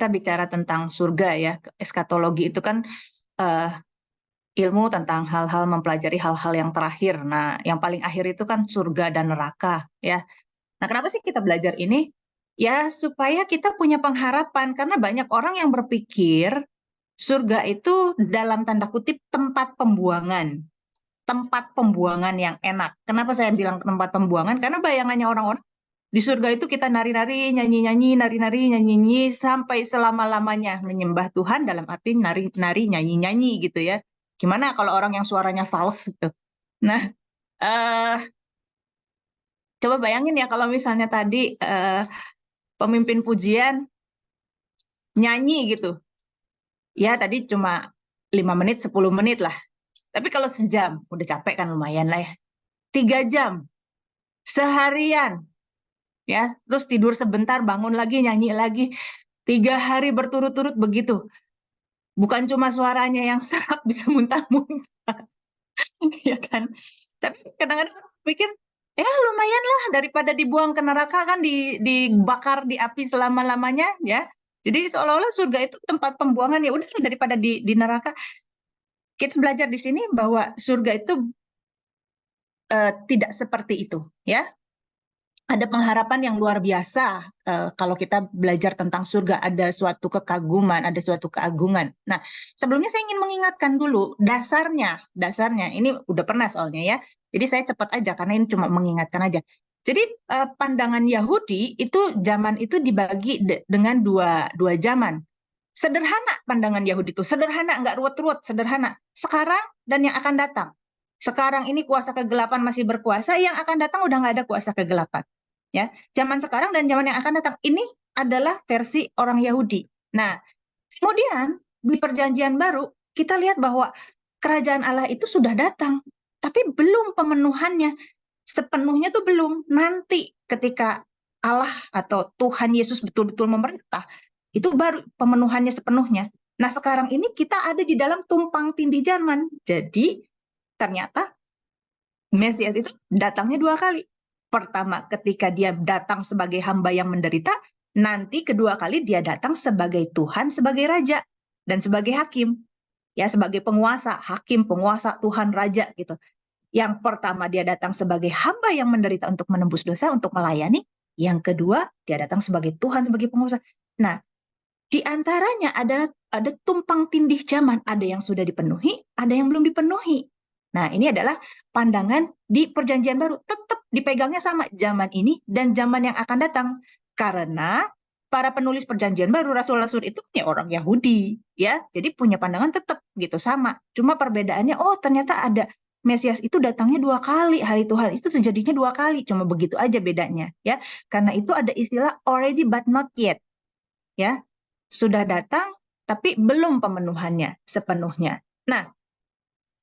kita bicara tentang surga ya, eskatologi itu kan eh, ilmu tentang hal-hal mempelajari hal-hal yang terakhir. Nah, yang paling akhir itu kan surga dan neraka ya. Nah, kenapa sih kita belajar ini? Ya, supaya kita punya pengharapan karena banyak orang yang berpikir surga itu dalam tanda kutip tempat pembuangan yang enak. Kenapa saya bilang tempat pembuangan? Karena bayangannya orang-orang di surga itu kita nari-nari, nyanyi-nyanyi, nari-nari, nyanyi-nyanyi sampai selama-lamanya menyembah Tuhan dalam arti nari-nari, nyanyi-nyanyi gitu ya. Gimana kalau orang yang suaranya fals gitu? Nah, eh, coba bayangin ya kalau misalnya tadi pemimpin pujian nyanyi gitu. Ya tadi cuma 5 menit, 10 menit lah. Tapi kalau sejam, udah capek kan lumayan lah ya. 3 jam, seharian, ya. Terus tidur sebentar, bangun lagi, nyanyi lagi. 3 hari berturut-turut begitu. Bukan cuma suaranya yang serak bisa muntah-muntah, ya kan. Tapi kadang-kadang orang pikir, ya lumayan lah daripada dibuang ke neraka kan dibakar di api selama-lamanya, ya. Jadi seolah-olah surga itu tempat pembuangan, ya udah daripada di neraka. Kita belajar di sini bahwa surga itu tidak seperti itu, ya. Ada pengharapan yang luar biasa kalau kita belajar tentang surga, ada suatu kekaguman, ada suatu keagungan. Nah, sebelumnya saya ingin mengingatkan dulu dasarnya ini udah pernah soalnya ya. Jadi saya cepat aja karena ini cuma mengingatkan aja. Jadi pandangan Yahudi itu zaman itu dibagi dengan dua zaman. Sederhana pandangan Yahudi itu, sederhana, nggak ruwet-ruwet, sederhana. Sekarang dan yang akan datang. Sekarang ini kuasa kegelapan masih berkuasa, yang akan datang udah nggak ada kuasa kegelapan. Ya, zaman sekarang dan zaman yang akan datang ini adalah versi orang Yahudi. Nah, kemudian di Perjanjian Baru kita lihat bahwa kerajaan Allah itu sudah datang, tapi belum pemenuhannya. Sepenuhnya tuh belum. Nanti ketika Allah atau Tuhan Yesus betul-betul memerintah, itu baru pemenuhannya sepenuhnya. Nah, sekarang ini kita ada di dalam tumpang tindih zaman. Jadi, ternyata Mesias itu datangnya 2 kali. Pertama, ketika dia datang sebagai hamba yang menderita, nanti kedua kali dia datang sebagai Tuhan, sebagai Raja, dan sebagai Hakim. Ya, sebagai penguasa, Hakim, penguasa, Tuhan, Raja gitu. Yang pertama dia datang sebagai hamba yang menderita untuk menembus dosa, untuk melayani. Yang kedua, dia datang sebagai Tuhan, sebagai penguasa. Nah, di antaranya ada tumpang tindih zaman, ada yang sudah dipenuhi, ada yang belum dipenuhi. Nah, ini adalah pandangan di Perjanjian Baru, tetap dipegangnya sama zaman ini dan zaman yang akan datang. Karena para penulis Perjanjian Baru, rasul-rasul itu punya orang Yahudi, ya. Jadi punya pandangan tetap gitu sama. Cuma perbedaannya, oh ternyata ada Mesias itu datangnya 2 kali, hari Tuhan itu terjadinya 2 kali, cuma begitu aja bedanya, ya. Karena itu ada istilah already but not yet, ya. Sudah datang, tapi belum pemenuhannya sepenuhnya. Nah,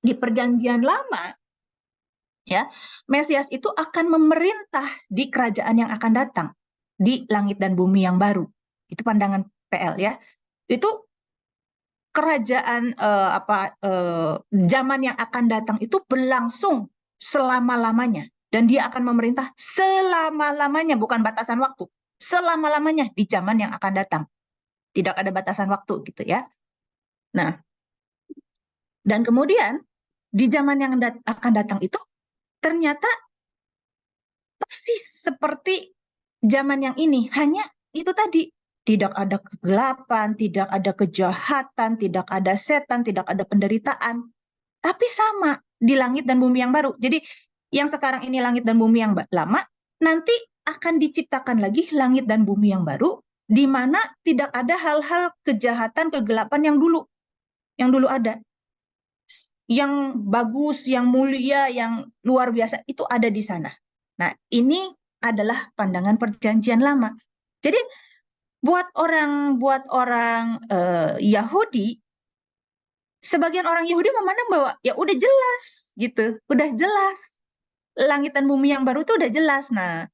di Perjanjian Lama, ya, Mesias itu akan memerintah di kerajaan yang akan datang, di langit dan bumi yang baru. Itu pandangan PL ya. Itu kerajaan zaman yang akan datang itu berlangsung selama-lamanya, dan dia akan memerintah selama-lamanya, bukan batasan waktu. Selama-lamanya di zaman yang akan datang. Tidak ada batasan waktu gitu ya. Nah, dan kemudian di zaman yang akan datang itu ternyata persis seperti zaman yang ini, hanya itu tadi, tidak ada kegelapan, tidak ada kejahatan, tidak ada setan, tidak ada penderitaan, tapi sama di langit dan bumi yang baru. Jadi yang sekarang ini langit dan bumi yang lama, nanti akan diciptakan lagi langit dan bumi yang baru, di mana tidak ada hal-hal kejahatan, kegelapan yang dulu ada. Yang bagus, yang mulia, yang luar biasa itu ada di sana. Nah, ini adalah pandangan Perjanjian Lama. Jadi buat orang Yahudi, sebagian orang Yahudi memandang bahwa ya udah jelas gitu, udah jelas langit dan bumi yang baru itu udah jelas. Nah,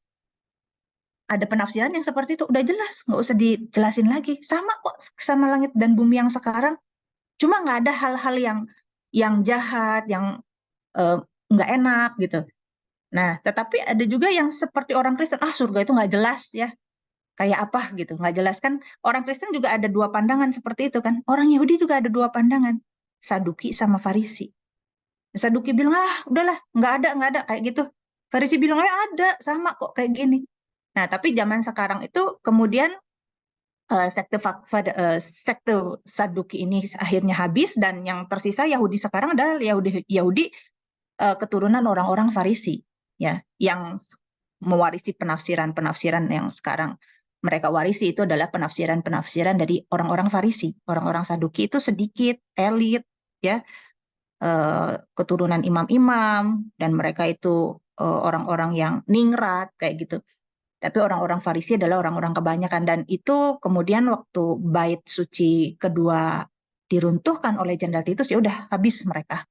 ada penafsiran yang seperti itu, udah jelas, nggak usah dijelasin lagi, sama kok sama langit dan bumi yang sekarang. Cuma nggak ada hal-hal yang jahat, yang nggak enak gitu. Nah, tetapi ada juga yang seperti orang Kristen, surga itu nggak jelas ya. kayak apa gitu, nggak jelas kan. Orang Kristen juga ada dua pandangan seperti itu kan. Orang Yahudi juga ada dua pandangan, Saduki sama Farisi. Saduki bilang, udahlah, nggak ada kayak gitu. Farisi bilang, ada, sama kok kayak gini. Nah, tapi zaman sekarang itu kemudian sekte Saduki ini akhirnya habis, dan yang tersisa Yahudi sekarang adalah Yahudi keturunan orang-orang Farisi, ya, yang mewarisi penafsiran-penafsiran yang sekarang mereka warisi itu adalah penafsiran-penafsiran dari orang-orang Farisi. Orang-orang Saduki itu sedikit elit, ya, keturunan imam-imam, dan mereka itu orang-orang yang ningrat kayak gitu. Tapi orang-orang Farisi adalah orang-orang kebanyakan, dan itu kemudian waktu bait suci kedua diruntuhkan oleh Jenderal Titus, ya udah habis mereka,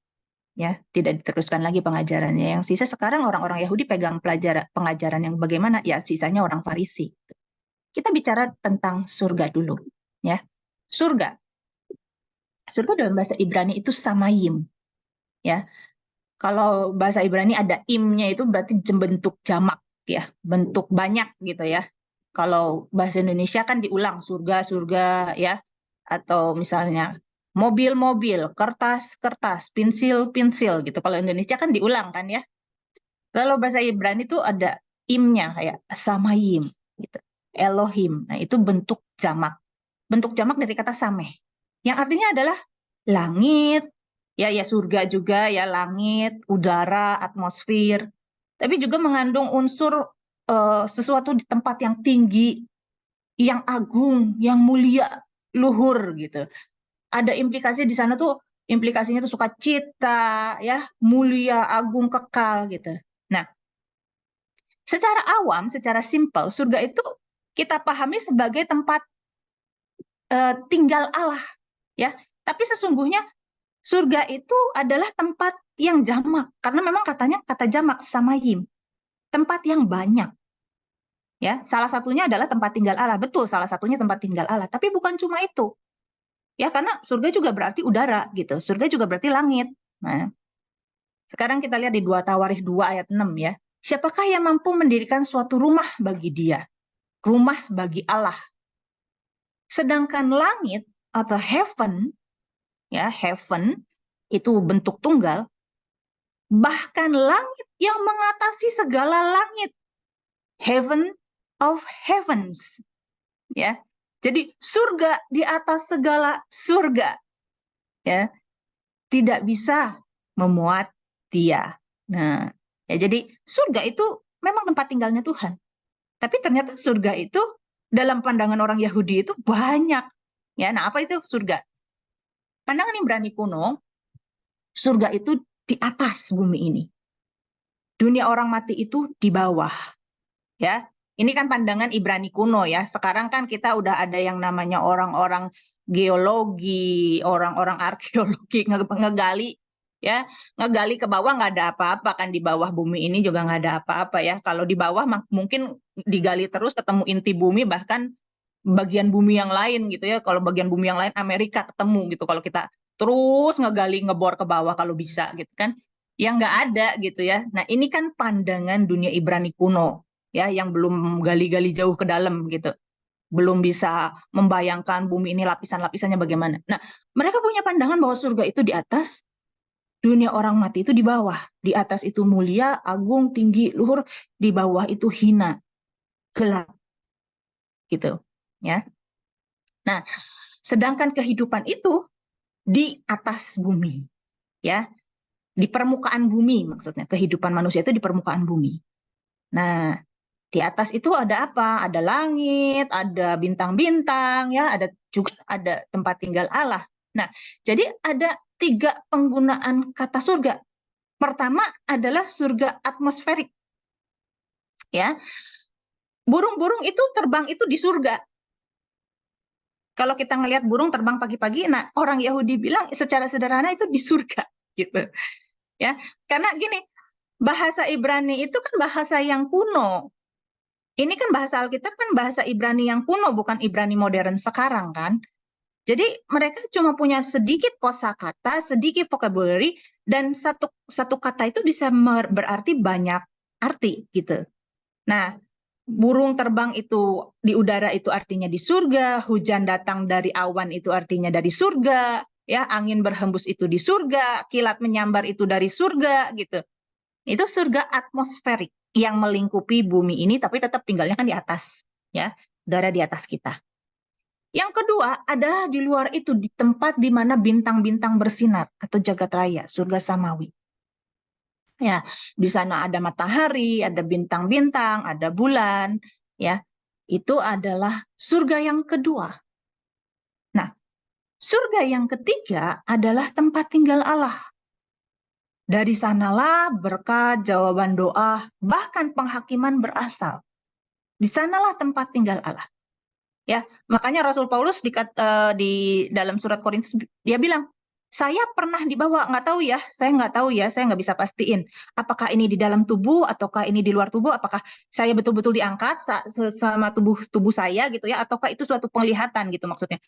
ya, tidak diteruskan lagi pengajarannya. Yang sisa sekarang orang-orang Yahudi pegang pengajaran yang bagaimana, ya sisanya orang Farisi. Kita bicara tentang surga dulu, ya. Surga dalam bahasa Ibrani itu samayim, ya. Kalau bahasa Ibrani ada imnya itu berarti bentuk jamak, ya, bentuk banyak gitu ya. Kalau bahasa Indonesia kan diulang, surga, ya, atau misalnya mobil, kertas, pensil gitu. Kalau Indonesia kan diulang kan ya. Kalau bahasa Ibrani itu ada imnya kayak samayim gitu. Elohim. Nah, itu bentuk jamak. Bentuk jamak dari kata sameh. Yang artinya adalah langit, ya surga juga ya, langit, udara, atmosfer. Tapi juga mengandung unsur sesuatu di tempat yang tinggi, yang agung, yang mulia, luhur gitu. Ada implikasi di sana tuh, implikasinya tuh sukacita, ya, mulia, agung, kekal gitu. Nah, secara awam, secara simpel, surga itu kita pahami sebagai tempat tinggal Allah, ya. Tapi sesungguhnya surga itu adalah tempat yang jamak, karena memang kata jamak samayim, tempat yang banyak. Ya, salah satunya adalah tempat tinggal Allah. Betul, salah satunya tempat tinggal Allah. Tapi bukan cuma itu. Ya, karena surga juga berarti udara gitu. Surga juga berarti langit. Nah, sekarang kita lihat di 2 Tawarikh 2 ayat 6 ya. Siapakah yang mampu mendirikan suatu rumah bagi dia? Rumah bagi Allah. Sedangkan langit atau heaven, ya, heaven itu bentuk tunggal, bahkan langit yang mengatasi segala langit. Heaven of heavens. Ya. Jadi surga di atas segala surga, ya, tidak bisa memuat dia. Nah, ya, jadi surga itu memang tempat tinggalnya Tuhan. Tapi ternyata surga itu dalam pandangan orang Yahudi itu banyak. Ya, nah apa itu surga? Pandangan Ibrani kuno, surga itu di atas bumi ini. Dunia orang mati itu di bawah. Ya, ini kan pandangan Ibrani kuno ya. Sekarang kan kita udah ada yang namanya orang-orang geologi, orang-orang arkeologi ngegali, ya, ngegali ke bawah nggak ada apa-apa kan, di bawah bumi ini juga nggak ada apa-apa ya. Kalau di bawah mungkin digali terus ketemu inti bumi, bahkan bagian bumi yang lain gitu ya. Kalau bagian bumi yang lain Amerika ketemu gitu. Kalau kita terus ngegali ngebor ke bawah kalau bisa gitu kan. Yang nggak ada gitu ya. Nah, ini kan pandangan dunia Ibrani kuno ya, yang belum gali-gali jauh ke dalam gitu. Belum bisa membayangkan bumi ini lapisan-lapisannya bagaimana. Nah, mereka punya pandangan bahwa surga itu di atas, dunia orang mati itu di bawah. Di atas itu mulia, agung, tinggi, luhur, di bawah itu hina, gelap gitu, ya. Nah, sedangkan kehidupan itu di atas bumi, ya, di permukaan bumi maksudnya. Kehidupan manusia itu di permukaan bumi. Nah, di atas itu ada apa? Ada langit, ada bintang-bintang, ya, ada tempat tinggal Allah. Nah, jadi ada 3 penggunaan kata surga. Pertama adalah surga atmosferik, ya. Burung-burung itu terbang itu di surga. Kalau kita ngelihat burung terbang pagi-pagi, nah orang Yahudi bilang secara sederhana itu di surga, gitu. Ya, karena gini, bahasa Ibrani itu kan bahasa yang kuno. Ini kan bahasa Alkitab kan bahasa Ibrani yang kuno, bukan Ibrani modern sekarang kan. Jadi mereka cuma punya sedikit kosakata, sedikit vocabulary, dan satu kata itu bisa berarti banyak arti gitu. Nah, burung terbang itu di udara itu artinya di surga, hujan datang dari awan itu artinya dari surga, ya, angin berhembus itu di surga, kilat menyambar itu dari surga, gitu. Itu surga atmosferik yang melingkupi bumi ini, tapi tetap tinggalnya kan di atas, ya, udara di atas kita. Yang kedua adalah di luar itu, di tempat di mana bintang-bintang bersinar atau jagat raya, surga samawi. Ya, di sana ada matahari, ada bintang-bintang, ada bulan, ya. Itu adalah surga yang kedua. Nah, surga yang ketiga adalah tempat tinggal Allah. Dari sanalah berkat, jawaban doa, bahkan penghakiman berasal. Di sanalah tempat tinggal Allah. Ya, makanya Rasul Paulus di dalam surat Korintus dia bilang, saya pernah dibawa, saya nggak tahu ya, saya nggak bisa pastiin apakah ini di dalam tubuh ataukah ini di luar tubuh, apakah saya betul-betul diangkat sama tubuh saya gitu ya, ataukah itu suatu penglihatan gitu maksudnya.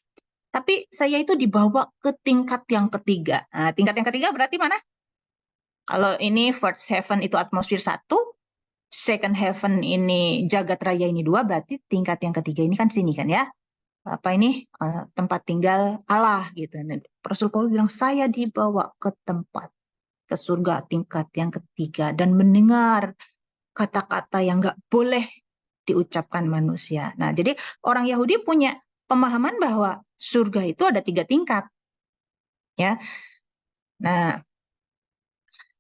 Tapi saya itu dibawa ke tingkat yang ketiga. Nah, tingkat yang ketiga berarti mana? Kalau ini first heaven itu atmosfer 1, second heaven ini jagat raya ini 2, berarti tingkat yang ketiga ini kan sini kan ya. Apa ini tempat tinggal Allah gitu. Rasul Paulus bilang saya dibawa ke tempat ke surga tingkat yang ketiga dan mendengar kata-kata yang nggak boleh diucapkan manusia. Nah, jadi orang Yahudi punya pemahaman bahwa surga itu ada 3 tingkat, ya. Nah,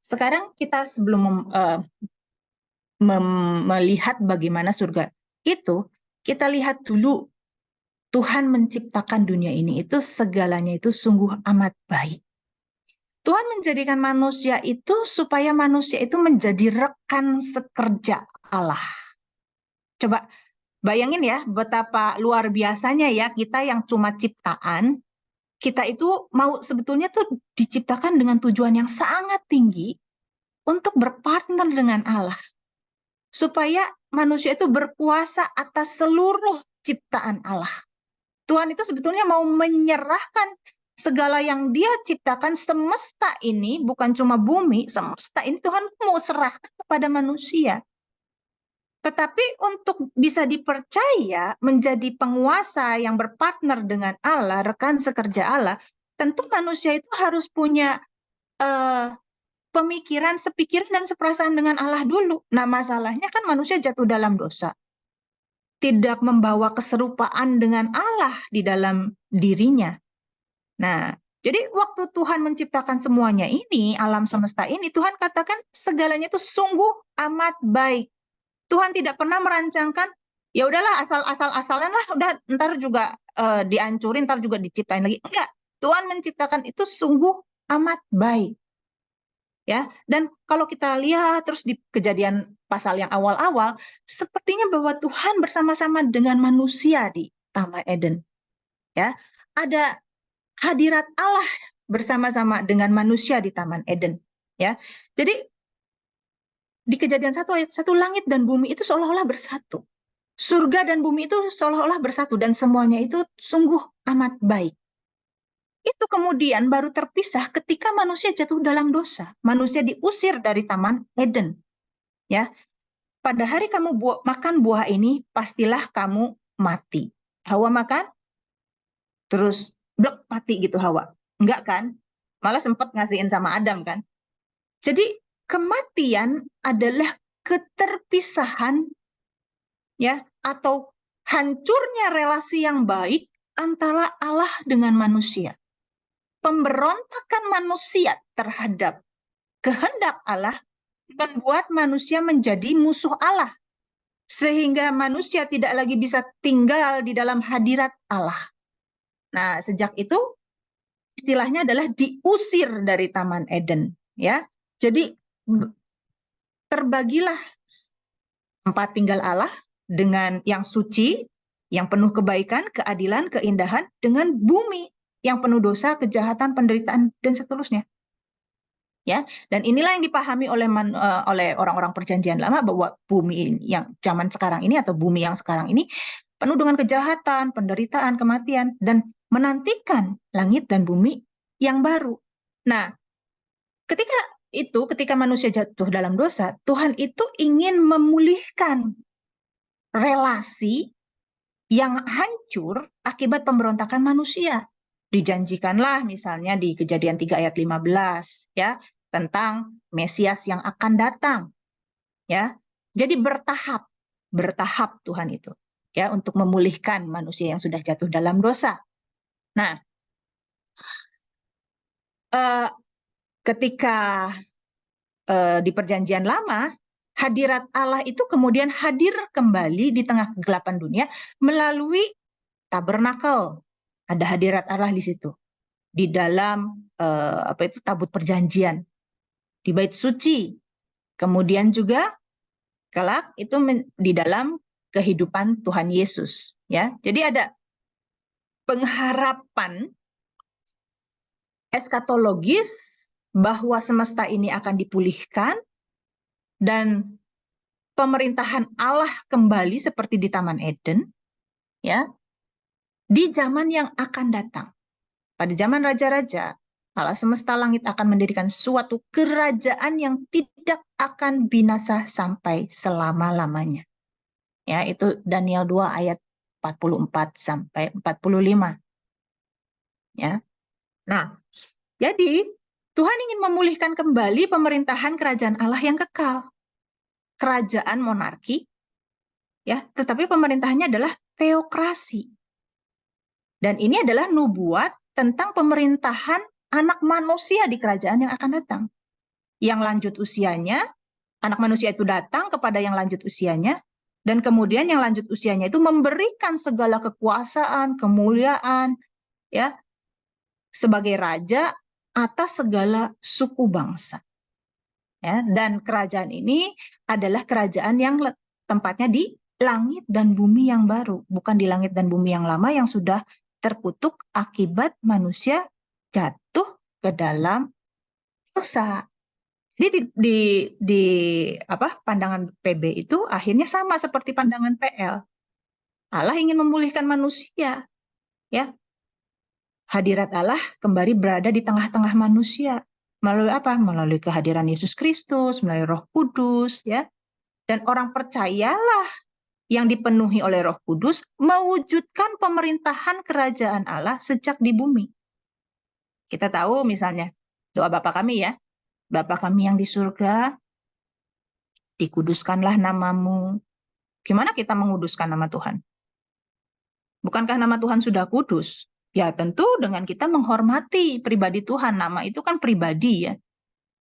sekarang kita sebelum melihat bagaimana surga itu, kita lihat dulu Tuhan menciptakan dunia ini itu segalanya itu sungguh amat baik. Tuhan menjadikan manusia itu supaya manusia itu menjadi rekan sekerja Allah. Coba bayangin ya betapa luar biasanya ya kita yang cuma ciptaan, kita itu mau sebetulnya tuh diciptakan dengan tujuan yang sangat tinggi untuk berpartner dengan Allah. Supaya manusia itu berkuasa atas seluruh ciptaan Allah. Tuhan itu sebetulnya mau menyerahkan segala yang dia ciptakan, semesta ini, bukan cuma bumi, semesta ini Tuhan mau serahkan kepada manusia. Tetapi untuk bisa dipercaya menjadi penguasa yang berpartner dengan Allah, rekan sekerja Allah, tentu manusia itu harus punya pemikiran, sepikiran, dan seperasaan dengan Allah dulu. Nah, masalahnya kan manusia jatuh dalam dosa. Tidak membawa keserupaan dengan Allah di dalam dirinya. Nah, jadi waktu Tuhan menciptakan semuanya ini, alam semesta ini, Tuhan katakan segalanya itu sungguh amat baik. Tuhan tidak pernah merancangkan, ya udahlah asal-asalan lah, udah ntar juga dihancurin, ntar juga diciptain lagi. Enggak, Tuhan menciptakan itu sungguh amat baik. Ya, dan kalau kita lihat terus di Kejadian pasal yang awal-awal, sepertinya bahwa Tuhan bersama-sama dengan manusia di Taman Eden. Ya, ada hadirat Allah bersama-sama dengan manusia di Taman Eden. Ya, jadi di Kejadian 1 ayat 1, langit dan bumi itu seolah-olah bersatu. Surga dan bumi itu seolah-olah bersatu dan semuanya itu sungguh amat baik. Itu kemudian baru terpisah ketika manusia jatuh dalam dosa. Manusia diusir dari Taman Eden. Ya, pada hari kamu makan buah ini, pastilah kamu mati. Hawa makan, terus blek mati gitu Hawa. Enggak kan? Malah sempat ngasihin sama Adam kan? Jadi kematian adalah keterpisahan ya atau hancurnya relasi yang baik antara Allah dengan manusia. Pemberontakan manusia terhadap kehendak Allah membuat manusia menjadi musuh Allah. Sehingga manusia tidak lagi bisa tinggal di dalam hadirat Allah. Nah, sejak itu istilahnya adalah diusir dari Taman Eden. Ya, jadi terbagilah tempat tinggal Allah dengan yang suci, yang penuh kebaikan, keadilan, keindahan, dengan bumi yang penuh dosa, kejahatan, penderitaan, dan seterusnya. Ya, dan inilah yang dipahami oleh orang-orang perjanjian lama bahwa bumi yang zaman sekarang ini atau bumi yang sekarang ini penuh dengan kejahatan, penderitaan, kematian, dan menantikan langit dan bumi yang baru. Nah, ketika manusia jatuh dalam dosa, Tuhan itu ingin memulihkan relasi yang hancur akibat pemberontakan manusia. Dijanjikanlah misalnya di Kejadian 3 ayat 15 ya, tentang Mesias yang akan datang. Ya. Jadi bertahap Tuhan itu ya untuk memulihkan manusia yang sudah jatuh dalam dosa. Nah, ketika di Perjanjian Lama, hadirat Allah itu kemudian hadir kembali di tengah kegelapan dunia melalui tabernakel. Ada hadirat Allah di situ. Di dalam tabut perjanjian, di bait suci. Kemudian juga kelak itu di dalam kehidupan Tuhan Yesus, ya. Jadi ada pengharapan eskatologis bahwa semesta ini akan dipulihkan dan pemerintahan Allah kembali seperti di Taman Eden, ya, di zaman yang akan datang. Pada zaman raja-raja, Allah semesta langit akan mendirikan suatu kerajaan yang tidak akan binasa sampai selama-lamanya. Ya, itu Daniel 2 ayat 44 sampai 45. Ya. Nah, jadi Tuhan ingin memulihkan kembali pemerintahan kerajaan Allah yang kekal. Kerajaan monarki, ya, tetapi pemerintahannya adalah teokrasi. Dan ini adalah nubuat tentang pemerintahan anak manusia di kerajaan yang akan datang. Yang lanjut usianya, anak manusia itu datang kepada yang lanjut usianya, dan kemudian yang lanjut usianya itu memberikan segala kekuasaan, kemuliaan, ya, sebagai raja atas segala suku bangsa. Ya, dan kerajaan ini adalah kerajaan yang tempatnya di langit dan bumi yang baru, bukan di langit dan bumi yang lama yang sudah terkutuk akibat manusia jatuh ke dalam dosa. Jadi di pandangan PB itu akhirnya sama seperti pandangan PL. Allah ingin memulihkan manusia, ya. Hadirat Allah kembali berada di tengah-tengah manusia. Melalui apa? Melalui kehadiran Yesus Kristus, melalui Roh Kudus, ya. Dan orang percayalah yang dipenuhi oleh Roh Kudus mewujudkan pemerintahan kerajaan Allah sejak di bumi. Kita tahu misalnya doa Bapa kami, ya. Bapa kami yang di surga, dikuduskanlah namamu. Gimana kita menguduskan nama Tuhan? Bukankah nama Tuhan sudah kudus? Ya tentu dengan kita menghormati pribadi Tuhan. Nama itu kan pribadi, ya.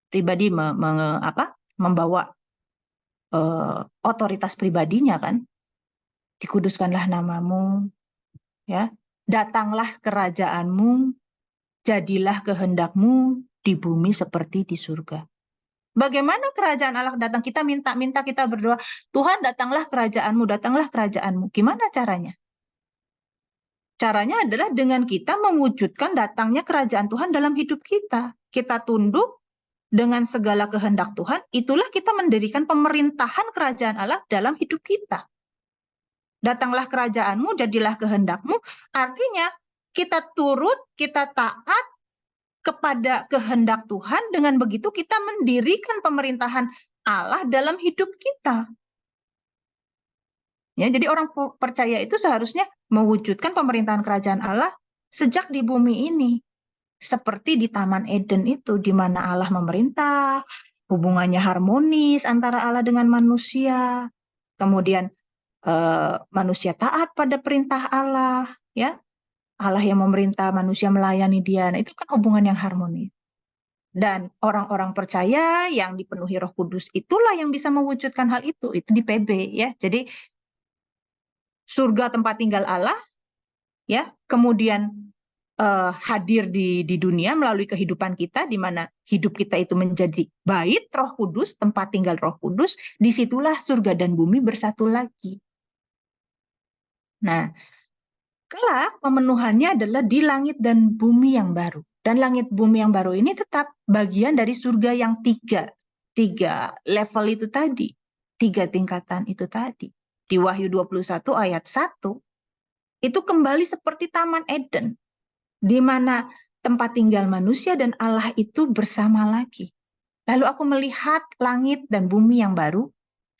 Pribadi membawa otoritas pribadinya kan. Dikuduskanlah namamu, ya. Datanglah kerajaanmu, jadilah kehendakmu di bumi seperti di surga. Bagaimana kerajaan Allah datang? Kita minta, kita berdoa, Tuhan datanglah kerajaanmu, datanglah kerajaanmu. Gimana caranya? Caranya adalah dengan kita mewujudkan datangnya kerajaan Tuhan dalam hidup kita. Kita tunduk dengan segala kehendak Tuhan, itulah kita mendirikan pemerintahan kerajaan Allah dalam hidup kita. Datanglah kerajaanmu, jadilah kehendakmu, artinya kita turut, kita taat kepada kehendak Tuhan, dengan begitu kita mendirikan pemerintahan Allah dalam hidup kita. Ya, jadi orang percaya itu seharusnya mewujudkan pemerintahan kerajaan Allah sejak di bumi ini. Seperti di Taman Eden itu, di mana Allah memerintah, hubungannya harmonis antara Allah dengan manusia. Kemudian manusia taat pada perintah Allah, ya. Allah yang memerintah, manusia melayani Dia. Nah, itu kan hubungan yang harmonis. Dan orang-orang percaya yang dipenuhi Roh Kudus itulah yang bisa mewujudkan hal itu. Itu di PB, ya. Jadi surga tempat tinggal Allah, ya. Kemudian hadir di dunia melalui kehidupan kita, di mana hidup kita itu menjadi bait Roh Kudus, tempat tinggal Roh Kudus. Disitulah surga dan bumi bersatu lagi. Nah, kelak pemenuhannya adalah di langit dan bumi yang baru. Dan langit bumi yang baru ini tetap bagian dari surga yang tiga level itu tadi. 3 tingkatan itu tadi. Di Wahyu 21 ayat 1, itu kembali seperti Taman Eden, di mana tempat tinggal manusia dan Allah itu bersama lagi. Lalu aku melihat langit dan bumi yang baru,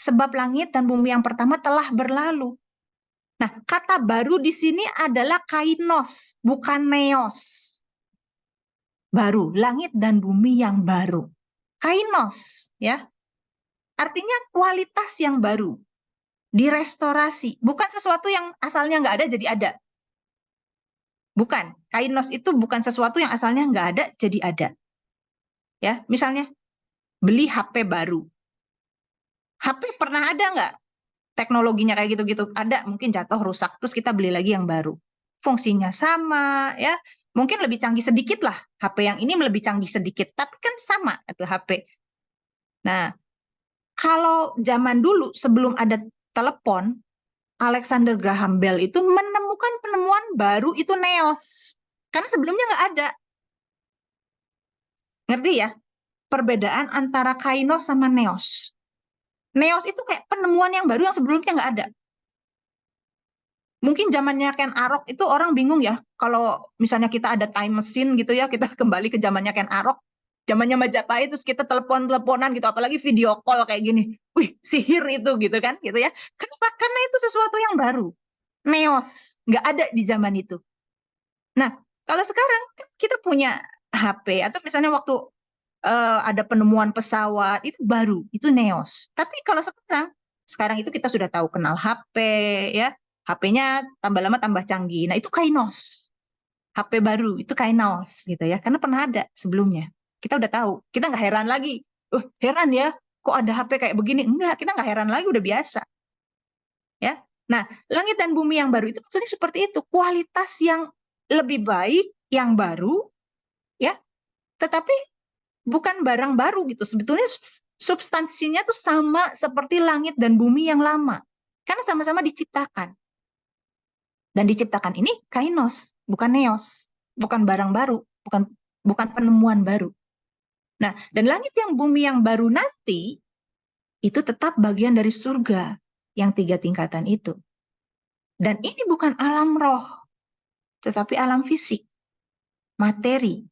Sebab langit dan bumi yang pertama telah berlalu. Nah, kata baru di sini adalah kainos, bukan neos. Baru, langit dan bumi yang baru. Kainos, ya. Artinya kualitas yang baru. Direstorasi. Bukan sesuatu yang asalnya nggak ada jadi ada. Bukan. Kainos itu bukan sesuatu yang asalnya nggak ada jadi ada. Ya, misalnya beli HP baru. HP pernah ada nggak teknologinya kayak gitu-gitu? Ada, mungkin jatuh rusak, terus kita beli lagi yang baru. Fungsinya sama, ya. Mungkin lebih canggih sedikit lah. HP yang ini lebih canggih sedikit, tapi kan sama itu HP. Nah, kalau zaman dulu sebelum ada telepon, Alexander Graham Bell itu menemukan penemuan baru itu neos. Karena sebelumnya nggak ada. Ngerti ya? Perbedaan antara kainos sama neos. Neos itu kayak penemuan yang baru yang sebelumnya nggak ada. Mungkin zamannya Ken Arok itu orang bingung ya, kalau misalnya kita ada time machine gitu ya, kita kembali ke zamannya Ken Arok, zamannya Majapahit, terus kita telepon-teleponan gitu, apalagi video call kayak gini. Wih, sihir itu gitu kan, gitu ya. Kenapa? Karena itu sesuatu yang baru. Neos, nggak ada di zaman itu. Nah, kalau sekarang kan kita punya HP, atau misalnya waktu ada penemuan pesawat, itu baru, itu neos. Tapi kalau sekarang itu kita sudah tahu kenal HP, ya, HP-nya tambah lama tambah canggih. Nah, itu kainos. HP baru, itu kainos gitu ya. Karena pernah ada sebelumnya. Kita udah tahu. Kita nggak heran lagi. Heran ya, kok ada HP kayak begini? Enggak, kita nggak heran lagi, udah biasa. Ya. Nah, langit dan bumi yang baru itu maksudnya seperti itu. Kualitas yang lebih baik, yang baru, ya. Tetapi bukan barang baru gitu. Sebetulnya substansinya tuh sama seperti langit dan bumi yang lama. Karena sama-sama diciptakan. Dan diciptakan ini kainos, bukan neos, bukan barang baru, bukan penemuan baru. Nah, dan langit yang bumi yang baru nanti itu tetap bagian dari surga yang 3 tingkatan itu. Dan ini bukan alam roh, tetapi alam fisik, materi,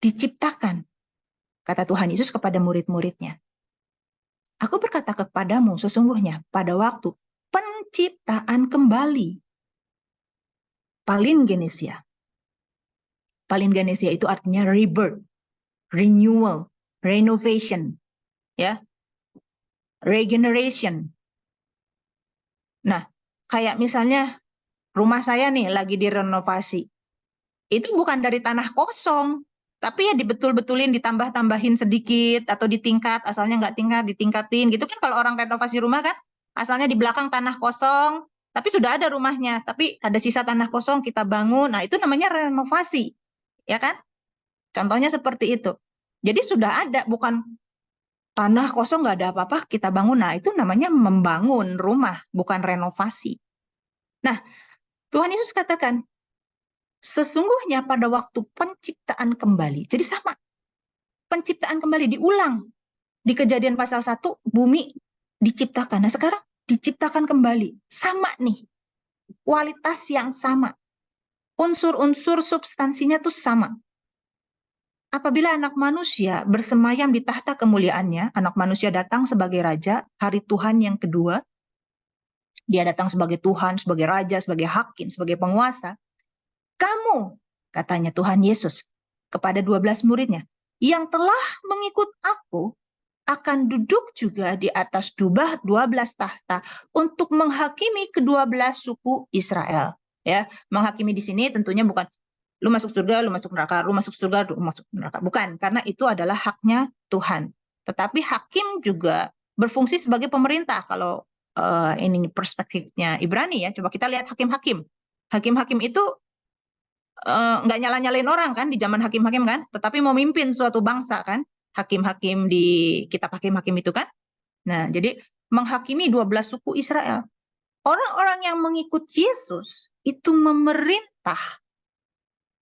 diciptakan, kata Tuhan Yesus kepada murid-muridnya. Aku berkata kepadamu sesungguhnya pada waktu penciptaan kembali. Palingenesia. Palingenesia itu artinya rebirth, renewal, renovation, ya, regeneration. Nah, kayak misalnya rumah saya nih lagi direnovasi. Itu bukan dari tanah kosong, tapi ya dibetul-betulin, ditambah-tambahin sedikit atau ditingkat, asalnya nggak tingkat, ditingkatin gitu kan. Kalau orang renovasi rumah kan, asalnya di belakang tanah kosong, tapi sudah ada rumahnya, tapi ada sisa tanah kosong kita bangun. Nah, itu namanya renovasi, ya kan? Contohnya seperti itu. Jadi sudah ada, bukan tanah kosong nggak ada apa-apa kita bangun. Nah, itu namanya membangun rumah, bukan renovasi. Nah, Tuhan Yesus katakan, sesungguhnya pada waktu penciptaan kembali, jadi sama, penciptaan kembali diulang. Di Kejadian pasal 1, bumi diciptakan. Nah, sekarang diciptakan kembali. Sama nih, kualitas yang sama. Unsur-unsur substansinya tuh sama. Apabila anak manusia bersemayam di tahta kemuliaannya, anak manusia datang sebagai raja, hari Tuhan yang kedua, dia datang sebagai Tuhan, sebagai raja, sebagai hakim, sebagai penguasa. Kamu, katanya Tuhan Yesus kepada 12 muridnya, yang telah mengikut aku, akan duduk juga di atas 12 tahta untuk menghakimi ke-12 suku Israel. Ya, menghakimi di sini tentunya bukan lu masuk surga, lu masuk neraka, lu masuk surga, lu masuk neraka. Bukan, karena itu adalah haknya Tuhan. Tetapi hakim juga berfungsi sebagai pemerintah. Kalau ini perspektifnya Ibrani ya, coba kita lihat hakim-hakim. Hakim-hakim itu nggak nyala-nyalain orang kan di zaman hakim-hakim kan, tetapi memimpin suatu bangsa kan, hakim-hakim di kitab hakim-hakim itu kan. Nah, jadi menghakimi 12 suku Israel. Orang-orang yang mengikut Yesus itu memerintah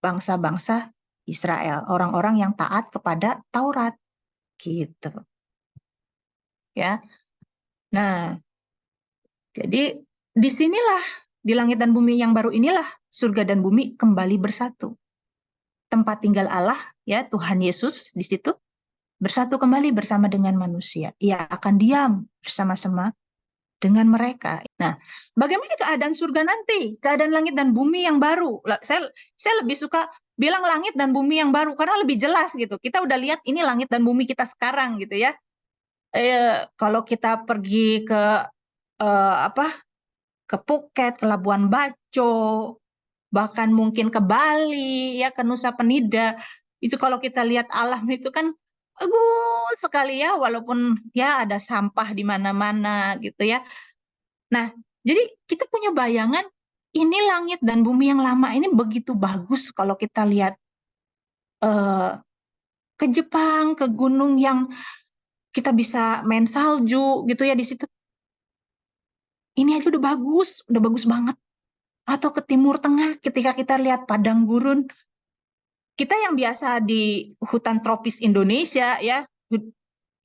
bangsa-bangsa Israel, orang-orang yang taat kepada Taurat, gitu. Ya. Nah, jadi disinilah di langit dan bumi yang baru inilah surga dan bumi kembali bersatu. Tempat tinggal Allah, ya Tuhan Yesus di situ bersatu kembali bersama dengan manusia. Ia akan diam bersama-sama dengan mereka. Nah, bagaimana keadaan surga nanti? Keadaan langit dan bumi yang baru. Saya lebih suka bilang langit dan bumi yang baru karena lebih jelas gitu. Kita udah lihat ini langit dan bumi kita sekarang gitu ya. Kalau kita pergi ke ke Phuket, ke Labuan Bajo, bahkan mungkin ke Bali, ya ke Nusa Penida, itu kalau kita lihat alam itu kan bagus sekali ya, walaupun ya ada sampah di mana-mana gitu ya. Nah, jadi kita punya bayangan ini langit dan bumi yang lama ini begitu bagus kalau kita lihat ke Jepang, ke gunung yang kita bisa main salju gitu ya di situ. Ini aja udah bagus banget. Atau ke Timur Tengah ketika kita lihat padang gurun, kita yang biasa di hutan tropis Indonesia ya,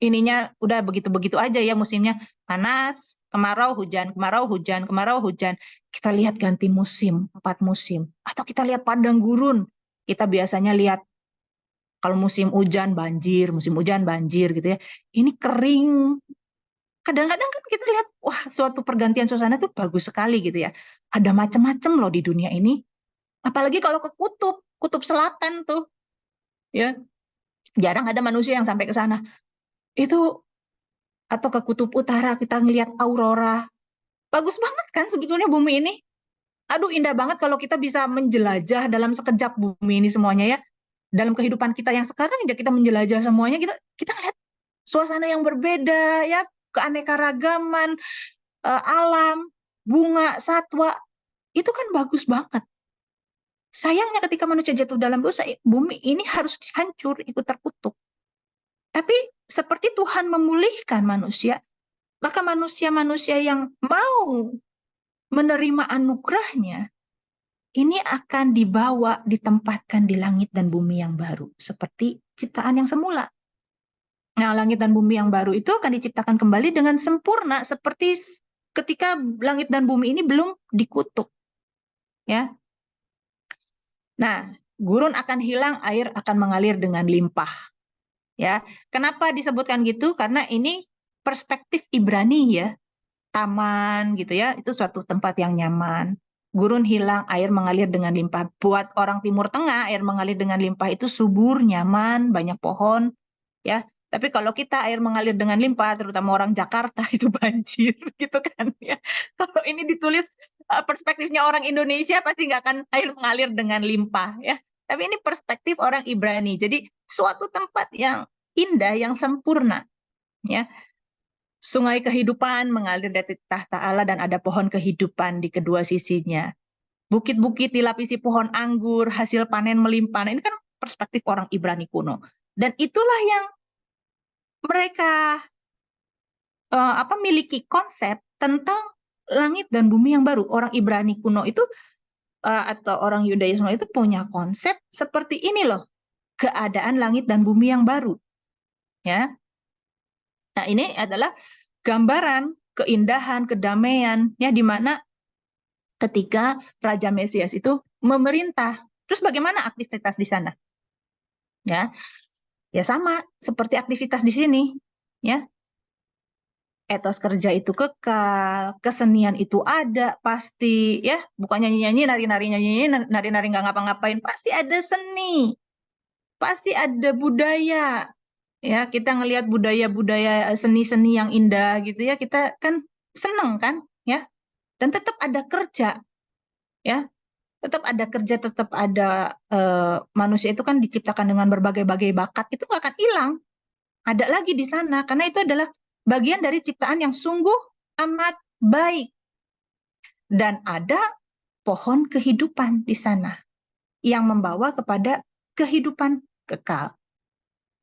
ininya udah begitu-begitu aja ya, musimnya panas, kemarau, hujan, kemarau, hujan, kemarau, hujan. Kita lihat ganti musim, 4 musim. Atau kita lihat padang gurun, kita biasanya lihat kalau musim hujan banjir gitu ya. Ini kering. Kadang-kadang kan kita lihat, wah suatu pergantian suasana itu bagus sekali gitu ya. Ada macam-macam loh di dunia ini. Apalagi kalau ke kutub selatan tuh, ya jarang ada manusia yang sampai ke sana. Itu atau ke kutub utara kita ngelihat aurora. Bagus banget kan sebetulnya bumi ini. Aduh indah banget kalau kita bisa menjelajah dalam sekejap bumi ini semuanya ya. Dalam kehidupan kita yang sekarang aja kita menjelajah semuanya, kita lihat suasana yang berbeda ya, keanekaragaman alam, bunga, satwa, itu kan bagus banget. Sayangnya ketika manusia jatuh dalam dosa, bumi ini harus hancur, ikut terkutuk. Tapi seperti Tuhan memulihkan manusia, maka manusia-manusia yang mau menerima anugerahnya, ini akan dibawa, ditempatkan di langit dan bumi yang baru, seperti ciptaan yang semula. Nah, langit dan bumi yang baru itu akan diciptakan kembali dengan sempurna, seperti ketika langit dan bumi ini belum dikutuk. Ya. Nah, gurun akan hilang, air akan mengalir dengan limpah. Ya, kenapa disebutkan gitu? Karena ini perspektif Ibrani ya, taman gitu ya, itu suatu tempat yang nyaman. Gurun hilang, air mengalir dengan limpah. Buat orang Timur Tengah, air mengalir dengan limpah itu subur, nyaman, banyak pohon, ya. Tapi kalau kita air mengalir dengan limpah, terutama orang Jakarta itu banjir, gitu kan ya. Kalau ini ditulis perspektifnya orang Indonesia pasti nggak akan air mengalir dengan limpah, ya. Tapi ini perspektif orang Ibrani. Jadi suatu tempat yang indah, yang sempurna, ya. Sungai kehidupan mengalir dari tahta Allah dan ada pohon kehidupan di kedua sisinya. Bukit-bukit dilapisi pohon anggur, hasil panen melimpah. Nah, ini kan perspektif orang Ibrani kuno. Dan itulah yang mereka miliki konsep tentang langit dan bumi yang baru. Orang Ibrani kuno itu atau orang Yudaisme itu punya konsep seperti ini loh, keadaan langit dan bumi yang baru. Ya. Nah, ini adalah gambaran keindahan, kedamaian, ya, di mana ketika Raja Mesias itu memerintah. Terus bagaimana aktivitas di sana? Ya, ya sama seperti aktivitas di sini, ya. Etos kerja itu kekal, kesenian itu ada pasti, ya. Bukan nyanyi-nyanyi, nari-nari, nari-nari nggak ngapa-ngapain, pasti ada seni, pasti ada budaya. Ya, kita ngelihat budaya-budaya seni-seni yang indah gitu ya, kita kan seneng kan, ya. Dan tetap ada kerja, ya. Tetap ada kerja, tetap ada manusia itu kan diciptakan dengan berbagai-bagai bakat, itu nggak akan hilang. Ada lagi di sana, karena itu adalah bagian dari ciptaan yang sungguh amat baik. Dan ada pohon kehidupan di sana yang membawa kepada kehidupan kekal.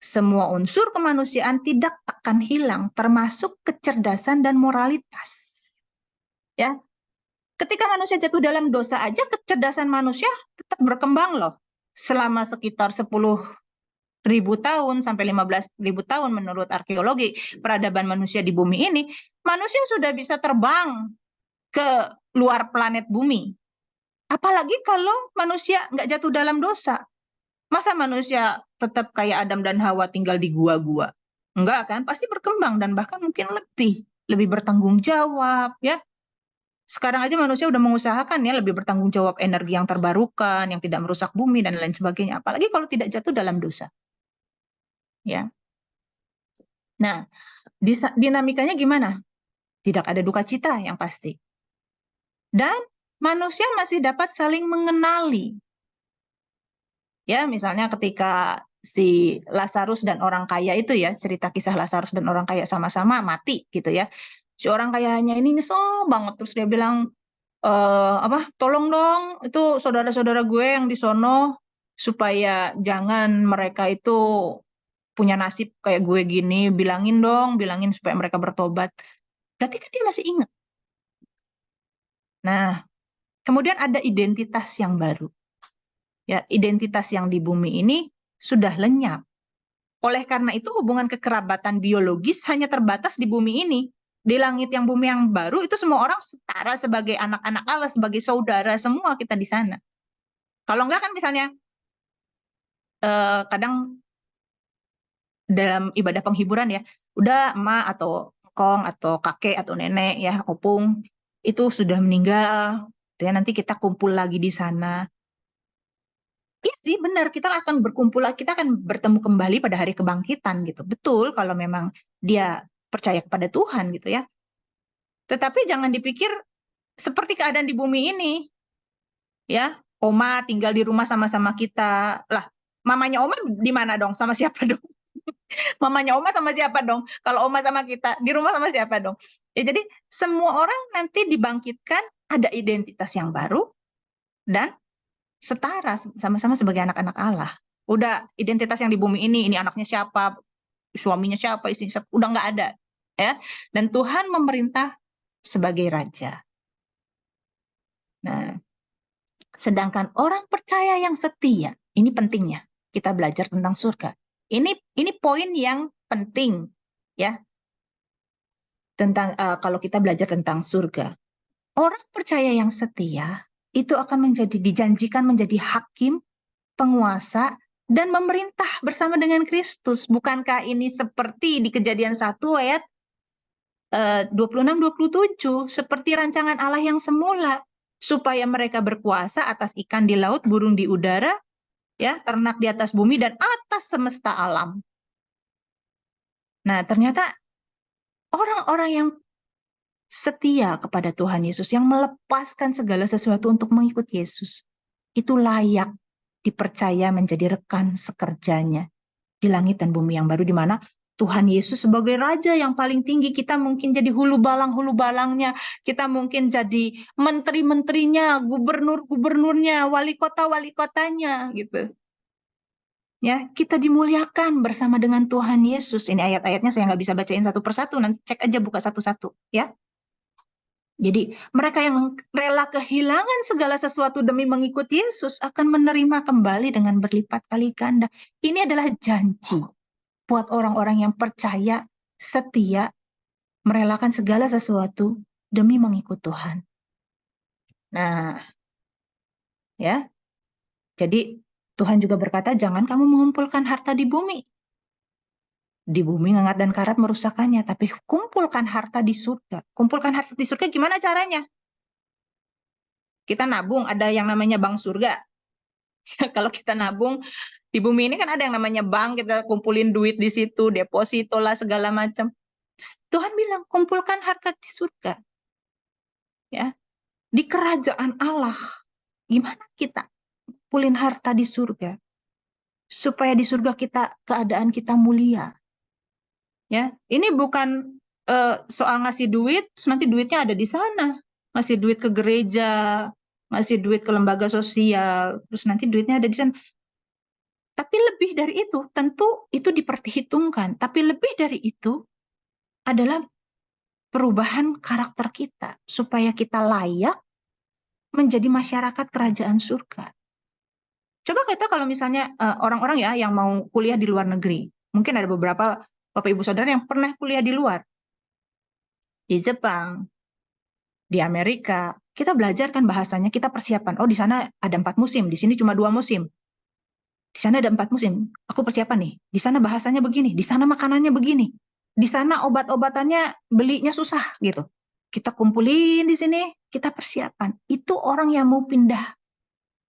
Semua unsur kemanusiaan tidak akan hilang, termasuk kecerdasan dan moralitas. Ya, ketika manusia jatuh dalam dosa aja, kecerdasan manusia tetap berkembang loh. Selama sekitar 10.000 tahun sampai 15.000 tahun menurut arkeologi peradaban manusia di bumi ini, manusia sudah bisa terbang ke luar planet bumi. Apalagi kalau manusia nggak jatuh dalam dosa. Masa manusia tetap kayak Adam dan Hawa tinggal di gua-gua? Enggak kan? Pasti berkembang dan bahkan mungkin lebih. lebih bertanggung jawab, ya. Sekarang aja manusia udah mengusahakan ya lebih bertanggung jawab energi yang terbarukan, yang tidak merusak bumi dan lain sebagainya. Apalagi kalau tidak jatuh dalam dosa, ya. Nah, dinamikanya gimana? Tidak ada duka cita yang pasti. Dan manusia masih dapat saling mengenali. Ya, misalnya ketika si Lazarus dan orang kaya itu ya, cerita kisah Lazarus dan orang kaya sama-sama mati gitu ya. Si orang kayanya ini nyesel banget, terus dia bilang, tolong dong itu saudara-saudara gue yang di sono supaya jangan mereka itu punya nasib kayak gue gini, bilangin supaya mereka bertobat. Berarti kan dia masih ingat. Nah, kemudian ada identitas yang baru. Ya, identitas yang di bumi ini sudah lenyap. Oleh karena itu hubungan kekerabatan biologis hanya terbatas di bumi ini. Di langit yang bumi yang baru itu semua orang setara sebagai anak-anak Allah, sebagai saudara semua kita di sana. Kalau enggak kan misalnya kadang dalam ibadah penghiburan ya, udah emak atau kong atau kakek atau nenek ya, opung itu sudah meninggal, ya nanti kita kumpul lagi di sana. Iya sih benar, kita akan berkumpul, kita akan bertemu kembali pada hari kebangkitan gitu. Betul kalau memang dia percaya kepada Tuhan gitu ya. Tetapi jangan dipikir seperti keadaan di bumi ini ya. Oma tinggal di rumah sama-sama kita. Lah, mamanya Oma di mana dong? Sama siapa dong? Mamanya Oma sama siapa dong? Kalau Oma sama kita, di rumah sama siapa dong? Ya, jadi semua orang nanti dibangkitkan, ada identitas yang baru, dan setara, sama-sama sebagai anak-anak Allah. Udah identitas yang di bumi ini anaknya siapa, suaminya siapa, istrinya siapa, udah nggak ada. Ya. Dan Tuhan memerintah sebagai Raja. Nah, sedangkan orang percaya yang setia, ini pentingnya, kita belajar tentang surga. Ini poin yang penting, ya, tentang kalau kita belajar tentang surga. Orang percaya yang setia itu akan dijanjikan menjadi hakim, penguasa, dan memerintah bersama dengan Kristus. Bukankah ini seperti di Kejadian 1 ayat 26-27, seperti rancangan Allah yang semula, supaya mereka berkuasa atas ikan di laut, burung di udara, ya, ternak di atas bumi, dan atas semesta alam. Nah, ternyata orang-orang yang setia kepada Tuhan Yesus, yang melepaskan segala sesuatu untuk mengikut Yesus, itu layak dipercaya menjadi rekan sekerjanya di langit dan bumi yang baru, di mana Tuhan Yesus sebagai Raja yang paling tinggi, kita mungkin jadi hulu balangnya, kita mungkin jadi menteri-menterinya, gubernur-gubernurnya, wali kotanya, gitu. Ya, kita dimuliakan bersama dengan Tuhan Yesus. Ini ayat-ayatnya saya nggak bisa bacain satu persatu, nanti cek aja buka satu-satu, ya. Jadi mereka yang rela kehilangan segala sesuatu demi mengikuti Yesus akan menerima kembali dengan berlipat kali ganda. Ini adalah janji buat orang-orang yang percaya, setia, merelakan segala sesuatu demi mengikut Tuhan. Nah, ya. Jadi Tuhan juga berkata, jangan kamu mengumpulkan harta di bumi. Di bumi ngengat dan karat merusakannya, tapi kumpulkan harta di surga. Kumpulkan harta di surga gimana caranya? Kita nabung, ada yang namanya bank surga. Kalau kita nabung di bumi ini kan ada yang namanya bank, kita kumpulin duit di situ, deposito lah segala macam. Tuhan bilang kumpulkan harta di surga. Ya. Di kerajaan Allah. Gimana kita kumpulin harta di surga? Supaya di surga keadaan kita mulia. Ya, ini bukan soal ngasih duit, terus nanti duitnya ada di sana. Ngasih duit ke gereja, ngasih duit ke lembaga sosial, terus nanti duitnya ada di sana. Tapi lebih dari itu, tentu itu diperhitungkan. Tapi lebih dari itu adalah perubahan karakter kita, supaya kita layak menjadi masyarakat kerajaan surga. Coba kita kalau misalnya orang-orang ya yang mau kuliah di luar negeri, mungkin ada beberapa Bapak Ibu Saudara yang pernah kuliah di luar, di Jepang, di Amerika, kita belajar kan bahasanya, kita persiapan. Oh, di sana ada 4 musim, di sini cuma 2 musim. Di sana ada 4 musim, aku persiapan nih. Di sana bahasanya begini, di sana makanannya begini. Di sana obat-obatannya belinya susah gitu. Kita kumpulin di sini, kita persiapan. Itu orang yang mau pindah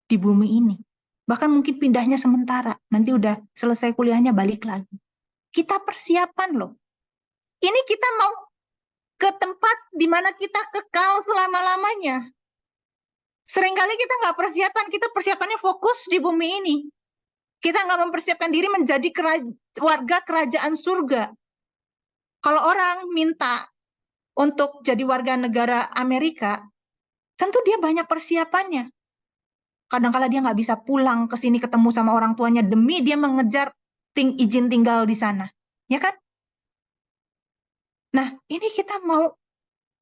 di bumi ini. Bahkan mungkin pindahnya sementara, nanti udah selesai kuliahnya balik lagi. Kita persiapan loh. Ini kita mau ke tempat di mana kita kekal selama-lamanya. Seringkali kita nggak persiapan, kita persiapannya fokus di bumi ini. Kita nggak mempersiapkan diri menjadi warga kerajaan surga. Kalau orang minta untuk jadi warga negara Amerika, tentu dia banyak persiapannya. Kadang-kala dia nggak bisa pulang ke sini ketemu sama orang tuanya demi dia mengejar izin tinggal di sana. Ya kan? Nah, ini kita mau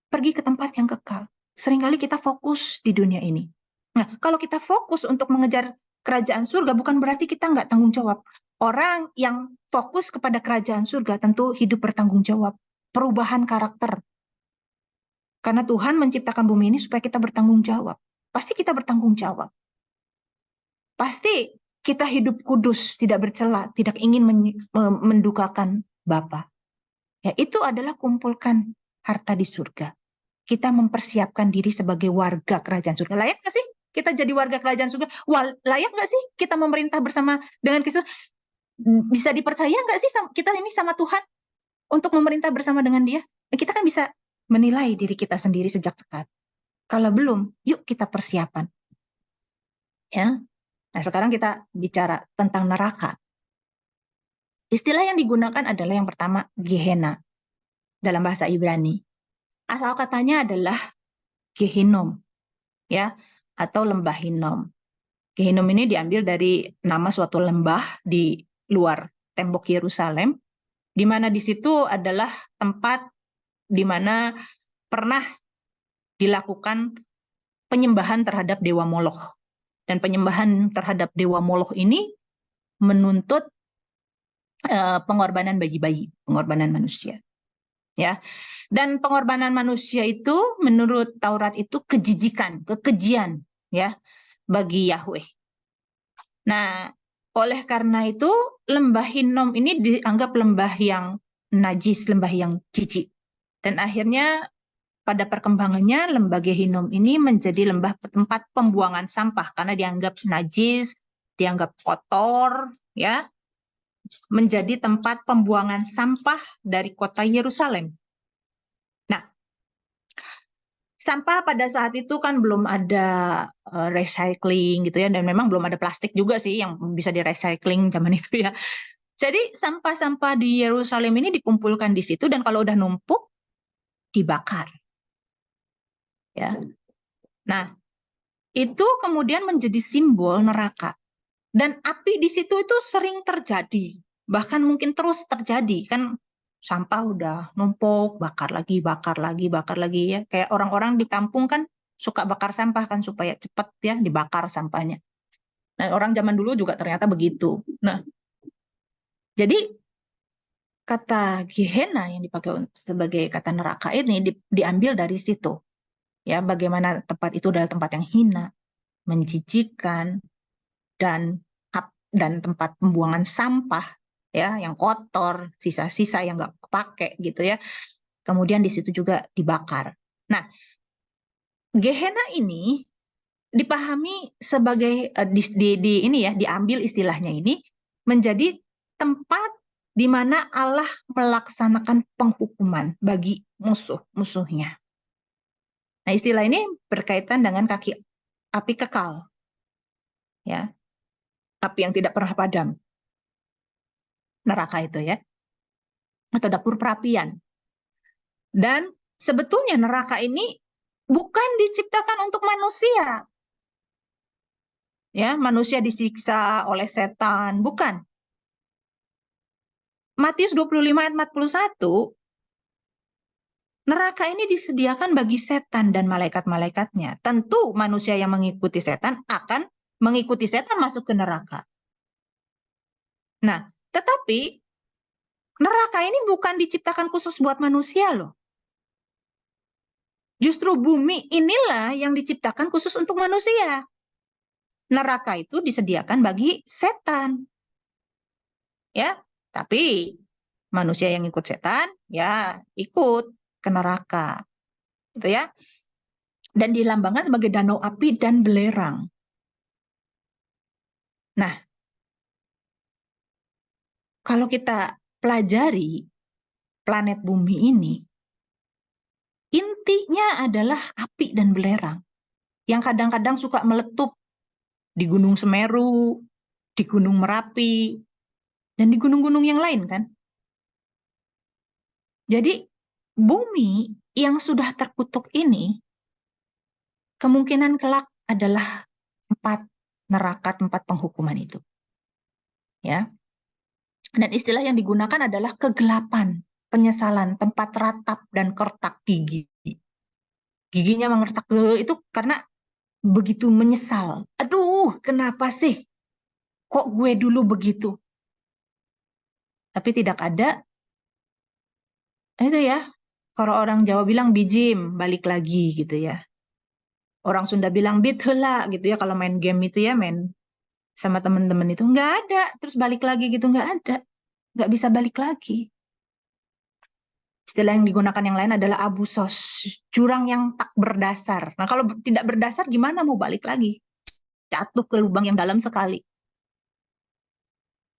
pergi ke tempat yang kekal. Seringkali kita fokus di dunia ini. Nah, kalau kita fokus untuk mengejar kerajaan surga, bukan berarti kita nggak tanggung jawab. Orang yang fokus kepada kerajaan surga tentu hidup bertanggung jawab. Perubahan karakter. Karena Tuhan menciptakan bumi ini supaya kita bertanggung jawab. Pasti kita bertanggung jawab. Pasti kita hidup kudus, tidak bercela, tidak ingin mendukakan Bapa. Ya, itu adalah kumpulkan harta di surga. Kita mempersiapkan diri sebagai warga kerajaan surga. Layak nggak sih kita jadi warga kerajaan surga? Layak nggak sih kita memerintah bersama dengan Kristus? Bisa dipercaya nggak sih kita ini sama Tuhan untuk memerintah bersama dengan Dia? Kita kan bisa menilai diri kita sendiri sejak sekarang. Kalau belum, yuk kita persiapan. Ya. Nah, sekarang kita bicara tentang neraka. Istilah yang digunakan adalah yang pertama, Gehenna, dalam bahasa Ibrani. Asal katanya adalah Gehinom, ya, atau lembah Hinnom. Gehinom ini diambil dari nama suatu lembah di luar tembok Yerusalem, di mana di situ adalah tempat di mana pernah dilakukan penyembahan terhadap Dewa Moloch. Dan penyembahan terhadap Dewa Moloch ini menuntut pengorbanan bayi-bayi, pengorbanan manusia. Ya. Dan pengorbanan manusia itu menurut Taurat itu kejijikan, kekejian ya bagi Yahweh. Nah, oleh karena itu lembah Hinnom ini dianggap lembah yang najis, lembah yang jijik. Dan akhirnya pada perkembangannya lembah Hinnom ini menjadi lembah tempat pembuangan sampah karena dianggap najis, dianggap kotor, ya, menjadi tempat pembuangan sampah dari kota Yerusalem. Nah, sampah pada saat itu kan belum ada recycling gitu ya, dan memang belum ada plastik juga sih yang bisa di-recycling zaman itu ya. Jadi sampah-sampah di Yerusalem ini dikumpulkan di situ dan kalau udah numpuk dibakar. Ya. Nah, itu kemudian menjadi simbol neraka. Dan api di situ itu sering terjadi, bahkan mungkin terus terjadi kan, sampah udah numpuk, bakar lagi, bakar lagi, bakar lagi ya. Kayak orang-orang di kampung kan suka bakar sampah kan supaya cepat ya dibakar sampahnya. Nah, orang zaman dulu juga ternyata begitu. Nah, jadi kata Gehenna yang dipakai sebagai kata neraka ini diambil dari situ. Ya, bagaimana tempat itu adalah tempat yang hina, menjijikkan, dan tempat pembuangan sampah ya yang kotor, sisa-sisa yang nggak kepake gitu ya. Kemudian di situ juga dibakar. Nah, Gehenna ini dipahami sebagai ini ya, diambil istilahnya ini menjadi tempat di mana Allah melaksanakan penghukuman bagi musuh-musuhnya. Nah, istilah ini berkaitan dengan kaki api kekal. Ya. Api yang tidak pernah padam. Neraka itu ya. Atau dapur perapian. Dan sebetulnya neraka ini bukan diciptakan untuk manusia. Ya, manusia disiksa oleh setan, bukan. Matius 25 ayat 41, neraka ini disediakan bagi setan dan malaikat-malaikatnya. Tentu manusia yang mengikuti setan akan mengikuti setan masuk ke neraka. Nah, tetapi neraka ini bukan diciptakan khusus buat manusia loh. Justru bumi inilah yang diciptakan khusus untuk manusia. Neraka itu disediakan bagi setan. Ya, tapi Manusia yang ikut setan, ya ikut ke neraka. Gitu ya. Dan dilambangkan sebagai danau api dan belerang. Nah, kalau kita pelajari planet bumi ini, intinya adalah api dan belerang. Yang kadang-kadang suka meletup di Gunung Semeru, di Gunung Merapi, dan di gunung-gunung yang lain kan. Jadi bumi yang sudah terkutuk ini kemungkinan kelak adalah tempat neraka, tempat penghukuman itu. Ya. Dan istilah yang digunakan adalah kegelapan, penyesalan, tempat ratap dan kertak gigi. Giginya mengertak itu karena begitu menyesal. Aduh, kenapa sih? Kok gue dulu begitu? Tapi tidak ada, itu ya, kalau orang Jawa bilang bijim, balik lagi gitu ya. Orang Sunda bilang bit heula gitu ya, kalau main game itu ya, main sama temen-temen itu nggak ada, terus balik lagi gitu nggak ada, nggak bisa balik lagi. Istilah yang digunakan yang lain adalah abu sos, jurang yang tak berdasar. Nah kalau tidak berdasar gimana mau balik lagi? Jatuh ke lubang yang dalam sekali.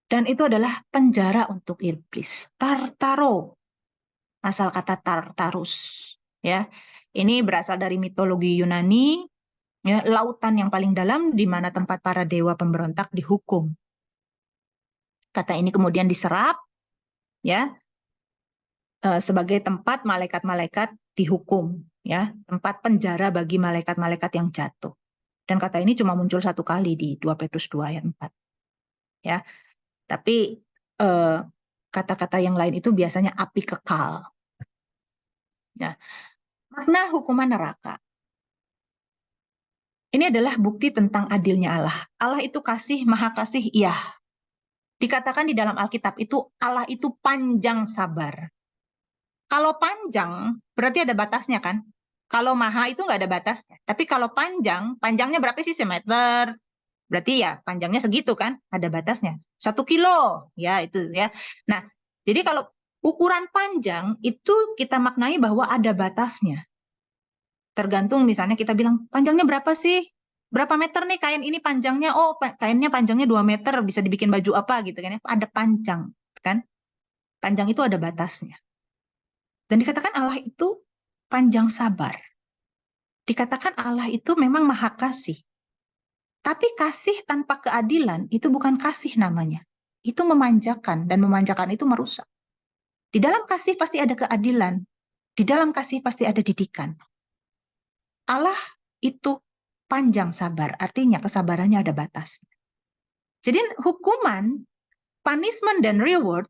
Dan itu adalah penjara untuk iblis. Tartaro, asal kata Tartarus. Ya, ini berasal dari mitologi Yunani. Ya, lautan yang paling dalam di mana tempat para dewa pemberontak dihukum. Kata ini kemudian diserap, ya, sebagai tempat malaikat-malaikat dihukum, ya, tempat penjara bagi malaikat-malaikat yang jatuh. Dan kata ini cuma muncul satu kali di 2 Petrus 2 ayat 4. Ya. Tapi kata-kata yang lain itu biasanya api kekal. Nah, makna hukuman neraka. Ini adalah bukti tentang adilnya Allah. Allah itu kasih, maha kasih, iya. Dikatakan di dalam Alkitab itu Allah itu panjang sabar. Kalau panjang, berarti ada batasnya kan? Kalau maha itu nggak ada batasnya. Tapi kalau panjang, panjangnya berapa sih meter? Berarti ya panjangnya segitu kan? Ada batasnya. 1 kilo, ya itu ya. Nah, jadi kalau ukuran panjang itu kita maknai bahwa ada batasnya. Tergantung misalnya kita bilang, panjangnya berapa sih? Berapa meter nih kain ini panjangnya? Oh, kainnya panjangnya 2 meter, bisa dibikin baju apa gitu kan ya. Ada panjang, kan? Panjang itu ada batasnya. Dan dikatakan Allah itu panjang sabar. Dikatakan Allah itu memang maha kasih. Tapi kasih tanpa keadilan itu bukan kasih namanya. Itu memanjakan, dan memanjakan itu merusak. Di dalam kasih pasti ada keadilan. Di dalam kasih pasti ada didikan. Allah itu panjang sabar, artinya kesabarannya ada batas. Jadi hukuman, punishment dan reward,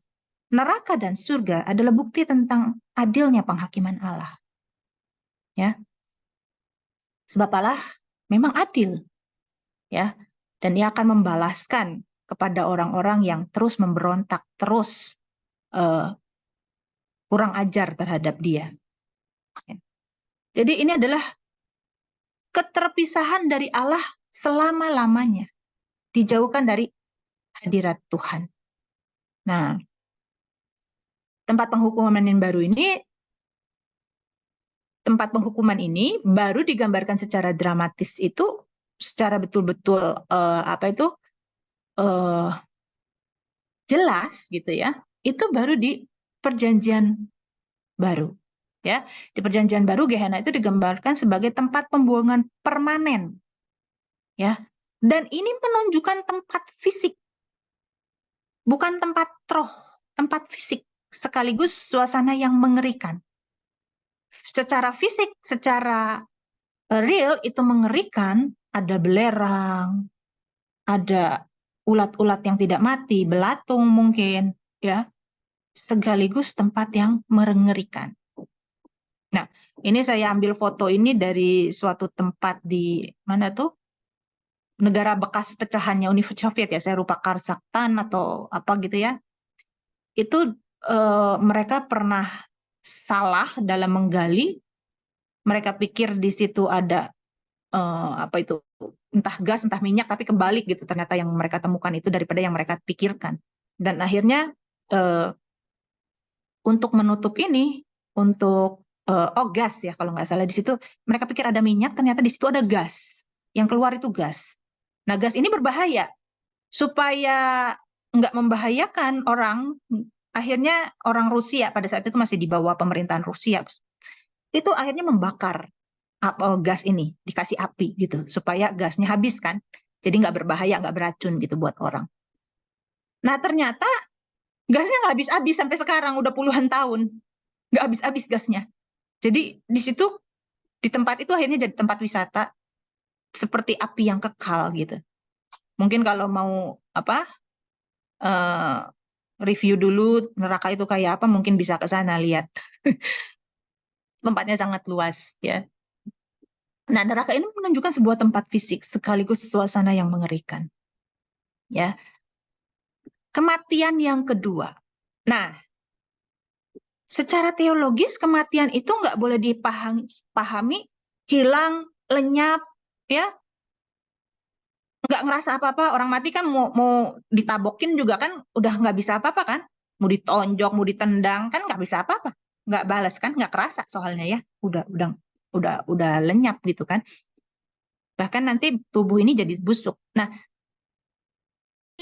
neraka dan surga adalah bukti tentang adilnya penghakiman Allah. Ya. Sebab Allah memang adil. Ya. Dan Ia akan membalaskan kepada orang-orang yang terus memberontak, terus kurang ajar terhadap Dia. Jadi ini adalah keterpisahan dari Allah selama-lamanya, dijauhkan dari hadirat Tuhan. Nah, tempat penghukuman yang baru ini, tempat penghukuman ini baru digambarkan secara dramatis itu, secara betul-betul jelas gitu ya. Itu baru di Perjanjian Baru. Ya, di Perjanjian Baru Gehenna itu digambarkan sebagai tempat pembuangan permanen. Ya. Dan ini menunjukkan tempat fisik. Bukan tempat roh, tempat fisik, sekaligus suasana yang mengerikan. Secara fisik, secara real itu mengerikan, ada belerang, ada ulat-ulat yang tidak mati, belatung mungkin, ya, sekaligus tempat yang mengerikan. Nah, ini saya ambil foto ini dari suatu tempat di mana tuh? Negara bekas pecahannya Uni Soviet ya, saya lupa Kazakhstan atau apa gitu ya. Itu mereka pernah salah dalam menggali. Mereka pikir di situ ada entah gas, entah minyak, tapi kebalik gitu. Ternyata yang mereka temukan itu daripada yang mereka pikirkan. Dan akhirnya untuk menutup ini, untuk gas ya kalau nggak salah di situ mereka pikir ada minyak, ternyata di situ ada gas. Yang keluar itu gas. Nah, gas ini berbahaya. Supaya nggak membahayakan orang, akhirnya orang Rusia pada saat itu masih di bawah pemerintahan Rusia, itu akhirnya membakar gas ini, dikasih api gitu, supaya gasnya habis kan. Jadi nggak berbahaya, nggak beracun gitu buat orang. Nah, ternyata gasnya nggak habis-habis sampai sekarang, udah puluhan tahun. Nggak habis-habis gasnya. Jadi di situ, di tempat itu akhirnya jadi tempat wisata seperti api yang kekal gitu. Mungkin kalau mau review dulu neraka itu kayak apa, mungkin bisa ke sana lihat. Tempatnya sangat luas ya. Nah, neraka ini menunjukkan sebuah tempat fisik sekaligus suasana yang mengerikan. Ya. Kematian yang kedua. Nah, secara teologis kematian itu nggak boleh dipahami hilang, lenyap, ya. Nggak ngerasa apa-apa. Orang mati kan mau ditabokin juga kan udah nggak bisa apa-apa kan. Mau ditonjok, mau ditendang kan nggak bisa apa-apa. Nggak balas kan, nggak kerasa soalnya ya. Udah lenyap gitu kan. Bahkan nanti tubuh ini jadi busuk. Nah,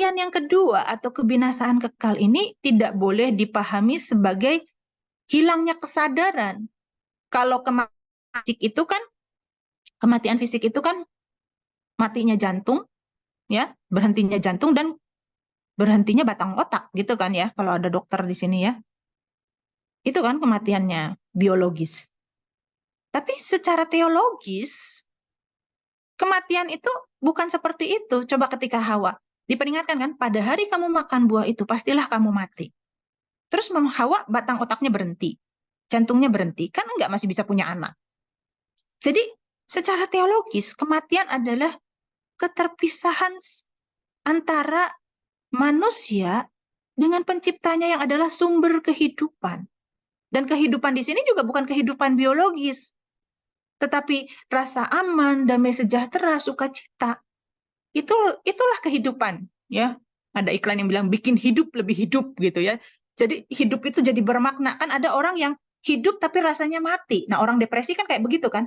yang kedua atau kebinasaan kekal ini tidak boleh dipahami sebagai hilangnya kesadaran. Kalau kematian fisik itu kan matinya jantung, ya, berhentinya jantung dan berhentinya batang otak gitu kan ya. Kalau ada dokter di sini ya, itu kan kematiannya biologis. Tapi secara teologis kematian itu bukan seperti itu. Coba ketika Hawa diperingatkan kan, pada hari kamu makan buah itu pastilah kamu mati. Terus Hawa batang otaknya berhenti, jantungnya berhenti, kan enggak, masih bisa punya anak. Jadi secara teologis kematian adalah keterpisahan antara manusia dengan penciptanya yang adalah sumber kehidupan. Dan kehidupan di sini juga bukan kehidupan biologis, tetapi rasa aman, damai sejahtera, sukacita. Itulah kehidupan, ya. Ada iklan yang bilang bikin hidup lebih hidup gitu ya. Jadi hidup itu jadi bermakna. Kan ada orang yang hidup tapi rasanya mati. Nah, orang depresi kan kayak begitu kan.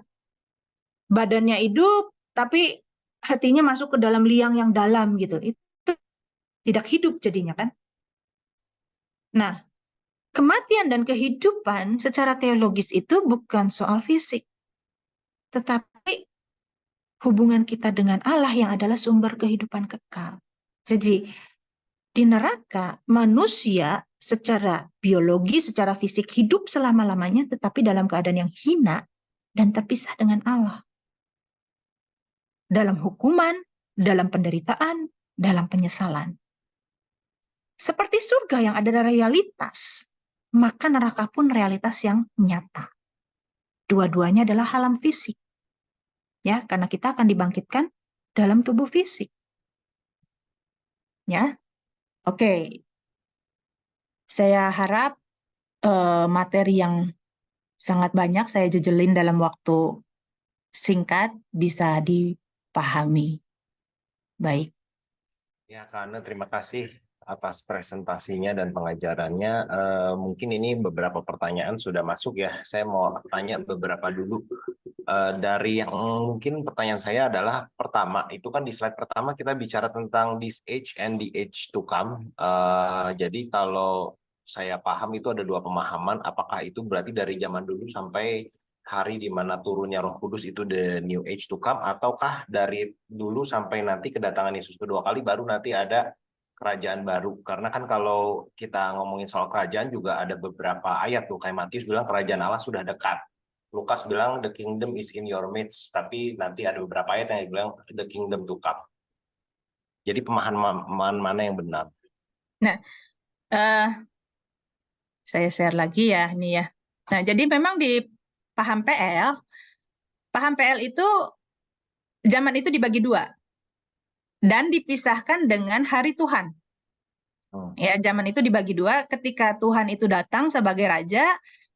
Badannya hidup tapi hatinya masuk ke dalam liang yang dalam gitu. Itu tidak hidup jadinya kan. Nah, kematian dan kehidupan secara teologis itu bukan soal fisik, tetapi hubungan kita dengan Allah yang adalah sumber kehidupan kekal. Jadi, di neraka, manusia secara biologi, secara fisik hidup selama-lamanya, tetapi dalam keadaan yang hina dan terpisah dengan Allah. Dalam hukuman, dalam penderitaan, dalam penyesalan. Seperti surga yang ada realitas, maka neraka pun realitas yang nyata. Dua-duanya adalah alam fisik. Ya, karena kita akan dibangkitkan dalam tubuh fisik. Ya. Oke. Saya harap materi yang sangat banyak saya jejelin dalam waktu singkat bisa dipahami. Baik. Ya, Kak, terima kasih atas presentasinya dan pengajarannya. Mungkin ini beberapa pertanyaan sudah masuk ya. Saya mau tanya beberapa dulu. Dari yang mungkin pertanyaan saya adalah pertama, itu kan di slide pertama kita bicara tentang this age and the age to come. Jadi kalau saya paham itu ada dua pemahaman, apakah itu berarti dari zaman dulu sampai hari di mana turunnya Roh Kudus itu the new age to come, ataukah dari dulu sampai nanti kedatangan Yesus kedua kali baru nanti ada kerajaan baru? Karena kan kalau kita ngomongin soal kerajaan juga ada beberapa ayat tuh, kayak Matius bilang kerajaan Allah sudah dekat. Lukas bilang the kingdom is in your midst, tapi nanti ada beberapa ayat yang bilang the kingdom to come. Jadi pemahaman mana yang benar? Nah, saya share lagi ya, nih ya. Nah, jadi memang di paham PL itu zaman itu dibagi dua dan dipisahkan dengan hari Tuhan. Ya, zaman itu dibagi dua. Ketika Tuhan itu datang sebagai raja,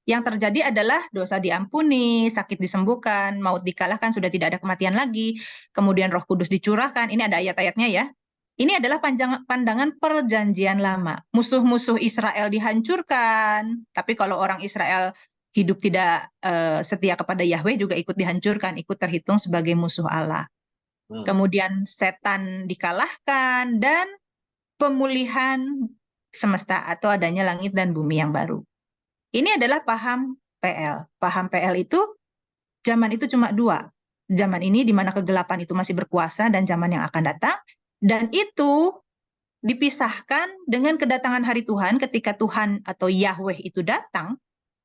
yang terjadi adalah dosa diampuni, sakit disembuhkan, maut dikalahkan, sudah tidak ada kematian lagi, kemudian Roh Kudus dicurahkan. Ini ada ayat-ayatnya ya. Ini adalah pandangan perjanjian lama. Musuh-musuh Israel dihancurkan, tapi kalau orang Israel hidup tidak setia kepada Yahweh juga ikut dihancurkan, ikut terhitung sebagai musuh Allah. Kemudian setan dikalahkan dan pemulihan semesta atau adanya langit dan bumi yang baru. Ini adalah paham PL. Paham PL itu zaman itu cuma dua. Zaman ini di mana kegelapan itu masih berkuasa dan zaman yang akan datang. Dan itu dipisahkan dengan kedatangan hari Tuhan ketika Tuhan atau Yahweh itu datang,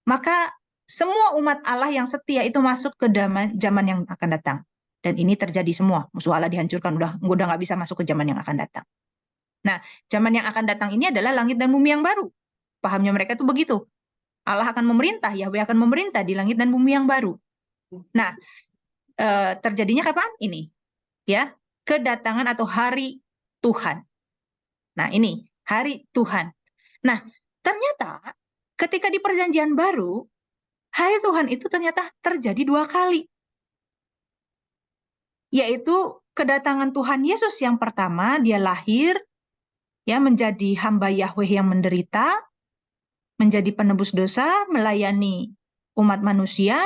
maka semua umat Allah yang setia itu masuk ke zaman yang akan datang. Dan ini terjadi semua. Musuh Allah dihancurkan, udah nggak bisa masuk ke zaman yang akan datang. Nah, zaman yang akan datang ini adalah langit dan bumi yang baru. Pahamnya mereka itu begitu. Allah akan memerintah, Yahweh akan memerintah di langit dan bumi yang baru. Nah, terjadinya kapan? Ini, ya, kedatangan atau hari Tuhan. Nah, ini hari Tuhan. Nah, ternyata ketika di perjanjian baru, hari Tuhan itu ternyata terjadi 2 kali. Yaitu kedatangan Tuhan Yesus yang pertama, dia lahir, ya, menjadi hamba Yahweh yang menderita, menjadi penebus dosa, melayani umat manusia.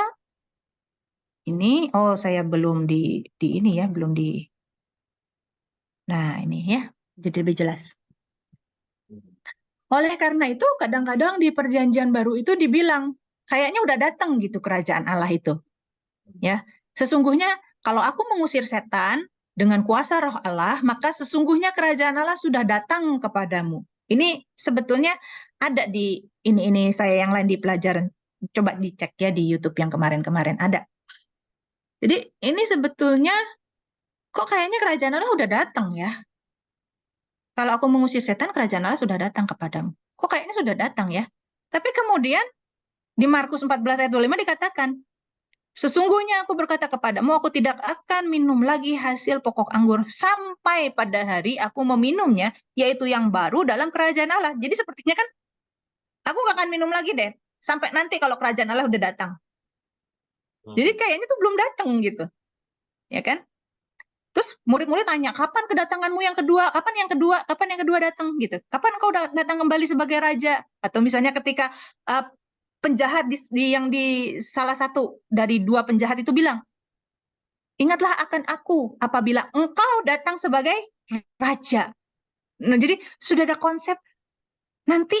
Ini, saya belum di ini ya, belum di. Nah, ini ya, jadi lebih jelas. Oleh karena itu, kadang-kadang di perjanjian baru itu dibilang, kayaknya udah datang gitu kerajaan Allah itu. Ya, sesungguhnya kalau aku mengusir setan dengan kuasa roh Allah, maka sesungguhnya kerajaan Allah sudah datang kepadamu. Ini sebetulnya ada di ini saya yang lain di pelajaran. Coba dicek ya di YouTube yang kemarin-kemarin ada. Jadi ini sebetulnya kok kayaknya kerajaan Allah udah datang ya. Kalau aku mengusir setan, kerajaan Allah sudah datang kepadamu. Kok kayaknya sudah datang ya. Tapi kemudian di Markus 14 ayat 25 dikatakan, sesungguhnya aku berkata kepadamu, aku tidak akan minum lagi hasil pokok anggur sampai pada hari aku meminumnya, yaitu yang baru dalam kerajaan Allah. Jadi sepertinya kan, aku gak akan minum lagi deh, sampai nanti kalau kerajaan Allah udah datang. Jadi kayaknya tuh belum datang gitu. Ya kan? Terus murid-murid tanya, kapan kedatanganmu yang kedua? Kapan yang kedua? Kapan yang kedua datang gitu? Kapan kau datang kembali sebagai raja? Atau misalnya ketika penjahat yang di salah satu dari 2 penjahat itu bilang, ingatlah akan aku apabila engkau datang sebagai raja. Nah, jadi sudah ada konsep nanti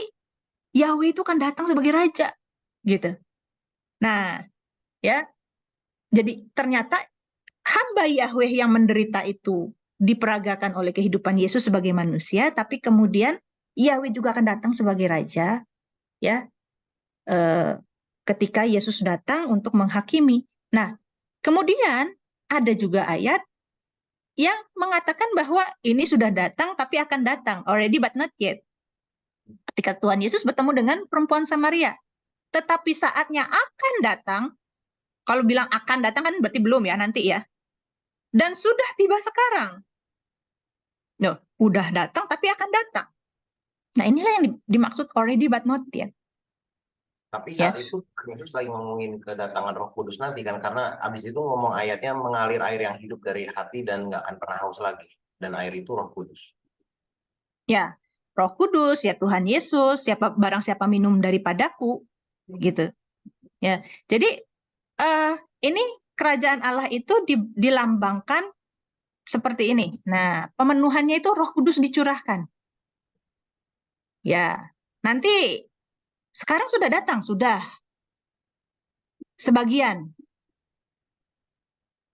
Yahweh itu akan datang sebagai raja gitu. Nah, ya. Jadi ternyata hamba Yahweh yang menderita itu diperagakan oleh kehidupan Yesus sebagai manusia, tapi kemudian Yahweh juga akan datang sebagai raja, ya, ketika Yesus datang untuk menghakimi. Nah, kemudian ada juga ayat yang mengatakan bahwa ini sudah datang tapi akan datang, already but not yet. Ketika Tuhan Yesus bertemu dengan perempuan Samaria, tetapi saatnya akan datang. Kalau bilang akan datang kan berarti belum ya, nanti ya. Dan sudah tiba sekarang. No, udah datang tapi akan datang. Nah, inilah yang dimaksud already but not yet. Tapi saat itu Yesus lagi ngomongin kedatangan Roh Kudus nanti kan, karena abis itu ngomong ayatnya mengalir air yang hidup dari hati dan nggak akan pernah haus lagi. Dan air itu Roh Kudus. Ya, Roh Kudus, ya Tuhan Yesus, barang siapa minum daripadaku, gitu. Ya, jadi ini kerajaan Allah itu dilambangkan seperti ini. Nah, pemenuhannya itu Roh Kudus dicurahkan. Ya, nanti sekarang sudah datang, sudah sebagian,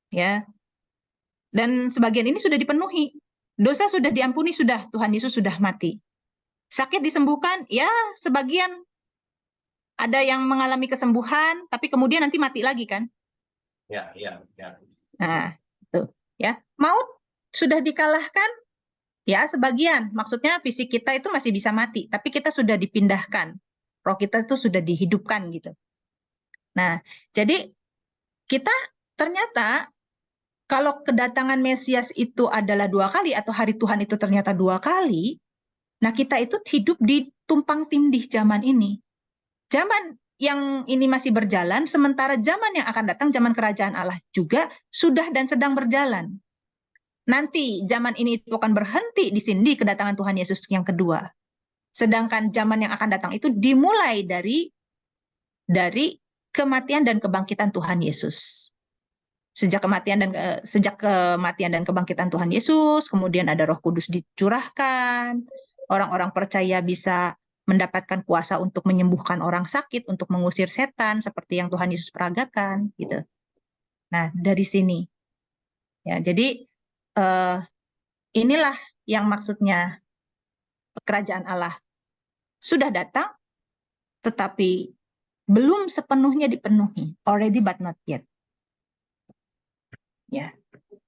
ya, dan sebagian ini sudah dipenuhi. Dosa sudah diampuni, sudah Tuhan Yesus sudah mati. Sakit disembuhkan, ya sebagian. Ada yang mengalami kesembuhan, tapi kemudian nanti mati lagi kan? Ya. Nah, itu ya. Maut sudah dikalahkan, ya sebagian. Maksudnya fisik kita itu masih bisa mati, tapi kita sudah dipindahkan. Roh kita itu sudah dihidupkan gitu. Nah, jadi kita ternyata kalau kedatangan Mesias itu adalah 2 kali atau hari Tuhan itu ternyata 2 kali, nah kita itu hidup di tumpang tindih zaman ini. Zaman yang ini masih berjalan, sementara zaman yang akan datang, zaman kerajaan Allah juga sudah dan sedang berjalan. nanti zaman ini itu akan berhenti di sini, di kedatangan Tuhan Yesus yang kedua. Sedangkan zaman yang akan datang itu dimulai dari kematian dan kebangkitan Tuhan Yesus. Sejak kematian dan kebangkitan Tuhan Yesus, kemudian ada Roh Kudus dicurahkan, orang-orang percaya bisa mendapatkan kuasa untuk menyembuhkan orang sakit, untuk mengusir setan seperti yang Tuhan Yesus peragakan, gitu. Nah, dari sini ya. Jadi inilah yang maksudnya kerajaan Allah sudah datang, tetapi belum sepenuhnya dipenuhi. Already but not yet. Ya.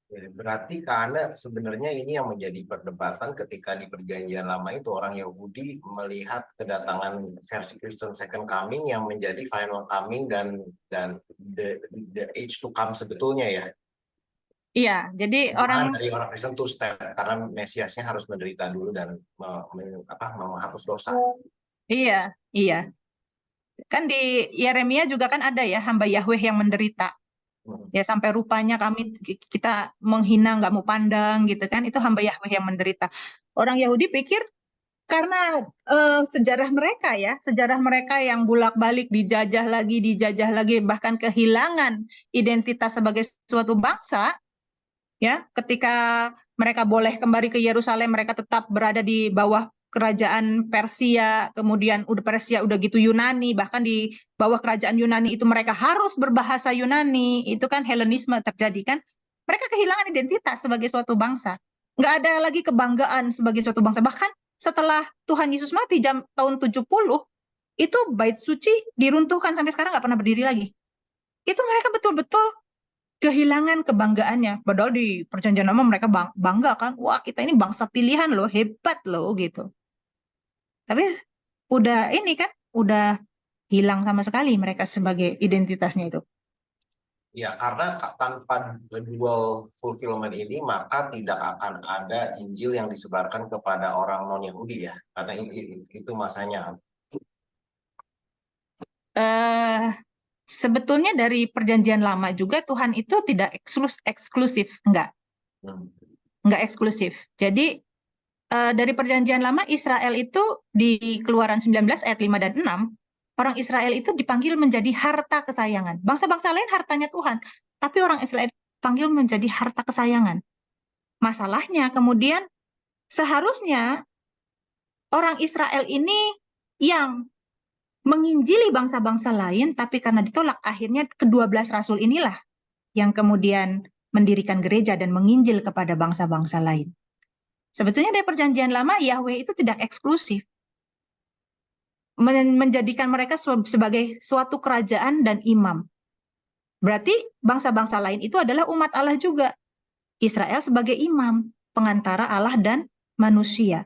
Berarti karena sebenarnya ini yang menjadi perdebatan ketika di Perjanjian Lama itu orang Yahudi melihat kedatangan versi Kristen Second Coming yang menjadi final coming dan the age to come sebetulnya ya. Iya, jadi Dari orang Kristen two step karena Mesiasnya harus menderita dulu dan menghapus dosa. Iya, iya. Kan di Yeremia juga kan ada ya hamba Yahweh yang menderita. Ya sampai rupanya kita menghina nggak mau pandang gitu kan, itu hamba Yahweh yang menderita. Orang Yahudi pikir karena sejarah mereka yang bolak-balik dijajah lagi, bahkan kehilangan identitas sebagai suatu bangsa, ya ketika mereka boleh kembali ke Yerusalem, mereka tetap berada di bawah kerajaan Persia, kemudian Persia udah gitu Yunani, bahkan di bawah kerajaan Yunani itu mereka harus berbahasa Yunani, itu kan Helenisme terjadi kan, mereka kehilangan identitas sebagai suatu bangsa, nggak ada lagi kebanggaan sebagai suatu bangsa. Bahkan setelah Tuhan Yesus mati tahun 70, itu bait suci diruntuhkan sampai sekarang nggak pernah berdiri lagi. Itu mereka betul-betul kehilangan kebanggaannya. Padahal di Perjanjian Lama mereka bangga kan, wah kita ini bangsa pilihan loh, hebat loh gitu. Tapi udah hilang sama sekali mereka sebagai identitasnya itu. Ya, karena tanpa dual fulfillment ini maka tidak akan ada Injil yang disebarkan kepada orang non-Yahudi ya. Karena itu masanya. Sebetulnya dari Perjanjian Lama juga Tuhan itu tidak eksklusif, enggak eksklusif. Jadi dari Perjanjian Lama Israel itu di Keluaran 19 ayat 5 dan 6, orang Israel itu dipanggil menjadi harta kesayangan. Bangsa-bangsa lain hartanya Tuhan, tapi orang Israel dipanggil menjadi harta kesayangan. Masalahnya kemudian seharusnya orang Israel ini yang menginjili bangsa-bangsa lain, tapi karena ditolak, akhirnya ke-12 rasul inilah yang kemudian mendirikan gereja dan menginjil kepada bangsa-bangsa lain. Sebetulnya dari Perjanjian Lama, Yahweh itu tidak eksklusif. Menjadikan mereka sebagai suatu kerajaan dan imam. Berarti bangsa-bangsa lain itu adalah umat Allah juga. Israel sebagai imam, pengantara Allah dan manusia.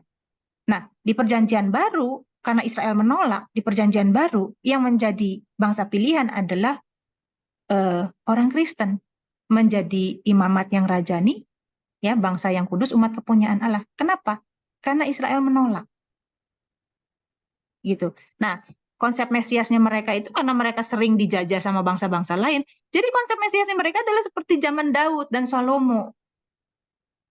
Nah, di Perjanjian Baru, karena Israel menolak, di Perjanjian Baru yang menjadi bangsa pilihan adalah orang Kristen, menjadi imamat yang rajani, ya bangsa yang kudus, umat kepunyaan Allah. Kenapa? Karena Israel menolak. Gitu. Nah, konsep Mesiasnya mereka itu karena mereka sering dijajah sama bangsa-bangsa lain. Jadi konsep Mesiasnya mereka adalah seperti zaman Daud dan Salomo.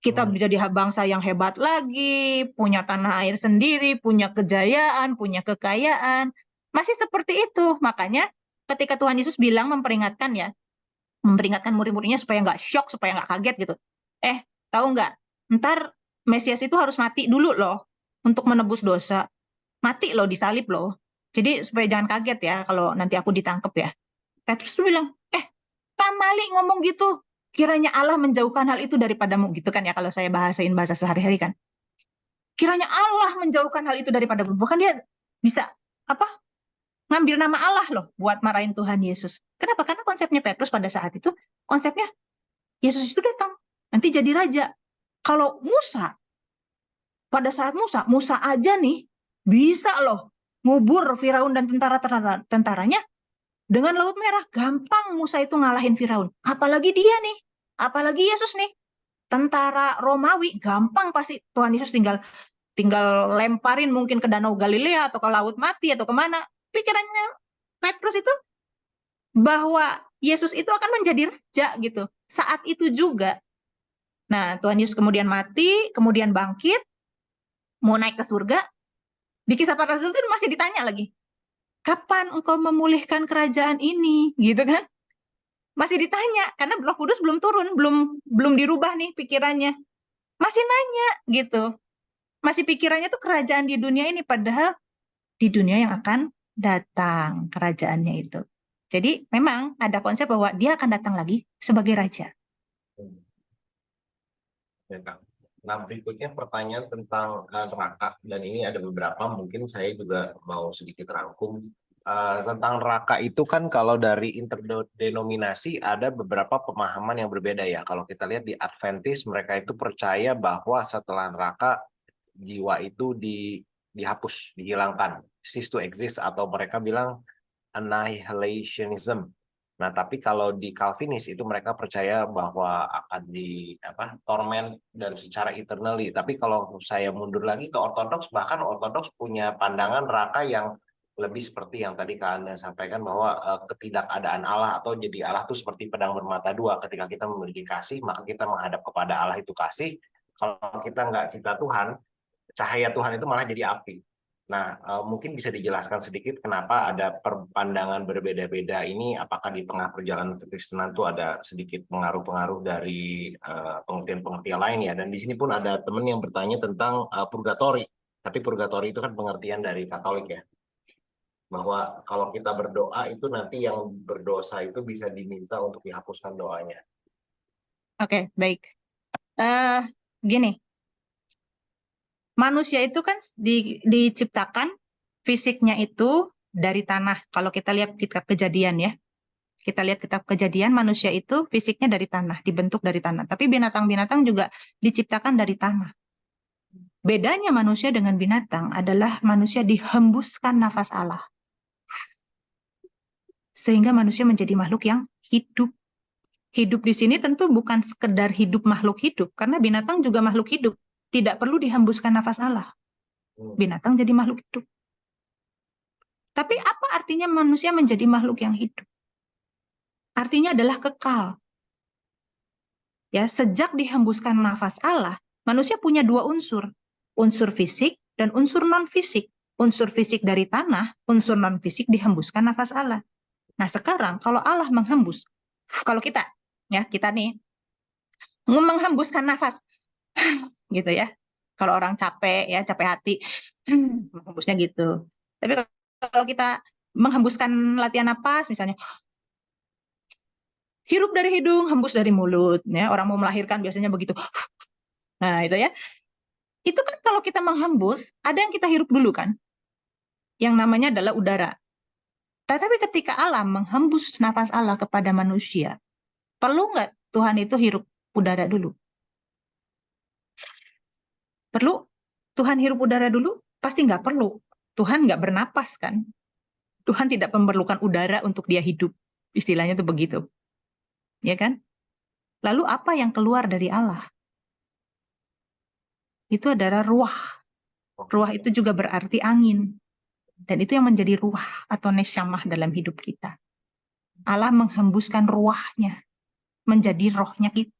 Kita menjadi bangsa yang hebat lagi, punya tanah air sendiri, punya kejayaan, punya kekayaan. Masih seperti itu. Makanya ketika Tuhan Yesus bilang memperingatkan murid-muridnya supaya nggak shock, supaya nggak kaget gitu. Tahu nggak? Ntar Mesias itu harus mati dulu loh untuk menebus dosa. Mati loh, disalib loh. Jadi supaya jangan kaget ya kalau nanti aku ditangkap ya. Petrus tuh bilang, Kamali ngomong gitu. Kiranya Allah menjauhkan hal itu daripadamu, gitu kan ya kalau saya bahasain bahasa sehari-hari kan. Kiranya Allah menjauhkan hal itu daripadamu. Bukan dia bisa ngambil nama Allah loh buat marahin Tuhan Yesus. Kenapa? Karena konsepnya Petrus pada saat itu, konsepnya Yesus itu datang, nanti jadi raja. Kalau Musa, pada saat Musa aja nih bisa loh ngubur Firaun dan tentaranya dengan Laut Merah. Gampang Musa itu ngalahin Firaun. Apalagi dia nih, apalagi Yesus nih. Tentara Romawi gampang pasti Tuhan Yesus tinggal lemparin mungkin ke Danau Galilea atau ke Laut Mati atau kemana. Pikirannya Petrus itu bahwa Yesus itu akan menjadi raja gitu. Saat itu juga. Nah, Tuhan Yesus kemudian mati, kemudian bangkit, mau naik ke surga. Di Kisah Para Rasul itu masih ditanya lagi, kapan engkau memulihkan kerajaan ini? Gitu kan? Masih ditanya, karena Roh Kudus belum turun, belum dirubah nih pikirannya. Masih nanya gitu. Masih pikirannya tuh kerajaan di dunia ini, padahal di dunia yang akan datang kerajaannya itu. Jadi memang ada konsep bahwa dia akan datang lagi sebagai raja. Ya, Kak. Nah, berikutnya pertanyaan tentang neraka, dan ini ada beberapa, mungkin saya juga mau sedikit rangkum. Tentang neraka itu kan kalau dari interdenominasi ada beberapa pemahaman yang berbeda ya. Kalau kita lihat di Adventist, mereka itu percaya bahwa setelah neraka, jiwa itu dihapus, dihilangkan, cease to exist, atau mereka bilang annihilationism. Nah, tapi kalau di Calvinis itu mereka percaya bahwa akan torment dan secara eternally. Tapi kalau saya mundur lagi ke Ortodoks, bahkan Ortodoks punya pandangan neraka yang lebih seperti yang tadi Kak Anda sampaikan, bahwa ketidakadaan Allah, atau jadi Allah itu seperti pedang bermata dua. Ketika kita memiliki kasih, maka kita menghadap kepada Allah itu kasih. Kalau kita nggak cinta Tuhan, cahaya Tuhan itu malah jadi api. Nah, mungkin bisa dijelaskan sedikit kenapa ada pandangan berbeda-beda ini, apakah di tengah perjalanan kekristenan itu ada sedikit pengaruh-pengaruh dari pengertian-pengertian lain ya. Dan di sini pun ada teman yang bertanya tentang purgatori. Tapi purgatori itu kan pengertian dari Katolik ya. Bahwa kalau kita berdoa itu nanti yang berdosa itu bisa diminta untuk dihapuskan doanya. Oke, baik. Gini, manusia itu kan diciptakan fisiknya itu dari tanah. Kalau kita lihat kitab Kejadian ya, kita lihat kitab Kejadian, manusia itu fisiknya dari tanah, dibentuk dari tanah. Tapi binatang-binatang juga diciptakan dari tanah. Bedanya manusia dengan binatang adalah manusia dihembuskan nafas Allah. Sehingga manusia menjadi makhluk yang hidup. Hidup di sini tentu bukan sekedar hidup makhluk hidup, karena binatang juga makhluk hidup. Tidak perlu dihembuskan nafas Allah. Binatang jadi makhluk hidup. Tapi apa artinya manusia menjadi makhluk yang hidup? Artinya adalah kekal. Ya, sejak dihembuskan nafas Allah, manusia punya dua unsur. Unsur fisik dan unsur non-fisik. Unsur fisik dari tanah, unsur non-fisik dihembuskan nafas Allah. Nah, sekarang kalau Allah menghembus, kalau kita nih menghembuskan nafas gitu ya. Kalau orang capek ya, capek hati, menghembusnya gitu. Tapi kalau kita menghembuskan latihan napas misalnya, hirup dari hidung, hembus dari mulut ya. Orang mau melahirkan biasanya begitu. Nah, itu ya. Itu kan kalau kita menghembus, ada yang kita hirup dulu kan. Yang namanya adalah udara. Tetapi ketika Allah menghembus nafas Allah kepada manusia, perlu nggak Tuhan itu hirup udara dulu? Perlu Tuhan hirup udara dulu? Pasti nggak perlu. Tuhan nggak bernapas kan? Tuhan tidak memerlukan udara untuk dia hidup. Istilahnya itu begitu. Ya kan? Lalu apa yang keluar dari Allah? Itu adalah ruah. Ruah itu juga berarti angin. Dan itu yang menjadi ruah atau nesyamah dalam hidup kita. Allah menghembuskan ruahnya menjadi rohnya kita.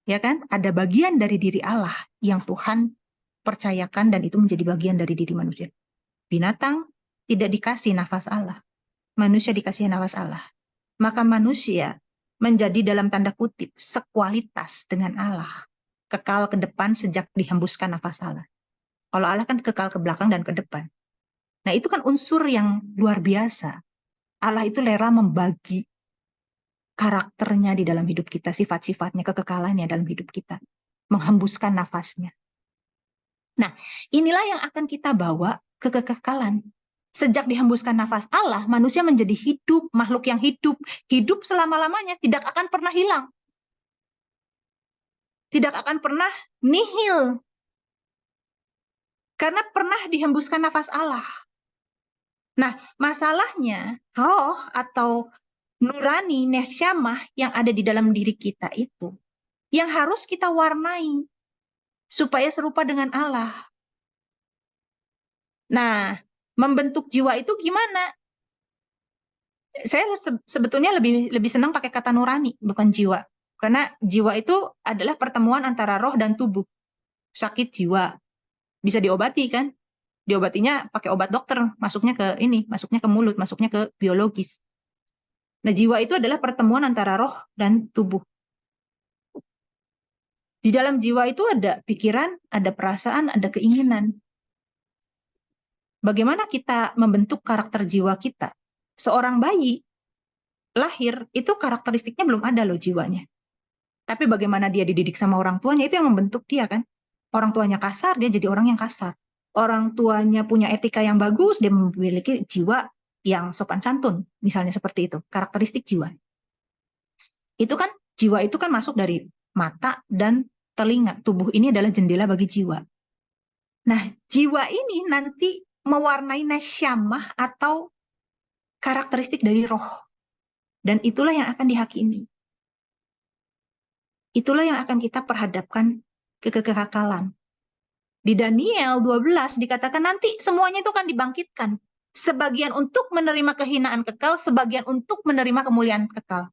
Ya kan? Ada bagian dari diri Allah yang Tuhan percayakan dan itu menjadi bagian dari diri manusia. Binatang tidak dikasih nafas Allah. Manusia dikasih nafas Allah. Maka manusia menjadi dalam tanda kutip sekualitas dengan Allah. Kekal ke depan sejak dihembuskan nafas Allah. Kalau Allah kan kekal ke belakang dan ke depan. Nah, itu kan unsur yang luar biasa. Allah itu rela membagi karakternya di dalam hidup kita, sifat-sifatnya, kekekalannya dalam hidup kita. Menghembuskan nafasnya. Nah, inilah yang akan kita bawa ke kekekalan. Sejak dihembuskan nafas Allah, manusia menjadi hidup, makhluk yang hidup. Hidup selama-lamanya, tidak akan pernah hilang. Tidak akan pernah nihil. Karena pernah dihembuskan nafas Allah. Nah, masalahnya roh atau nurani, nesyamah yang ada di dalam diri kita itu yang harus kita warnai supaya serupa dengan Allah. Nah, membentuk jiwa itu gimana? Saya sebetulnya lebih senang pakai kata nurani, bukan jiwa. Karena jiwa itu adalah pertemuan antara roh dan tubuh. Sakit jiwa bisa diobati kan? Diobatinya pakai obat dokter, masuknya ke ini, masuknya ke mulut, masuknya ke biologis. Nah, jiwa itu adalah pertemuan antara roh dan tubuh. Di dalam jiwa itu ada pikiran, ada perasaan, ada keinginan. Bagaimana kita membentuk karakter jiwa kita? Seorang bayi lahir itu karakteristiknya belum ada loh jiwanya. Tapi bagaimana dia dididik sama orang tuanya itu yang membentuk dia kan. Orang tuanya kasar, dia jadi orang yang kasar. Orang tuanya punya etika yang bagus, dia memiliki jiwa yang sopan santun. Misalnya seperti itu, karakteristik jiwa. Itu kan, jiwa itu kan masuk dari mata dan telinga. Tubuh ini adalah jendela bagi jiwa. Nah, jiwa ini nanti mewarnai nasyamah atau karakteristik dari roh. Dan itulah yang akan dihakimi. Itulah yang akan kita perhadapkan ke kekekalan. Di Daniel 12 dikatakan nanti semuanya itu akan dibangkitkan. Sebagian untuk menerima kehinaan kekal, sebagian untuk menerima kemuliaan kekal.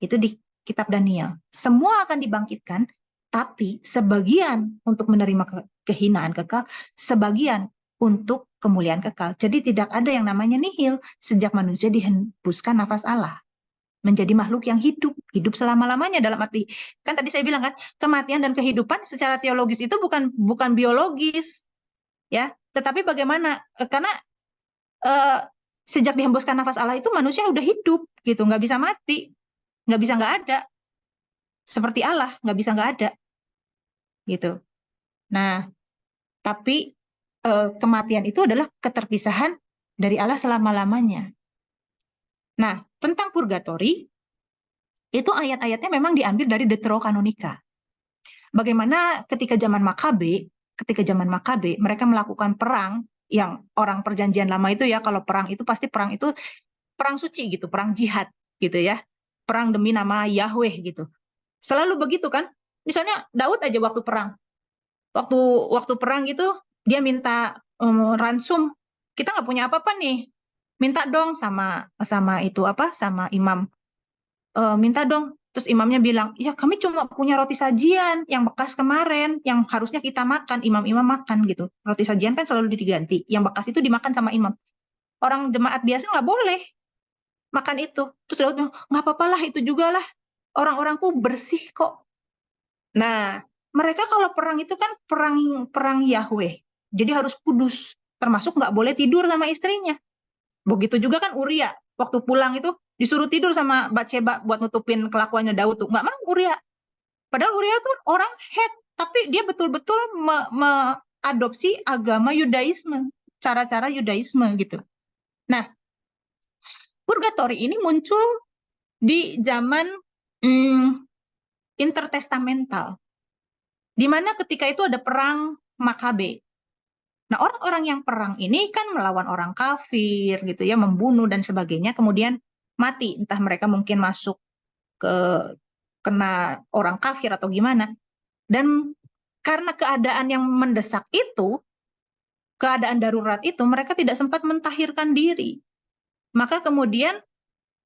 Itu di kitab Daniel. Semua akan dibangkitkan, tapi sebagian untuk menerima kehinaan kekal, sebagian untuk kemuliaan kekal. Jadi tidak ada yang namanya nihil sejak manusia dihembuskan nafas Allah. Menjadi makhluk yang hidup selama-lamanya, dalam arti kan tadi saya bilang kan kematian dan kehidupan secara teologis itu bukan biologis ya, tetapi bagaimana karena sejak dihembuskan nafas Allah itu manusia udah hidup gitu, nggak bisa mati, nggak bisa nggak ada, seperti Allah nggak bisa nggak ada gitu. Nah, tapi kematian itu adalah keterpisahan dari Allah selama-lamanya. Nah, tentang purgatori itu ayat-ayatnya memang diambil dari Deuterokanonika. Bagaimana ketika zaman Makabe, mereka melakukan perang yang orang perjanjian lama itu ya, kalau perang itu pasti perang itu perang suci gitu, perang jihad gitu ya. Perang demi nama Yahweh gitu. Selalu begitu kan? Misalnya Daud aja waktu perang. Waktu perang gitu dia minta ransum. Kita nggak punya apa-apa nih. Minta dong sama itu apa? Sama imam. Minta dong. Terus imamnya bilang, ya kami cuma punya roti sajian yang bekas kemarin, yang harusnya kita makan, imam-imam makan gitu. Roti sajian kan selalu diganti, yang bekas itu dimakan sama imam. Orang jemaat biasa nggak boleh makan itu. Terus Daud bilang, nggak apa-apa lah, itu juga lah. Orang-orangku bersih kok. Nah, mereka kalau perang itu kan perang Yahweh. Jadi harus kudus. Termasuk nggak boleh tidur sama istrinya. Begitu juga kan Uria. Waktu pulang itu disuruh tidur sama Batseba buat nutupin kelakuannya Daud tuh. Nggak mau Uria. Padahal Uria tuh orang head. Tapi dia betul-betul mengadopsi agama Yudaisme. Cara-cara Yudaisme gitu. Nah, purgatori ini muncul di zaman intertestamental. Di mana ketika itu ada perang Makabe. Nah, orang-orang yang perang ini kan melawan orang kafir gitu ya, membunuh dan sebagainya, kemudian mati. Entah mereka mungkin masuk ke kena orang kafir atau gimana. Dan karena keadaan yang mendesak itu, keadaan darurat itu, mereka tidak sempat mentahirkan diri. Maka kemudian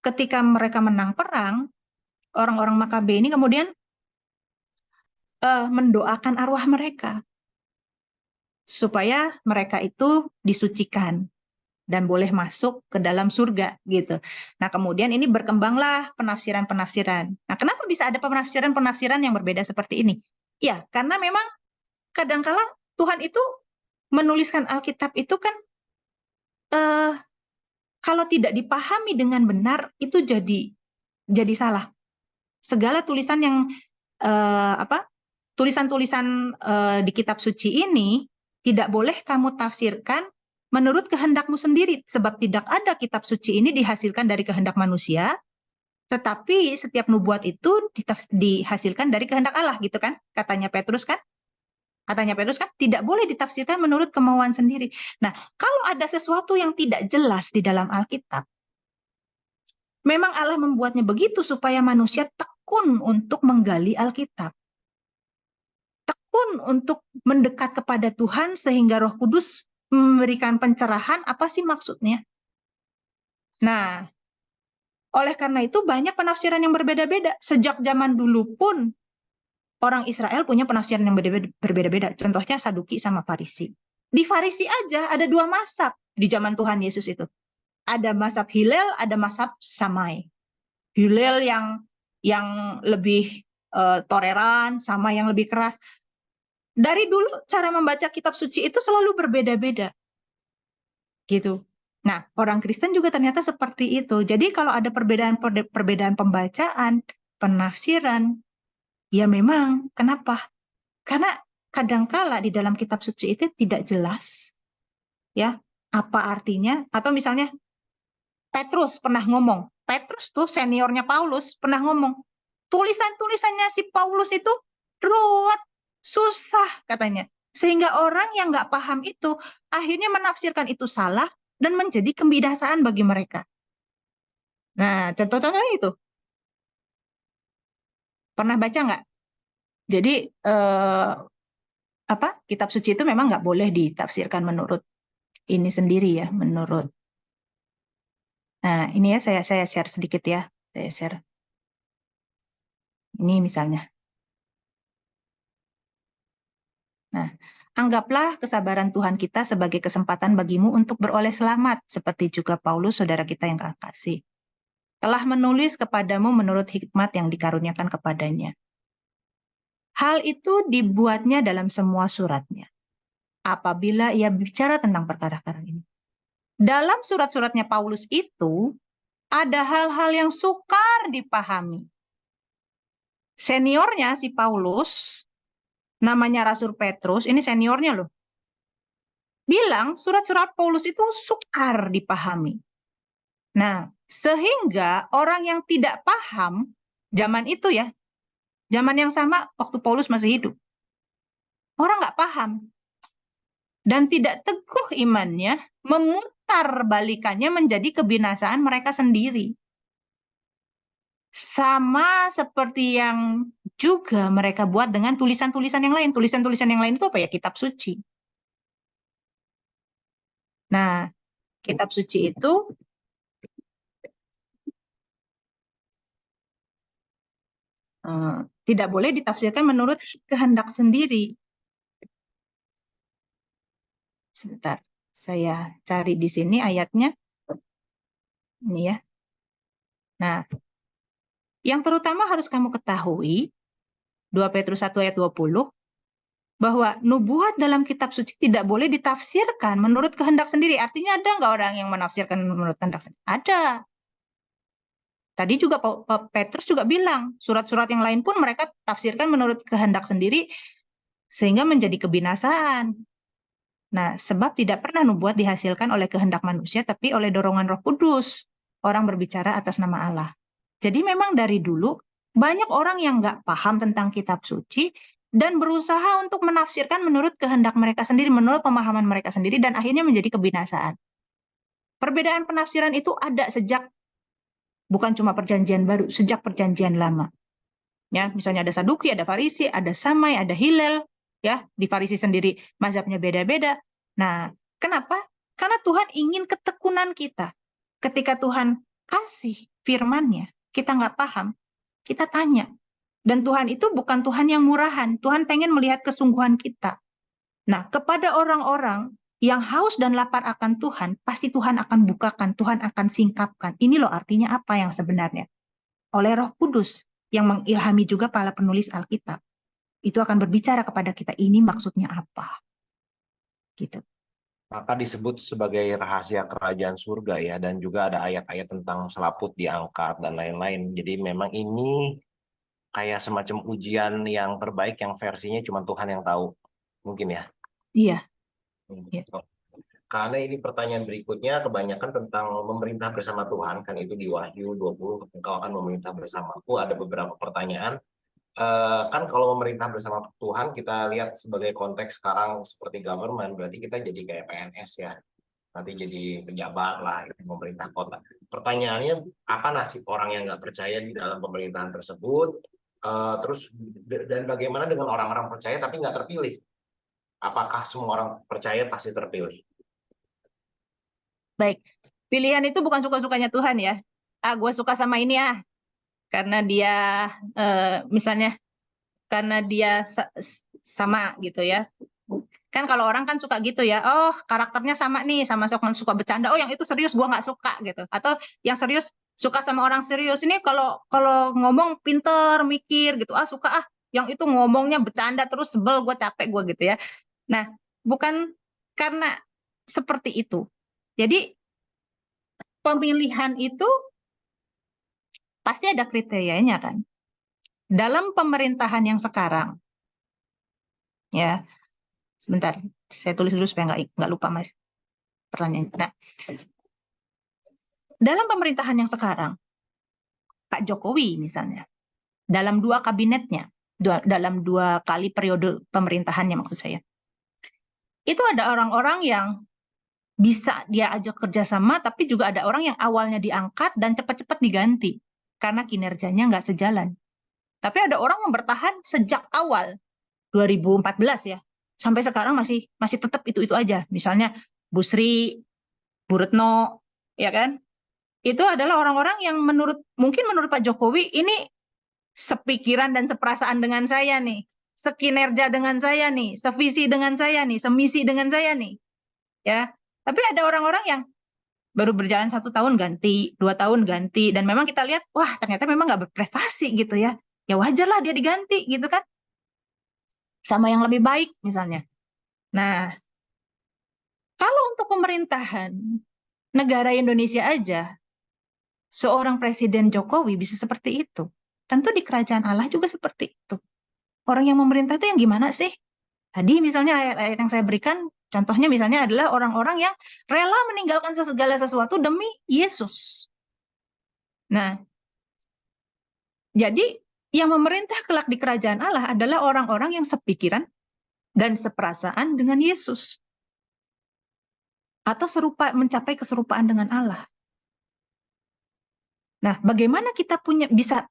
ketika mereka menang perang, orang-orang Makabe ini kemudian mendoakan arwah mereka supaya mereka itu disucikan dan boleh masuk ke dalam surga gitu. Nah, kemudian ini berkembanglah penafsiran-penafsiran. Nah, kenapa bisa ada penafsiran-penafsiran yang berbeda seperti ini? Ya, karena memang kadangkala Tuhan itu menuliskan Alkitab itu kan kalau tidak dipahami dengan benar itu jadi salah. Segala tulisan yang tulisan-tulisan di kitab suci ini tidak boleh kamu tafsirkan menurut kehendakmu sendiri, sebab tidak ada kitab suci ini dihasilkan dari kehendak manusia, tetapi setiap nubuat itu dihasilkan dari kehendak Allah, gitu kan? Katanya Petrus kan? Katanya Petrus kan tidak boleh ditafsirkan menurut kemauan sendiri. Nah, kalau ada sesuatu yang tidak jelas di dalam Alkitab, memang Allah membuatnya begitu supaya manusia tekun untuk menggali Alkitab. Tekun untuk mendekat kepada Tuhan sehingga Roh Kudus memberikan pencerahan apa sih maksudnya. Nah, Oleh karena itu banyak penafsiran yang berbeda-beda. Sejak zaman dulu pun orang Israel punya penafsiran yang berbeda-beda. Contohnya Saduki sama Farisi. Di Farisi aja ada dua mazhab di zaman Tuhan Yesus itu. Ada mazhab Hillel, ada mazhab Shammai. Hillel yang lebih toleran, sama yang lebih keras. Dari dulu cara membaca kitab suci itu selalu berbeda-beda. Gitu. Nah, orang Kristen juga ternyata seperti itu. Jadi kalau ada perbedaan pembacaan, penafsiran, ya memang kenapa? Karena kadangkala di dalam kitab suci itu tidak jelas ya apa artinya, atau misalnya Petrus pernah ngomong, Petrus tuh seniornya Paulus pernah ngomong, tulisan-tulisannya si Paulus itu ruwet, susah katanya. Sehingga orang yang nggak paham itu akhirnya menafsirkan itu salah dan menjadi kebinasaan bagi mereka. Nah, contoh-contohnya itu. Pernah baca nggak? Jadi kitab suci itu memang nggak boleh ditafsirkan menurut ini sendiri ya, menurut. Nah, ini ya saya share sedikit ya. Saya share. Ini misalnya. Nah, anggaplah kesabaran Tuhan kita sebagai kesempatan bagimu untuk beroleh selamat, seperti juga Paulus, saudara kita yang kekasih, telah menulis kepadamu menurut hikmat yang dikaruniakan kepadanya. Hal itu dibuatnya dalam semua suratnya, apabila ia bicara tentang perkara-perkara ini. Dalam surat-suratnya Paulus itu, ada hal-hal yang sukar dipahami. Seniornya si Paulus, namanya Rasul Petrus, ini seniornya loh, bilang surat-surat Paulus itu sukar dipahami. Nah, sehingga orang yang tidak paham, zaman itu ya, zaman yang sama waktu Paulus masih hidup, orang nggak paham dan tidak teguh imannya, memutar balikannya menjadi kebinasaan mereka sendiri. Sama seperti yang juga mereka buat dengan tulisan-tulisan yang lain. Tulisan-tulisan yang lain itu apa ya? Kitab suci. Nah, kitab suci itu tidak boleh ditafsirkan menurut kehendak sendiri. Sebentar, saya cari di sini ayatnya. Ini ya. Nah, yang terutama harus kamu ketahui, 2 Petrus 1 ayat 20, bahwa nubuat dalam kitab suci tidak boleh ditafsirkan menurut kehendak sendiri. Artinya ada nggak orang yang menafsirkan menurut kehendak sendiri? Ada. Tadi juga Petrus juga bilang, surat-surat yang lain pun mereka tafsirkan menurut kehendak sendiri, sehingga menjadi kebinasaan. Nah, sebab tidak pernah nubuat dihasilkan oleh kehendak manusia, tapi oleh dorongan Roh Kudus. Orang berbicara atas nama Allah. Jadi memang dari dulu, banyak orang yang nggak paham tentang kitab suci, dan berusaha untuk menafsirkan menurut kehendak mereka sendiri, menurut pemahaman mereka sendiri, dan akhirnya menjadi kebinasaan. Perbedaan penafsiran itu ada sejak, bukan cuma perjanjian baru, sejak perjanjian lama. Ya, misalnya ada Saduki, ada Farisi, ada Shammai, ada Hillel, ya, di Farisi sendiri mazhabnya beda-beda. Nah, kenapa? Karena Tuhan ingin ketekunan kita. Ketika Tuhan kasih firman-Nya, kita nggak paham, kita tanya. Dan Tuhan itu bukan Tuhan yang murahan. Tuhan pengen melihat kesungguhan kita. Nah, kepada orang-orang yang haus dan lapar akan Tuhan, pasti Tuhan akan bukakan, Tuhan akan singkapkan. Ini loh artinya apa yang sebenarnya. Oleh Roh Kudus yang mengilhami juga para penulis Alkitab. Itu akan berbicara kepada kita, ini maksudnya apa. Gitu. Maka disebut sebagai rahasia kerajaan surga ya, dan juga ada ayat-ayat tentang selaput diangkat dan lain-lain. Jadi memang ini kayak semacam ujian yang terbaik yang versinya cuma Tuhan yang tahu. Mungkin ya. Iya. Iya. Karena ini pertanyaan berikutnya kebanyakan tentang memerintah bersama Tuhan, kan itu di Wahyu 20, engkau akan memerintah bersamaku. Ada beberapa pertanyaan. Kan kalau memerintah bersama Tuhan kita lihat sebagai konteks sekarang seperti government, berarti kita jadi kayak PNS ya. Nanti jadi pejabat lah, pemerintah kota. Pertanyaannya, apa nasib orang yang nggak percaya di dalam pemerintahan tersebut? Terus dan bagaimana dengan orang-orang percaya tapi nggak terpilih? Apakah semua orang percaya pasti terpilih? Baik, pilihan itu bukan suka-sukanya Tuhan ya. gue suka sama ini karena dia misalnya karena dia sama gitu ya. Kan kalau orang kan suka gitu ya, oh karakternya sama nih, sama suka bercanda, oh yang itu serius gue nggak suka gitu. Atau yang serius suka sama orang serius, ini kalau kalau ngomong pinter, mikir gitu, suka yang itu ngomongnya bercanda terus sebel, gue capek gue gitu ya. Nah, bukan karena seperti itu. Jadi pemilihan itu pasti ada kriterianya kan. Dalam pemerintahan yang sekarang, ya sebentar, saya tulis dulu supaya nggak lupa mas pertanyaan. Nah, dalam pemerintahan yang sekarang, Pak Jokowi misalnya, dalam 2 kabinetnya, dalam 2 kali periode pemerintahannya maksud saya, itu ada orang-orang yang bisa dia ajak kerjasama, tapi juga ada orang yang awalnya diangkat dan cepat-cepat diganti karena kinerjanya nggak sejalan. Tapi ada orang yang bertahan sejak awal 2014 ya, sampai sekarang masih tetap itu aja. Misalnya Bu Sri, Bu Retno, ya kan? Itu adalah orang-orang yang mungkin menurut Pak Jokowi ini sepikiran dan seperasaan dengan saya nih, sekinerja dengan saya nih, sevisi dengan saya nih, semisi dengan saya nih, ya. Tapi ada orang-orang yang baru berjalan 1 tahun ganti, 2 tahun ganti, dan memang kita lihat, wah ternyata memang nggak berprestasi gitu ya. Ya wajar lah dia diganti gitu kan, sama yang lebih baik misalnya. Nah, kalau untuk pemerintahan negara Indonesia aja, seorang Presiden Jokowi bisa seperti itu. Tentu di kerajaan Allah juga seperti itu. Orang yang memerintah itu yang gimana sih? Tadi misalnya ayat-ayat yang saya berikan, contohnya misalnya adalah orang-orang yang rela meninggalkan segala sesuatu demi Yesus. Nah, jadi yang memerintah kelak di kerajaan Allah adalah orang-orang yang sepikiran dan seperasaan dengan Yesus. Atau mencapai keserupaan dengan Allah. Nah, bagaimana kita bisa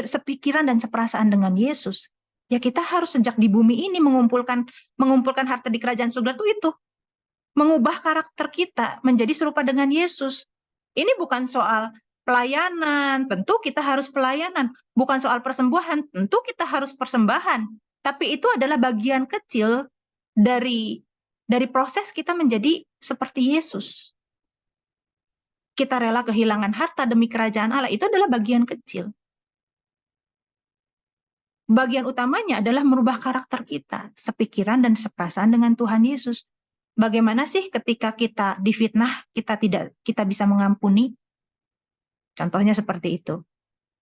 sepikiran dan seperasaan dengan Yesus? Ya kita harus sejak di bumi ini mengumpulkan harta di kerajaan surga itu mengubah karakter kita menjadi serupa dengan Yesus. Ini bukan soal pelayanan, tentu kita harus pelayanan. Bukan soal persembahan, tentu kita harus persembahan. Tapi itu adalah bagian kecil dari proses kita menjadi seperti Yesus. Kita rela kehilangan harta demi kerajaan Allah, itu adalah bagian kecil. Bagian utamanya adalah merubah karakter kita, sepikiran dan seperasaan dengan Tuhan Yesus. Bagaimana sih ketika kita difitnah, kita bisa mengampuni? Contohnya seperti itu.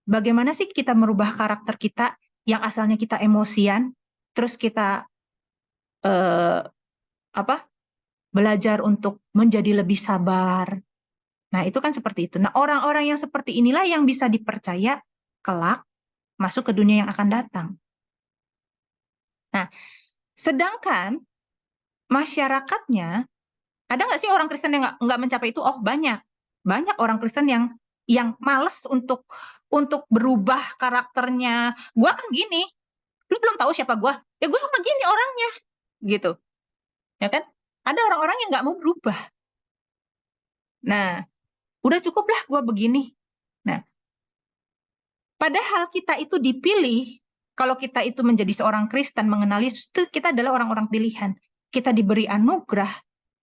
Bagaimana sih kita merubah karakter kita yang asalnya kita emosian, terus kita belajar untuk menjadi lebih sabar. Nah, itu kan seperti itu. Nah, orang-orang yang seperti inilah yang bisa dipercaya kelak masuk ke dunia yang akan datang. Nah, sedangkan masyarakatnya, ada nggak sih orang Kristen yang nggak mencapai itu? Oh, banyak. Banyak orang Kristen yang males untuk berubah karakternya. Gue kan gini, lu belum tahu siapa gue? Ya gue sama gini orangnya, gitu. Ya kan? Ada orang-orang yang nggak mau berubah. Nah, udah cukup lah gue begini. Nah, padahal kita itu dipilih, kalau kita itu menjadi seorang Kristen, mengenal Yesus, itu kita adalah orang-orang pilihan. Kita diberi anugerah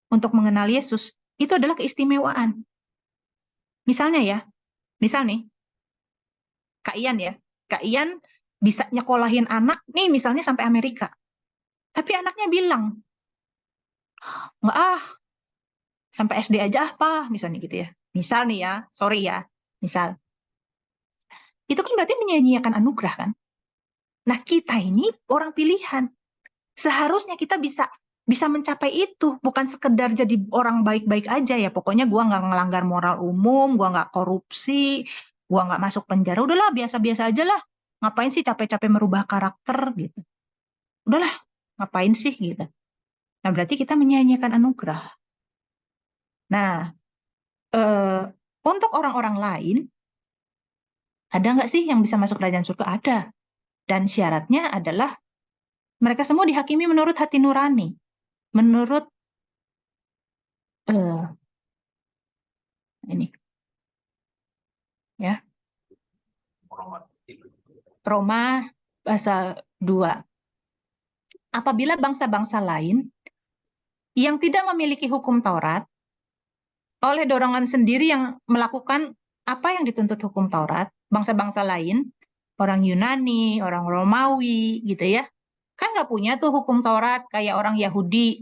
untuk mengenal Yesus, itu adalah keistimewaan. Misalnya ya, misal nih, Kak Ian ya, Kak Ian bisa nyekolahin anak nih misalnya sampai Amerika. Tapi anaknya bilang, nggak sampai SD aja misalnya gitu ya. Misal nih ya, sorry ya, misal. Itu kan berarti menyanyiakan anugerah kan? Nah kita ini orang pilihan. Seharusnya kita bisa mencapai itu, bukan sekedar jadi orang baik-baik aja ya. Pokoknya gua nggak ngelanggar moral umum, gua nggak korupsi, gua nggak masuk penjara. Udahlah biasa-biasa aja lah. Ngapain sih capek-capek merubah karakter gitu? Udahlah, ngapain sih gitu. Nah berarti kita menyanyiakan anugerah. Nah untuk orang-orang lain, ada nggak sih yang bisa masuk kerajaan surga? Ada. Dan syaratnya adalah mereka semua dihakimi menurut hati nurani, menurut ini Ya, Roma pasal 2. Apabila bangsa-bangsa lain yang tidak memiliki hukum Taurat oleh dorongan sendiri yang melakukan apa yang dituntut hukum Taurat, bangsa-bangsa lain, orang Yunani, orang Romawi, gitu ya, kan nggak punya tuh hukum Taurat kayak orang Yahudi.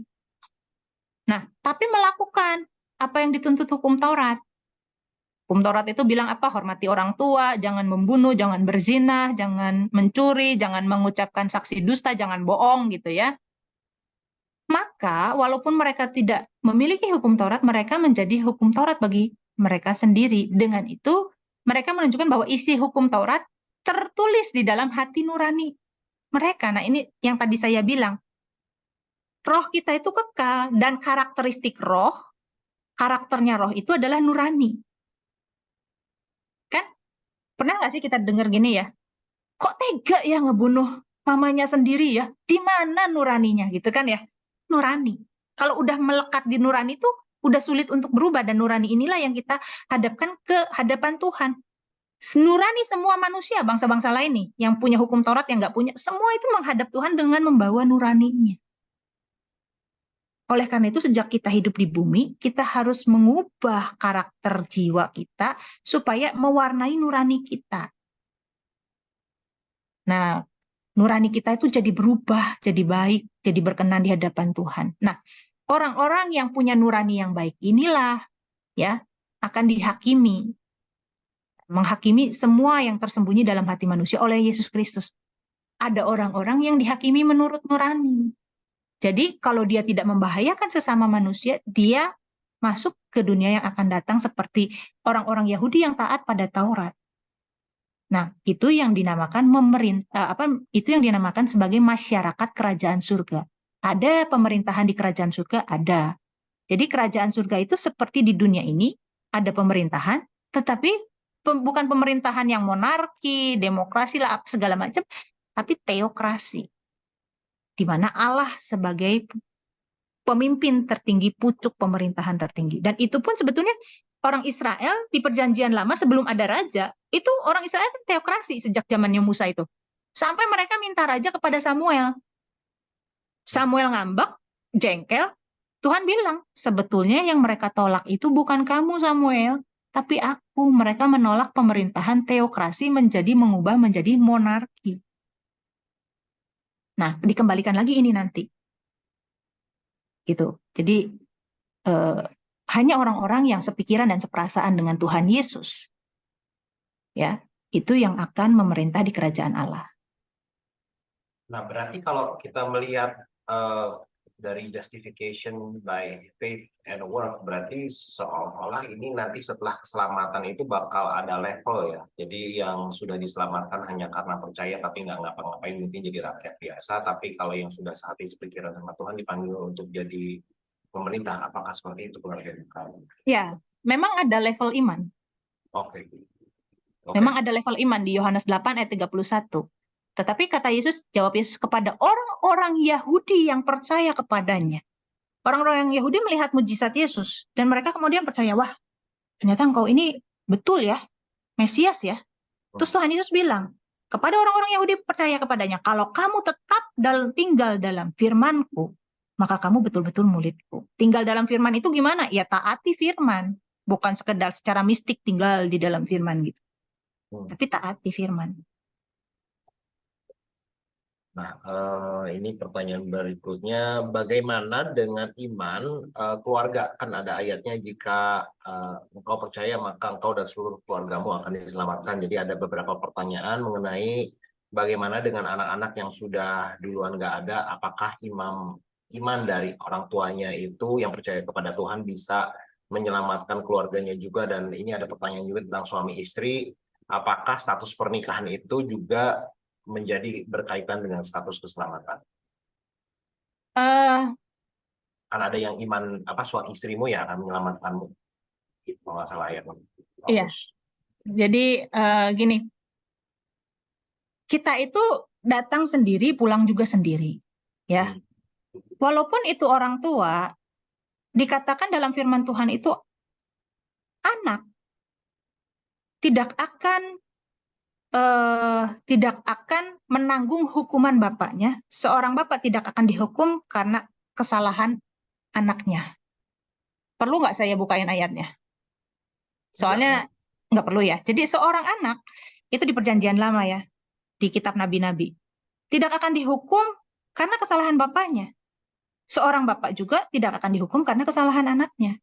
Nah, tapi melakukan apa yang dituntut hukum Taurat. Hukum Taurat itu bilang apa? Hormati orang tua, jangan membunuh, jangan berzina, jangan mencuri, jangan mengucapkan saksi dusta, jangan bohong, gitu ya. Maka walaupun mereka tidak memiliki hukum Taurat, mereka menjadi hukum Taurat bagi mereka sendiri. Dengan itu, mereka menunjukkan bahwa isi hukum Taurat tertulis di dalam hati nurani mereka. Nah, ini yang tadi saya bilang. Roh kita itu kekal, dan karakternya roh itu adalah nurani. Kan? Pernah nggak sih kita dengar gini ya? Kok tega ya ngebunuh mamanya sendiri ya? Di mana nuraninya gitu kan ya? Nurani. Kalau udah melekat di nurani itu udah sulit untuk berubah, dan nurani inilah yang kita hadapkan ke hadapan Tuhan. Nurani semua manusia, bangsa-bangsa lain nih, yang punya hukum Taurat, yang nggak punya, semua itu menghadap Tuhan dengan membawa nuraninya. Oleh karena itu, sejak kita hidup di bumi, kita harus mengubah karakter jiwa kita supaya mewarnai nurani kita. Nah, nurani kita itu jadi berubah, jadi baik, jadi berkenan di hadapan Tuhan. Nah, orang-orang yang punya nurani yang baik inilah ya akan dihakimi, menghakimi semua yang tersembunyi dalam hati manusia oleh Yesus Kristus. Ada orang-orang yang dihakimi menurut nurani. Jadi kalau dia tidak membahayakan sesama manusia, dia masuk ke dunia yang akan datang seperti orang-orang Yahudi yang taat pada Taurat. Nah, itu yang dinamakan itu yang dinamakan sebagai masyarakat kerajaan surga. Ada pemerintahan di kerajaan surga, ada. Jadi kerajaan surga itu seperti di dunia ini, ada pemerintahan, tetapi bukan pemerintahan yang monarki, demokrasi lah, segala macam, tapi teokrasi. Di mana Allah sebagai pemimpin tertinggi, pucuk pemerintahan tertinggi. Dan itu pun sebetulnya orang Israel di perjanjian lama sebelum ada raja, itu orang Israel kan teokrasi sejak zamannya Musa itu. Sampai mereka minta raja kepada Samuel. Samuel ngambek, jengkel, Tuhan bilang, sebetulnya yang mereka tolak itu bukan kamu Samuel, tapi aku. Mereka menolak pemerintahan teokrasi mengubah menjadi monarki. Nah, dikembalikan lagi ini nanti. Gitu. Jadi hanya orang-orang yang sepikiran dan seperasaan dengan Tuhan Yesus, ya, itu yang akan memerintah di kerajaan Allah. Nah, berarti kalau kita melihat dari justification by faith and work, berarti seolah-olah ini nanti setelah keselamatan itu bakal ada level ya. Jadi yang sudah diselamatkan hanya karena percaya tapi nggak ngapa-ngapain, mungkin jadi rakyat biasa. Tapi kalau yang sudah sehati sepikiran sama Tuhan dipanggil untuk jadi pemerintah, apakah seperti itu pengertian kamu? Ya, memang ada level iman. Oke. Memang ada level iman di Yohanes 8 ayat 31. Tetapi kata Yesus, jawab Yesus kepada orang-orang Yahudi yang percaya kepadanya. Orang-orang yang Yahudi melihat mujizat Yesus, dan mereka kemudian percaya, wah, ternyata engkau ini betul ya, Mesias ya. Terus Tuhan Yesus bilang, kepada orang-orang Yahudi percaya kepadanya, kalau kamu tetap tinggal dalam firman-Ku, maka kamu betul-betul murid-Ku. Tinggal dalam firman itu gimana? Ya taati firman. Bukan sekedar secara mistik tinggal di dalam firman gitu. Tapi taati firman. Nah, ini pertanyaan berikutnya, bagaimana dengan iman keluarga? Kan ada ayatnya, jika engkau percaya maka engkau dan seluruh keluargamu akan diselamatkan. Jadi ada beberapa pertanyaan mengenai bagaimana dengan anak-anak yang sudah duluan nggak ada, apakah iman dari orang tuanya itu yang percaya kepada Tuhan bisa menyelamatkan keluarganya juga. Dan ini ada pertanyaan juga tentang suami istri, apakah status pernikahan itu juga menjadi berkaitan dengan status keselamatan. Kan ada yang iman suami istrimu ya akan menyelamatkanmu. Itu nggak salah ya. Iya. Jadi gini, kita itu datang sendiri, pulang juga sendiri, ya. Walaupun itu orang tua, dikatakan dalam firman Tuhan itu anak. tidak akan menanggung hukuman bapaknya. Seorang bapak tidak akan dihukum karena kesalahan anaknya. Perlu nggak saya bukain ayatnya? Soalnya nggak perlu ya. Jadi seorang anak itu di Perjanjian Lama ya, di kitab nabi-nabi, tidak akan dihukum karena kesalahan bapaknya. Seorang bapak juga tidak akan dihukum karena kesalahan anaknya.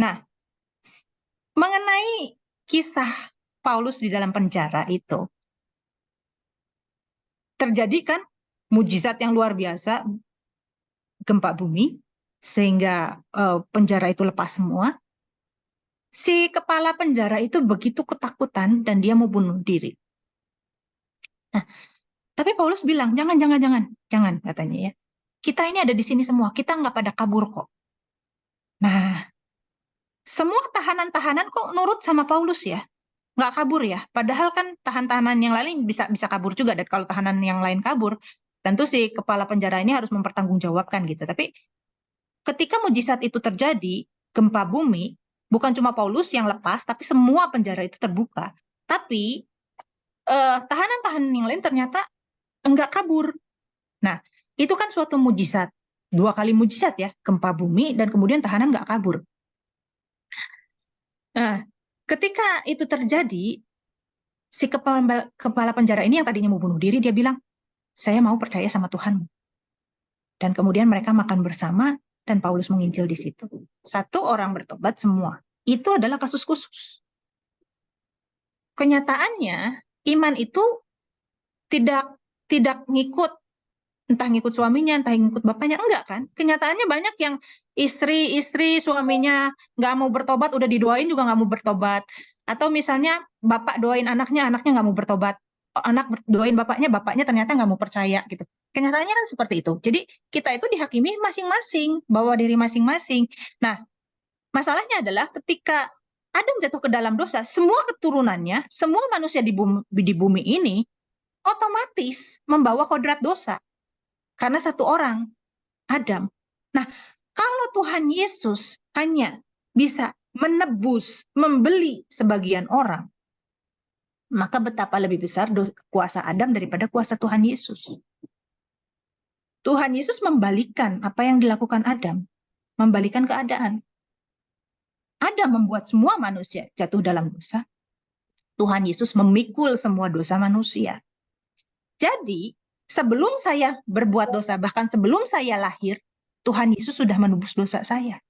Nah, mengenai kisah Paulus di dalam penjara itu, terjadi kan mujizat yang luar biasa, gempa bumi, sehingga penjara itu lepas semua. Si kepala penjara itu begitu ketakutan dan dia mau bunuh diri. Nah, tapi Paulus bilang, jangan katanya ya. Kita ini ada di sini semua, kita nggak pada kabur kok. Nah, semua tahanan-tahanan kok nurut sama Paulus ya, nggak kabur ya. Padahal kan tahanan-tahanan yang lain bisa kabur juga. Dan kalau tahanan yang lain kabur, tentu si kepala penjara ini harus mempertanggungjawabkan gitu. Tapi ketika mujizat itu terjadi, gempa bumi, bukan cuma Paulus yang lepas, tapi semua penjara itu terbuka. Tapi tahanan-tahanan yang lain ternyata enggak kabur. Nah, itu kan suatu mujizat. 2 kali mujizat ya, gempa bumi dan kemudian tahanan enggak kabur. Nah, ketika itu terjadi, si kepala penjara ini yang tadinya mau bunuh diri, dia bilang, saya mau percaya sama Tuhan. Dan kemudian mereka makan bersama dan Paulus menginjil di situ. 1 orang bertobat semua. Itu adalah kasus khusus. Kenyataannya, iman itu tidak ngikut, entah ngikut suaminya, entah ngikut bapaknya, enggak kan? Kenyataannya banyak yang istri suaminya nggak mau bertobat, udah didoain juga nggak mau bertobat. Atau misalnya bapak doain anaknya nggak mau bertobat. Anak doain bapaknya ternyata nggak mau percaya gitu. Kenyataannya kan seperti itu. Jadi kita itu dihakimi masing-masing, bawa diri masing-masing. Nah, masalahnya adalah ketika Adam jatuh ke dalam dosa, semua keturunannya, semua manusia di bumi ini otomatis membawa kodrat dosa. Karena 1 orang, Adam. Nah, kalau Tuhan Yesus hanya bisa menebus, membeli sebagian orang, maka betapa lebih besar kuasa Adam daripada kuasa Tuhan Yesus. Tuhan Yesus membalikan apa yang dilakukan Adam, membalikan keadaan. Adam membuat semua manusia jatuh dalam dosa. Tuhan Yesus memikul semua dosa manusia. Jadi, sebelum saya berbuat dosa, bahkan sebelum saya lahir, Tuhan Yesus sudah menebus dosa saya.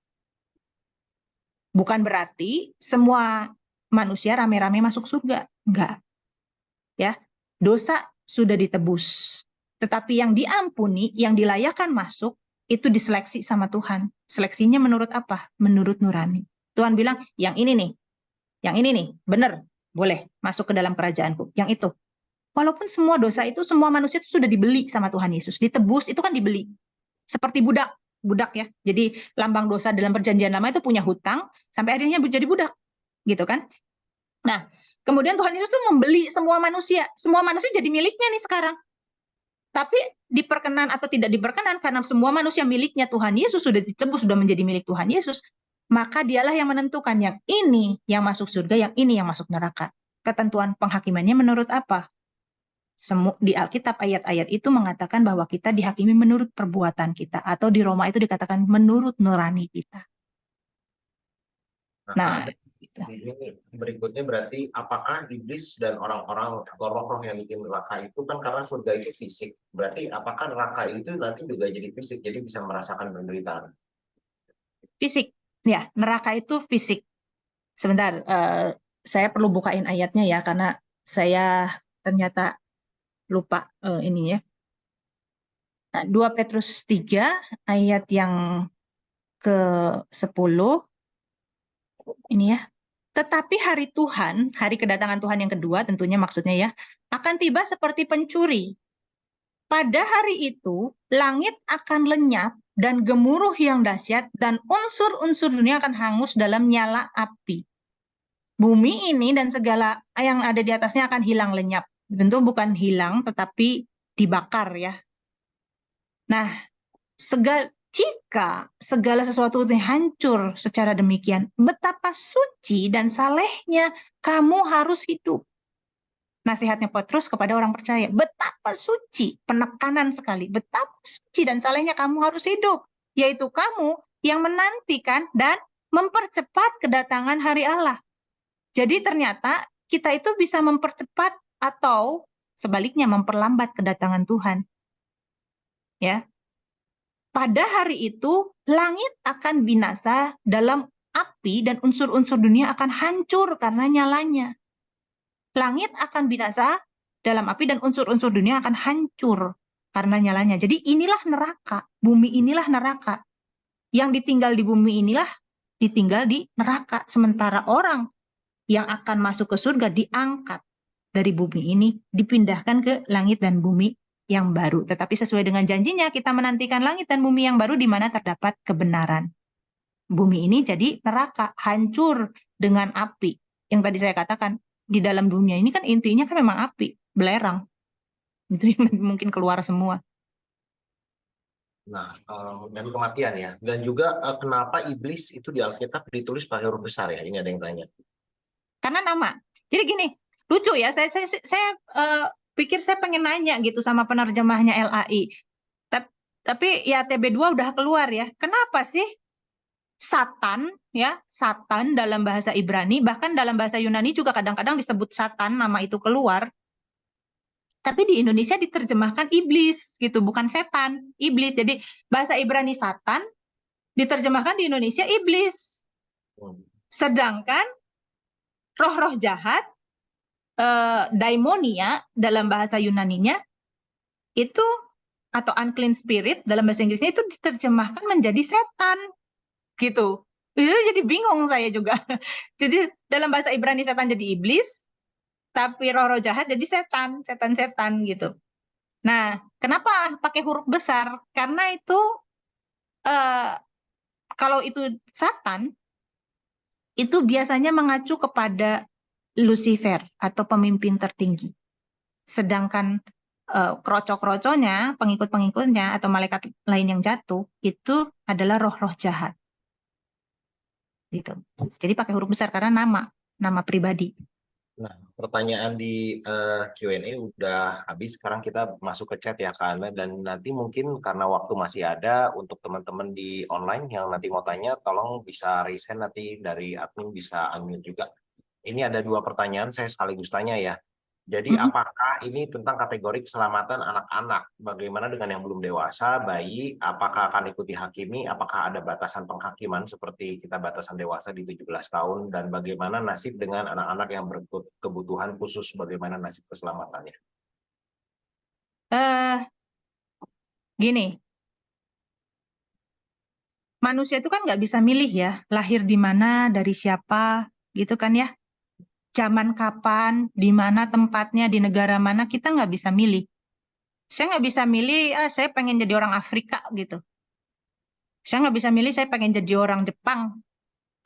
Bukan berarti semua manusia rame-rame masuk surga. Enggak. Ya, dosa sudah ditebus. Tetapi yang diampuni, yang dilayakan masuk, itu diseleksi sama Tuhan. Seleksinya menurut apa? Menurut nurani. Tuhan bilang, yang ini nih, benar, boleh masuk ke dalam kerajaanku. Yang itu. Walaupun semua dosa itu, semua manusia itu sudah dibeli sama Tuhan Yesus. Ditebus, itu kan dibeli. Seperti budak ya. Jadi lambang dosa dalam Perjanjian Lama itu punya hutang, sampai akhirnya jadi budak. Gitu kan. Nah, kemudian Tuhan Yesus tuh membeli semua manusia. Semua manusia jadi miliknya nih sekarang. Tapi diperkenan atau tidak diperkenan, karena semua manusia miliknya Tuhan Yesus, sudah ditebus, sudah menjadi milik Tuhan Yesus, maka dialah yang menentukan yang ini yang masuk surga, yang ini yang masuk neraka. Ketentuan penghakimannya menurut apa? Di Alkitab ayat-ayat itu mengatakan bahwa kita dihakimi menurut perbuatan kita, atau di Roma itu dikatakan menurut nurani kita. Nah, ini berikutnya berarti apakah iblis dan orang-orang atau roh-roh yang bikin neraka itu kan karena surga itu fisik. Berarti apakah neraka itu nanti juga jadi fisik, jadi bisa merasakan penderitaan? Fisik. Ya, neraka itu fisik. Sebentar, saya perlu bukain ayatnya ya, karena saya ternyata lupa ini ya. Nah, 2 Petrus 3 ayat yang ke-10 ini ya. Tetapi hari Tuhan, hari kedatangan Tuhan yang kedua tentunya maksudnya ya, akan tiba seperti pencuri. Pada hari itu, langit akan lenyap dan gemuruh yang dahsyat dan unsur-unsur dunia akan hangus dalam nyala api. Bumi ini dan segala yang ada di atasnya akan hilang lenyap. Tentu bukan hilang, tetapi dibakar ya. Nah, jika segala sesuatu itu hancur secara demikian, betapa suci dan salehnya kamu harus hidup. Nasihatnya Petrus kepada orang percaya, betapa suci, penekanan sekali, betapa suci dan salehnya kamu harus hidup, yaitu kamu yang menantikan dan mempercepat kedatangan hari Allah. Jadi ternyata kita itu bisa mempercepat atau sebaliknya memperlambat kedatangan Tuhan. Ya. Pada hari itu langit akan binasa dalam api dan unsur-unsur dunia akan hancur karena nyalanya. Langit akan binasa dalam api dan unsur-unsur dunia akan hancur karena nyalanya. Jadi inilah neraka, bumi inilah neraka. Yang ditinggal di bumi inilah ditinggal di neraka. Sementara orang yang akan masuk ke surga diangkat dari bumi ini, dipindahkan ke langit dan bumi yang baru. Tetapi sesuai dengan janjinya, kita menantikan langit dan bumi yang baru di mana terdapat kebenaran. Bumi ini jadi neraka, hancur dengan api. Yang tadi saya katakan, di dalam dunia ini kan intinya kan memang api, belerang. Itu yang mungkin keluar semua. Nah, dan kematian ya. Dan juga kenapa iblis itu di Alkitab ditulis pakai huruf besar ya? Ini ada yang tanya. Karena nama. Jadi gini, lucu ya. Saya pikir saya pengen nanya gitu sama penerjemahnya LAI. Tapi ya TB2 udah keluar ya. Kenapa sih Satan ya, Satan dalam bahasa Ibrani, bahkan dalam bahasa Yunani juga kadang-kadang disebut Satan, nama itu keluar. Tapi di Indonesia diterjemahkan iblis gitu, bukan setan, iblis. Jadi bahasa Ibrani Satan diterjemahkan di Indonesia iblis. Sedangkan roh-roh jahat, daimonia dalam bahasa Yunaninya itu, atau unclean spirit dalam bahasa Inggrisnya itu diterjemahkan menjadi setan gitu. Jadi bingung saya juga. Jadi dalam bahasa Ibrani setan jadi iblis, tapi roh-roh jahat jadi setan-setan gitu. Nah, kenapa pakai huruf besar? Karena itu kalau itu Satan, itu biasanya mengacu kepada Lucifer atau pemimpin tertinggi. Sedangkan kroco-kroconya, pengikut-pengikutnya atau malaikat lain yang jatuh, itu adalah roh-roh jahat. Gitu. Jadi pakai huruf besar karena nama pribadi. Nah, pertanyaan di Q&A udah habis. Sekarang kita masuk ke chat ya, Kak. Dan nanti mungkin karena waktu masih ada, untuk teman-teman di online yang nanti mau tanya, tolong bisa raise hand nanti dari admin bisa unmute juga. Ini ada 2 pertanyaan, saya sekaligus tanya ya. Jadi apakah ini tentang kategori keselamatan anak-anak? Bagaimana dengan yang belum dewasa, bayi? Apakah akan ikut dihakimi? Apakah ada batasan penghakiman seperti kita batasan dewasa di 17 tahun? Dan bagaimana nasib dengan anak-anak yang berkebutuhan khusus? Bagaimana nasib keselamatannya? Gini, manusia itu kan nggak bisa milih ya, lahir di mana, dari siapa, gitu kan ya. Zaman kapan, di mana tempatnya, di negara mana, kita nggak bisa milih. Saya nggak bisa milih, saya pengen jadi orang Afrika gitu. Saya nggak bisa milih, saya pengen jadi orang Jepang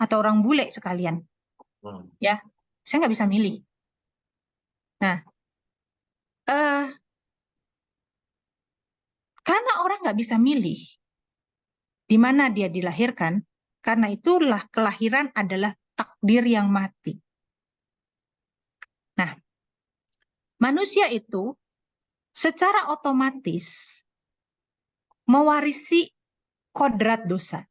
atau orang bule sekalian. Ya, saya nggak bisa milih. Nah, karena orang nggak bisa milih di mana dia dilahirkan, karena itulah kelahiran adalah takdir yang mati. Nah, manusia itu secara otomatis mewarisi kodrat dosa.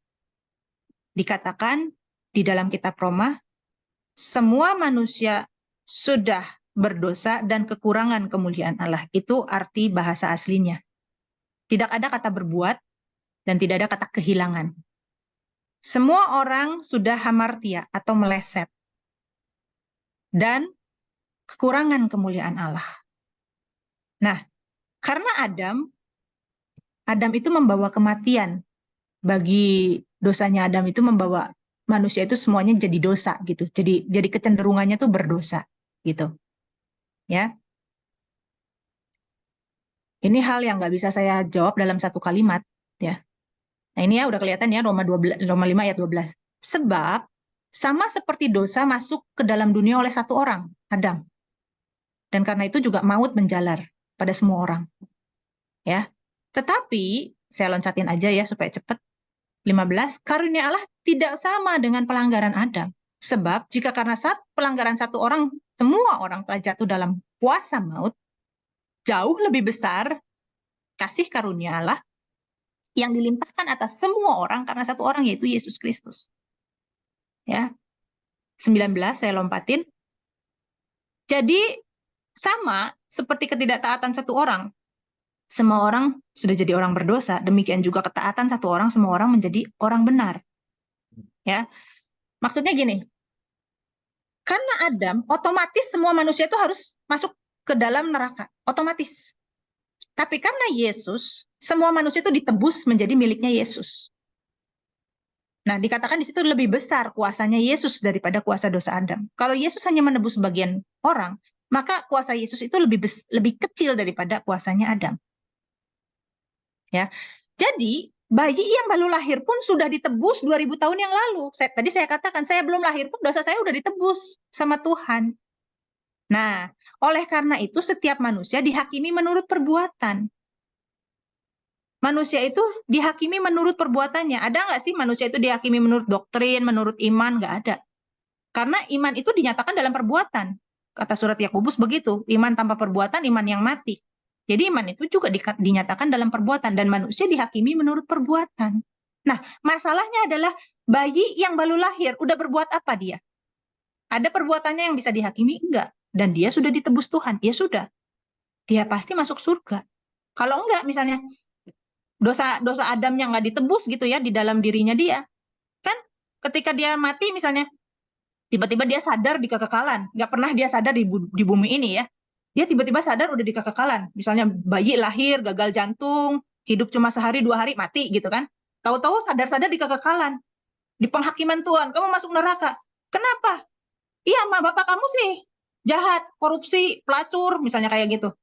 Dikatakan di dalam kitab Roma, semua manusia sudah berdosa dan kekurangan kemuliaan Allah. Itu arti bahasa aslinya. Tidak ada kata berbuat dan tidak ada kata kehilangan. Semua orang sudah hamartia atau meleset dan kekurangan kemuliaan Allah. Nah, karena Adam itu membawa kematian. Bagi dosanya Adam itu membawa manusia itu semuanya jadi dosa gitu. Jadi kecenderungannya tuh berdosa gitu. Ya. Ini hal yang nggak bisa saya jawab dalam satu kalimat ya. Nah, ini ya udah kelihatan ya Roma 5 ayat 12. Sebab sama seperti dosa masuk ke dalam dunia oleh satu orang, Adam. Dan karena itu juga maut menjalar pada semua orang. Ya. Tetapi saya loncatin aja ya supaya cepat. 15, karunia Allah tidak sama dengan pelanggaran Adam. Sebab jika karena pelanggaran satu orang, semua orang telah jatuh dalam kuasa maut, jauh lebih besar kasih karunia Allah yang dilimpahkan atas semua orang karena satu orang, yaitu Yesus Kristus. Ya, 19 saya lompatin. Jadi sama seperti ketidaktaatan satu orang, semua orang sudah jadi orang berdosa, demikian juga ketaatan satu orang, semua orang menjadi orang benar. Ya, maksudnya gini, karena Adam, otomatis semua manusia itu harus masuk ke dalam neraka, otomatis. Tapi karena Yesus, semua manusia itu ditebus menjadi miliknya Yesus. Nah, dikatakan di situ lebih besar kuasanya Yesus daripada kuasa dosa Adam. Kalau Yesus hanya menebus sebagian orang, maka kuasa Yesus itu lebih kecil daripada kuasanya Adam. Ya, jadi bayi yang baru lahir pun sudah ditebus 2000 tahun yang lalu. Tadi saya katakan, saya belum lahir pun dosa saya sudah ditebus sama Tuhan. Nah, oleh karena itu setiap manusia dihakimi menurut perbuatan. Manusia itu dihakimi menurut perbuatannya. Ada nggak sih manusia itu dihakimi menurut doktrin, menurut iman? Nggak ada. Karena iman itu dinyatakan dalam perbuatan. Kata surat Yakobus begitu, iman tanpa perbuatan, iman yang mati. Jadi iman itu juga dinyatakan dalam perbuatan, dan manusia dihakimi menurut perbuatan. Nah, masalahnya adalah bayi yang baru lahir, udah berbuat apa dia? Ada perbuatannya yang bisa dihakimi? Enggak. Dan dia sudah ditebus Tuhan, ya sudah. Dia pasti masuk surga. Kalau enggak, misalnya, dosa Adam yang nggak ditebus gitu ya di dalam dirinya dia, kan ketika dia mati misalnya, tiba-tiba dia sadar di kekekalan, nggak pernah dia sadar di bumi ini ya, dia tiba-tiba sadar udah di kekekalan, misalnya bayi lahir gagal jantung, hidup cuma sehari 2 hari mati gitu kan, tahu-tahu sadar-sadar di kekekalan, di penghakiman Tuhan kamu masuk neraka. Kenapa? Iya, ma bapak kamu sih jahat, korupsi, pelacur, misalnya kayak gitu.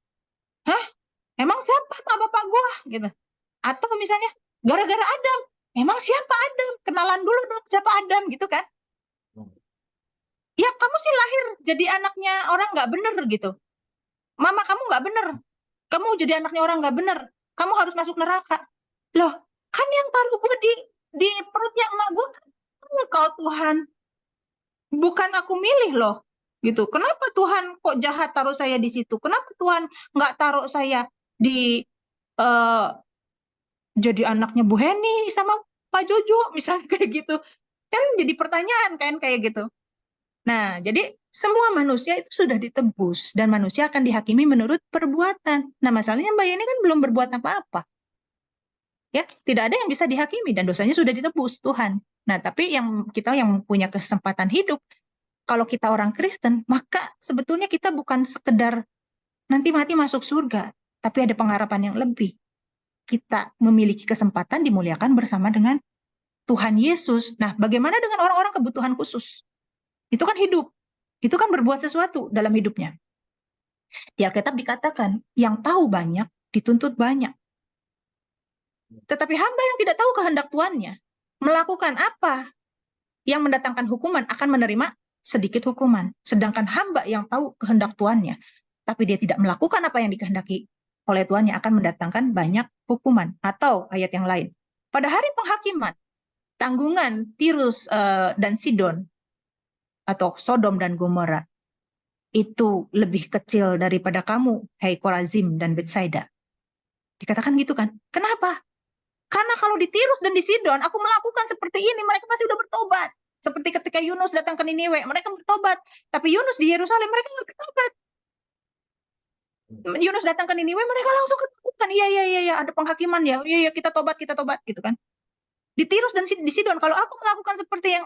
Hah, emang siapa ma bapak gua gitu? Atau misalnya gara-gara Adam, emang siapa Adam? Kenalan dulu dong siapa Adam gitu kan? Ya kamu sih lahir jadi anaknya orang nggak bener gitu. Mama kamu nggak bener. Kamu jadi anaknya orang nggak bener. Kamu harus masuk neraka. Loh, kan yang taruh gue di perutnya emak gue kan kau Tuhan. Bukan aku milih loh. Gitu. Kenapa Tuhan kok jahat taruh saya di situ? Kenapa Tuhan nggak taruh saya di eh, jadi anaknya Bu Heni sama Pak Jojo misalnya kayak gitu, kan jadi pertanyaan kan kayak gitu. Nah, jadi semua manusia itu sudah ditebus dan manusia akan dihakimi menurut perbuatan. Nah, masalahnya Mbak Yeni kan belum berbuat apa-apa. Ya, tidak ada yang bisa dihakimi dan dosanya sudah ditebus Tuhan. Nah, tapi kita yang punya kesempatan hidup, kalau kita orang Kristen, maka sebetulnya kita bukan sekedar nanti mati masuk surga, tapi ada pengharapan yang lebih. Kita memiliki kesempatan dimuliakan bersama dengan Tuhan Yesus. Nah, bagaimana dengan orang-orang kebutuhan khusus? Itu kan hidup. Itu kan berbuat sesuatu dalam hidupnya. Di Alkitab dikatakan, yang tahu banyak, dituntut banyak. Tetapi hamba yang tidak tahu kehendak tuannya, melakukan apa yang mendatangkan hukuman akan menerima sedikit hukuman. Sedangkan hamba yang tahu kehendak tuannya, tapi dia tidak melakukan apa yang dikehendaki oleh tuannya akan mendatangkan banyak hukuman. Atau ayat yang lain. Pada hari penghakiman, tanggungan Tirus dan Sidon, atau Sodom dan Gomora, itu lebih kecil daripada kamu, hai Korazim dan Betsaida. Dikatakan gitu kan. Kenapa? Karena kalau di Tirus dan di Sidon, aku melakukan seperti ini, mereka pasti udah bertobat. Seperti ketika Yunus datang ke Niniwe, mereka bertobat. Tapi Yunus di Yerusalem, mereka nggak bertobat. Yunus datang ke Niniwe, mereka langsung ketakutan. Iya, ada penghakiman ya. Iya, kita tobat, gitu kan. Di Tirus dan di Sidon, kalau aku melakukan seperti yang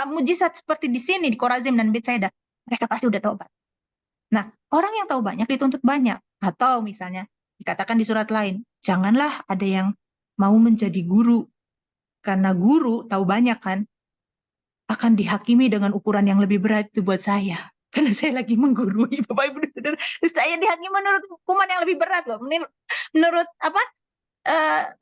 mujizat seperti di sini, di Korazim dan Betsaida, mereka pasti udah tobat. Nah, orang yang tahu banyak dituntut banyak. Atau misalnya, dikatakan di surat lain, janganlah ada yang mau menjadi guru. Karena guru tahu banyak kan, akan dihakimi dengan ukuran yang lebih berat itu buat saya. Karena saya lagi menggurui Bapak Ibu dan Saudara. Saya dihakimi menurut hukuman yang lebih berat loh. Menurut apa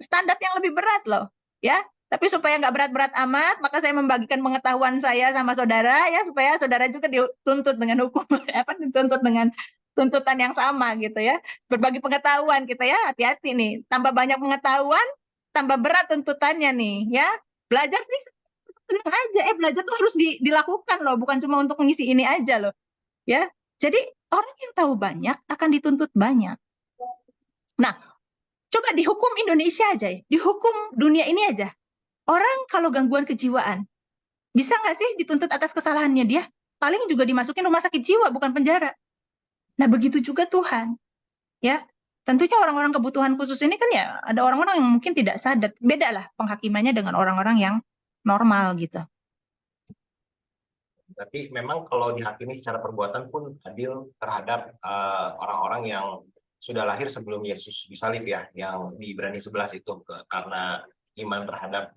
standar yang lebih berat loh. Ya, tapi supaya nggak berat-berat amat, maka saya membagikan pengetahuan saya sama saudara ya, supaya saudara juga dituntut dengan hukuman dituntut dengan tuntutan yang sama gitu ya. Berbagi pengetahuan kita ya, hati-hati nih. Tambah banyak pengetahuan, tambah berat tuntutannya nih, ya. Belajar sih senang aja, belajar tuh harus dilakukan loh, bukan cuma untuk mengisi ini aja loh, ya. Jadi orang yang tahu banyak akan dituntut banyak. Nah, coba dihukum Indonesia aja ya, dihukum dunia ini aja. Orang kalau gangguan kejiwaan, bisa nggak sih dituntut atas kesalahannya dia? Paling juga dimasukin rumah sakit jiwa, bukan penjara. Nah, begitu juga Tuhan, ya. Tentunya orang-orang kebutuhan khusus ini kan ya, ada orang-orang yang mungkin tidak sadar. Beda lah penghakimannya dengan orang-orang yang normal gitu. Berarti memang kalau dihakimi secara perbuatan pun adil terhadap orang-orang yang sudah lahir sebelum Yesus disalib ya, yang di Ibrani 11 itu karena iman terhadap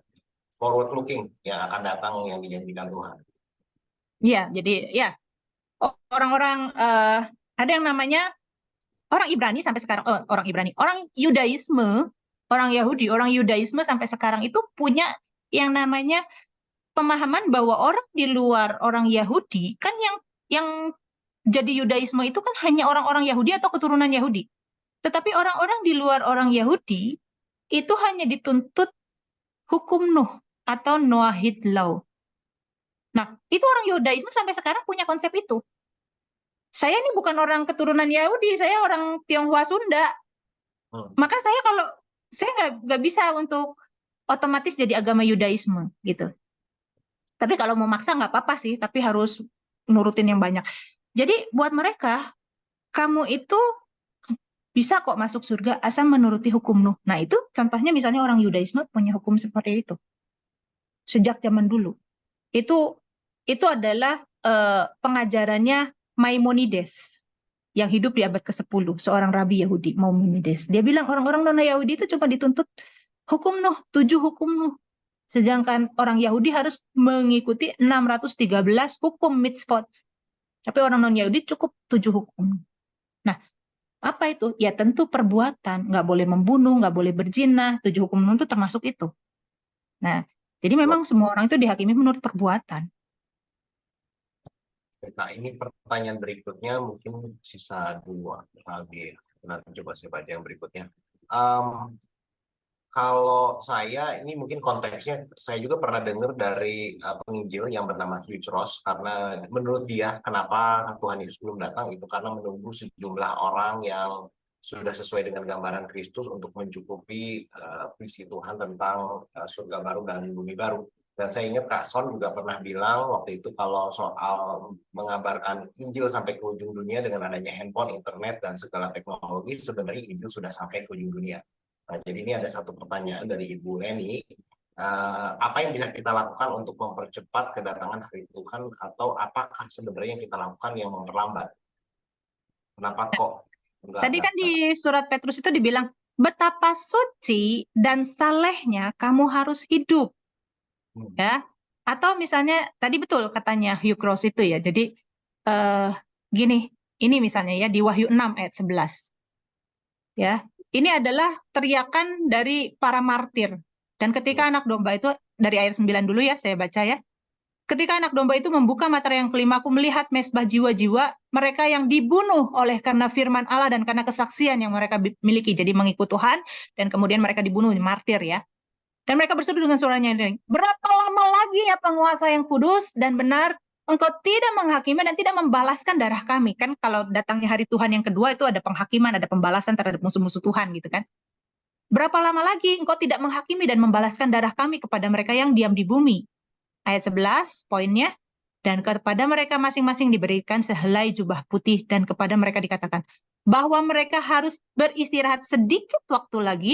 forward looking yang akan datang yang dijanjikan Tuhan. Iya, jadi ya orang-orang ada yang namanya orang Ibrani sampai sekarang, orang Yudaisme, orang Yahudi, orang Yudaisme sampai sekarang itu punya yang namanya pemahaman bahwa orang di luar orang Yahudi kan yang jadi Yudaisme itu kan hanya orang-orang Yahudi atau keturunan Yahudi. Tetapi orang-orang di luar orang Yahudi itu hanya dituntut hukum Nuh atau Noahid Law. Nah, itu orang Yudaisme sampai sekarang punya konsep itu. Saya ini bukan orang keturunan Yahudi, saya orang Tionghoa Sunda. Maka saya nggak bisa untuk otomatis jadi agama Yudaisme gitu. Tapi kalau mau maksa nggak apa-apa sih, tapi harus nurutin yang banyak. Jadi buat mereka, kamu itu bisa kok masuk surga asal menuruti hukum Nuh. Nah itu contohnya misalnya orang Yudaisme punya hukum seperti itu. Sejak zaman dulu. Itu adalah pengajarannya Maimonides yang hidup di abad ke-10, seorang rabi Yahudi, Maimonides. Dia bilang orang-orang non-Yahudi itu cuma dituntut hukum Nuh, 7 hukum Nuh. Sedangkan orang Yahudi harus mengikuti 613 hukum mitzvot. Tapi orang non-Yahudi cukup 7 hukum. Nah, apa itu? Ya tentu perbuatan. Nggak boleh membunuh, nggak boleh berzina. 7 hukum Nuh itu termasuk itu. Nah, jadi memang semua orang itu dihakimi menurut perbuatan. Nah, ini pertanyaan berikutnya mungkin sisa 2 lagi. Nanti coba saya baca yang berikutnya. Kalau saya, ini mungkin konteksnya, saya juga pernah dengar dari penginjil yang bernama Hugh Ross, karena menurut dia, kenapa Tuhan Yesus belum datang, itu karena menunggu sejumlah orang yang sudah sesuai dengan gambaran Kristus untuk mencukupi visi Tuhan tentang surga baru dan bumi baru. Dan saya ingat Kak Son juga pernah bilang waktu itu kalau soal mengabarkan Injil sampai ke ujung dunia dengan adanya handphone, internet, dan segala teknologi, sebenarnya Injil sudah sampai ke ujung dunia. Nah, jadi ini ada satu pertanyaan dari Ibu Leni. Apa yang bisa kita lakukan untuk mempercepat kedatangan hari Tuhan, atau apakah sebenarnya yang kita lakukan yang memperlambat? Kenapa kok enggak Tadi kan datang? di surat Petrus itu dibilang, betapa suci dan salehnya kamu harus hidup. Ya. Atau misalnya, tadi betul katanya Hugh Ross itu ya, jadi gini, ini misalnya ya di Wahyu 6 ayat 11. Ya, ini adalah teriakan dari para martir. Dan ketika anak domba itu, dari ayat 9 dulu ya, saya baca ya. Ketika anak domba itu membuka materai yang kelima, aku melihat mesbah jiwa-jiwa mereka yang dibunuh oleh karena firman Allah dan karena kesaksian yang mereka miliki. Jadi mengikut Tuhan, dan kemudian mereka dibunuh, martir ya. Dan mereka berseru dengan suaranya ini, berapa lama lagi ya penguasa yang kudus dan benar, engkau tidak menghakimi dan tidak membalaskan darah kami. Kan kalau datangnya hari Tuhan yang kedua itu ada penghakiman, ada pembalasan terhadap musuh-musuh Tuhan gitu kan. Berapa lama lagi engkau tidak menghakimi dan membalaskan darah kami kepada mereka yang diam di bumi. Ayat 11 poinnya, dan kepada mereka masing-masing diberikan sehelai jubah putih, dan kepada mereka dikatakan bahwa mereka harus beristirahat sedikit waktu lagi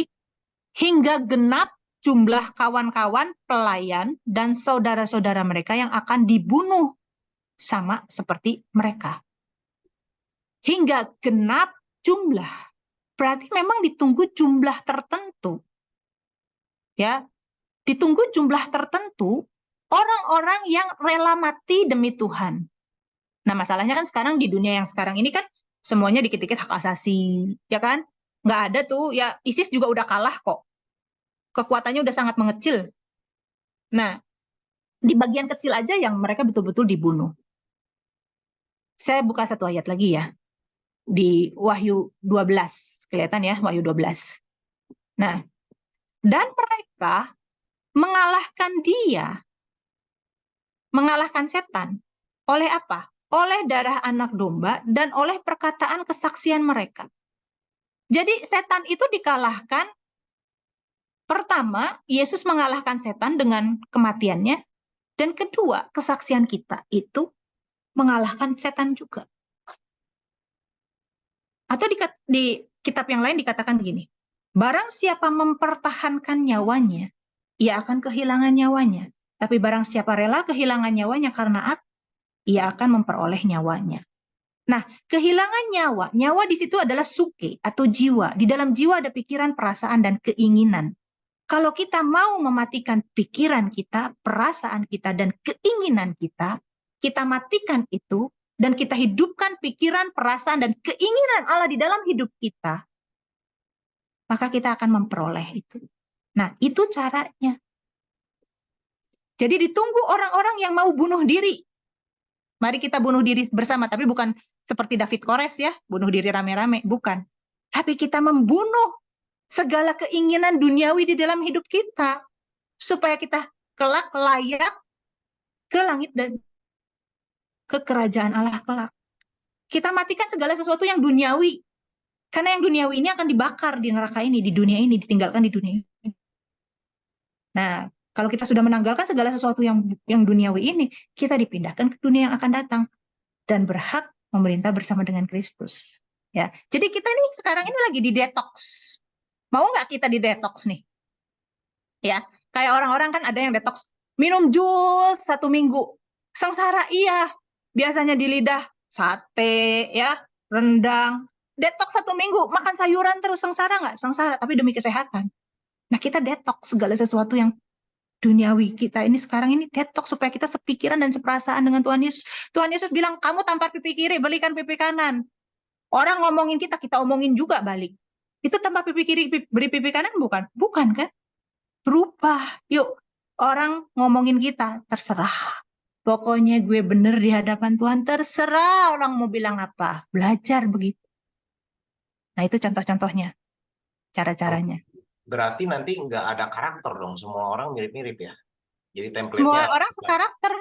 hingga genap jumlah kawan-kawan pelayan dan saudara-saudara mereka yang akan dibunuh sama seperti mereka. Hingga genap jumlah. Berarti memang ditunggu jumlah tertentu. Ya, ditunggu jumlah tertentu orang-orang yang rela mati demi Tuhan. Nah, masalahnya kan sekarang di dunia yang sekarang ini kan semuanya dikit-dikit hak asasi, ya kan? Nggak ada tuh, ya ISIS juga udah kalah kok. Kekuatannya udah sangat mengecil. Nah, di bagian kecil aja yang mereka betul-betul dibunuh. Saya buka satu ayat lagi ya. Di Wahyu 12, kelihatan ya, Wahyu 12. Nah, Dan mereka mengalahkan dia, mengalahkan setan. Oleh apa? Oleh darah anak domba dan oleh perkataan kesaksian mereka. Jadi setan itu dikalahkan. Pertama, Yesus mengalahkan setan dengan kematiannya. Dan kedua, kesaksian kita itu mengalahkan setan juga. Atau di kitab yang lain dikatakan gini, barang siapa mempertahankan nyawanya, ia akan kehilangan nyawanya. Tapi barang siapa rela kehilangan nyawanya karena aku, ia akan memperoleh nyawanya. Nah, kehilangan nyawa, nyawa di situ adalah suke atau jiwa. Di dalam jiwa ada pikiran, perasaan, dan keinginan. Kalau kita mau mematikan pikiran kita, perasaan kita, dan keinginan kita matikan itu, dan kita hidupkan pikiran, perasaan, dan keinginan Allah di dalam hidup kita, maka kita akan memperoleh itu. Nah, itu caranya. Jadi ditunggu orang-orang yang mau bunuh diri. Mari kita bunuh diri bersama, tapi bukan seperti David Kores ya, bunuh diri rame-rame, bukan. Tapi kita membunuh segala keinginan duniawi di dalam hidup kita, supaya kita kelak layak ke langit dan ke kerajaan Allah kelak. Kita matikan segala sesuatu yang duniawi, karena yang duniawi ini akan dibakar di neraka ini, di dunia ini, ditinggalkan di dunia ini. Nah, kalau kita sudah menanggalkan segala sesuatu yang duniawi ini, kita dipindahkan ke dunia yang akan datang dan berhak memerintah bersama dengan Kristus. Ya, jadi kita ini sekarang ini lagi di detox. Mau nggak kita di detox nih? Ya, kayak orang-orang kan ada yang detox minum jus 1 minggu. Sengsara iya, biasanya di lidah sate, ya, rendang. Detox 1 minggu, makan sayuran terus, sengsara nggak? Sengsara, tapi demi kesehatan. Nah, kita detox segala sesuatu yang duniawi kita ini sekarang ini detox supaya kita sepikiran dan seperasaan dengan Tuhan Yesus. Tuhan Yesus bilang, kamu tampar pipi kiri, belikan pipi kanan. Orang ngomongin kita, kita omongin juga balik. Itu tampar pipi kiri, beri pipi kanan bukan? Bukan kan? Berubah. Yuk, orang ngomongin kita, terserah. Pokoknya gue bener di hadapan Tuhan, terserah orang mau bilang apa. Belajar begitu. Nah, itu contoh-contohnya, cara-caranya. Berarti nanti nggak ada karakter dong, semua orang mirip-mirip ya. Jadi Semua template-nya orang sekarakter.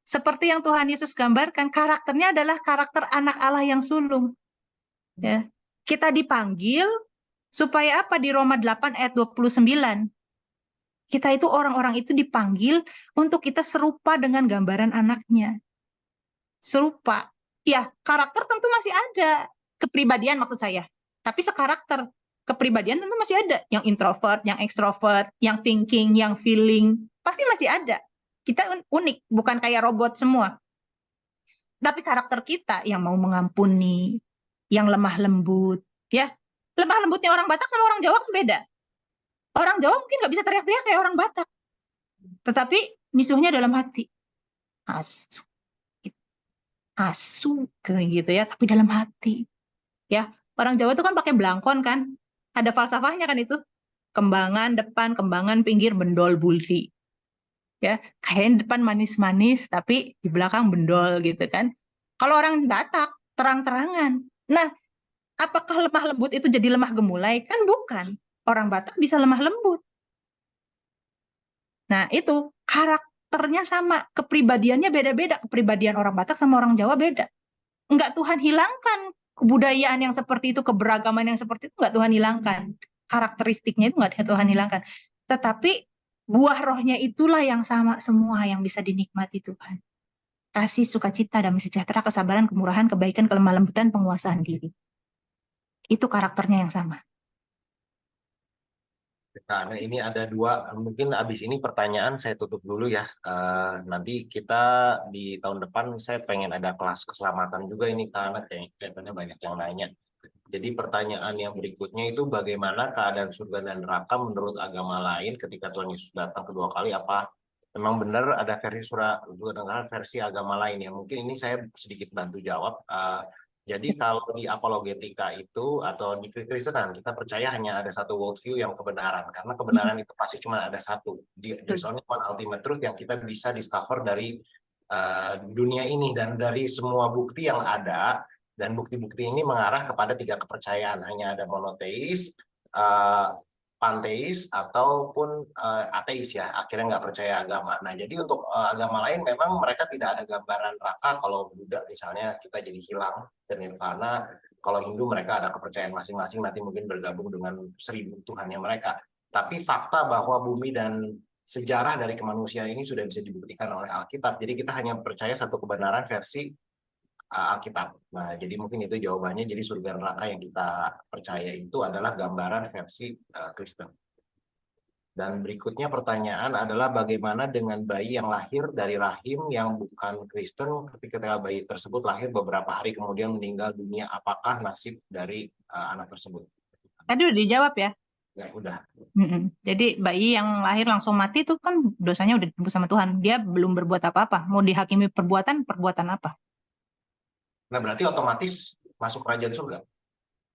Seperti yang Tuhan Yesus gambarkan, karakternya adalah karakter anak Allah yang sulung. Ya. Kita dipanggil supaya apa di Roma 8 ayat 29? Kita itu orang-orang itu dipanggil untuk kita serupa dengan gambaran anaknya. Serupa. Ya, karakter tentu masih ada. Kepribadian maksud saya. Tapi sekarakter. Kepribadian tentu masih ada. Yang introvert, yang extrovert, yang thinking, yang feeling. Pasti masih ada. Kita unik, bukan kayak robot semua. Tapi karakter kita yang mau mengampuni, yang lemah lembut. Ya, lemah lembutnya orang Batak sama orang Jawa kan beda. Orang Jawa mungkin nggak bisa teriak-teriak kayak orang Batak. Tetapi misuhnya dalam hati. Asu, asu kayak gitu ya, tapi dalam hati. Ya, orang Jawa itu kan pakai belangkon kan? Ada falsafahnya kan itu. Kembangan depan, kembangan pinggir, bendol buli. Ya, kayak depan manis-manis tapi di belakang bendol gitu kan. Kalau orang Batak terang-terangan. Nah, apakah lemah lembut itu jadi lemah gemulai? Kan bukan. Orang Batak bisa lemah lembut. Nah, itu karakternya sama, kepribadiannya beda-beda. Kepribadian orang Batak sama orang Jawa beda. Enggak Tuhan hilangkan kebudayaan yang seperti itu, keberagaman yang seperti itu enggak Tuhan hilangkan. Karakteristiknya itu enggak Tuhan hilangkan. Tetapi buah rohnya itulah yang sama semua yang bisa dinikmati Tuhan. Kasih, sukacita, damai sejahtera, kesabaran, kemurahan, kebaikan, kelemah lembutan, penguasaan diri. Itu karakternya yang sama. Nah, ini ada dua, mungkin abis ini pertanyaan saya tutup dulu ya. Nanti kita di tahun depan saya pengen ada kelas keselamatan juga ini karena kelihatannya banyak yang nanya. Jadi pertanyaan yang berikutnya itu bagaimana keadaan surga dan neraka menurut agama lain ketika Tuhan Yesus datang kedua kali? Apa memang benar ada versi surga dan versi agama lain ya? Mungkin ini saya sedikit bantu jawab. Jadi kalau di apologetika itu atau di Kekristenan kita percaya hanya ada satu worldview yang kebenaran karena kebenaran itu pasti cuma ada satu. There's only one ultimate truth yang kita bisa discover dari dunia ini dan dari semua bukti yang ada dan bukti-bukti ini mengarah kepada 3 kepercayaan. Hanya ada monoteis, panteis ataupun ateis ya, akhirnya nggak percaya agama. Nah, jadi untuk agama lain memang mereka tidak ada gambaran neraka. Kalau Buddha misalnya kita jadi hilang dan nirvana. Kalau Hindu mereka ada kepercayaan masing-masing, nanti mungkin bergabung dengan 1000 Tuhannya mereka. Tapi fakta bahwa bumi dan sejarah dari kemanusiaan ini sudah bisa dibuktikan oleh Alkitab. Jadi kita hanya percaya satu kebenaran versi Alkitab. Nah, jadi mungkin itu jawabannya. Jadi surga neraka yang kita percaya itu adalah gambaran versi Kristen. Dan berikutnya pertanyaan adalah bagaimana dengan bayi yang lahir dari rahim yang bukan Kristen, ketika bayi tersebut lahir beberapa hari kemudian meninggal dunia, apakah nasib dari anak tersebut? Tadi udah dijawab ya. Ya, udah. Jadi bayi yang lahir langsung mati itu kan dosanya udah ditebus sama Tuhan. Dia belum berbuat apa-apa. Mau dihakimi perbuatan apa? Nah, berarti otomatis masuk kerajaan surga.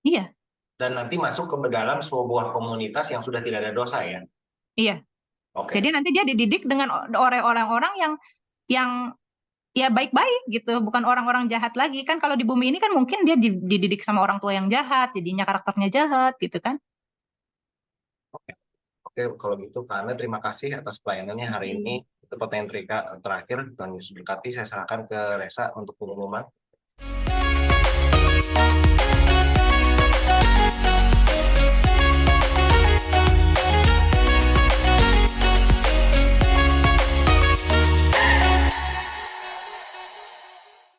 Iya, Dan nanti masuk ke dalam sebuah komunitas yang sudah tidak ada dosa ya. iya. Oke. Jadi nanti dia dididik dengan orang-orang yang ya baik-baik gitu, bukan orang-orang jahat lagi. Kan kalau di bumi ini kan mungkin dia dididik sama orang tua yang jahat, jadinya karakternya jahat gitu kan. Oke, kalau gitu karena terima kasih atas pelayanannya hari ini. Itu pertanyaan terakhir dan Yesus berkati, saya serahkan ke Resa untuk pengumuman.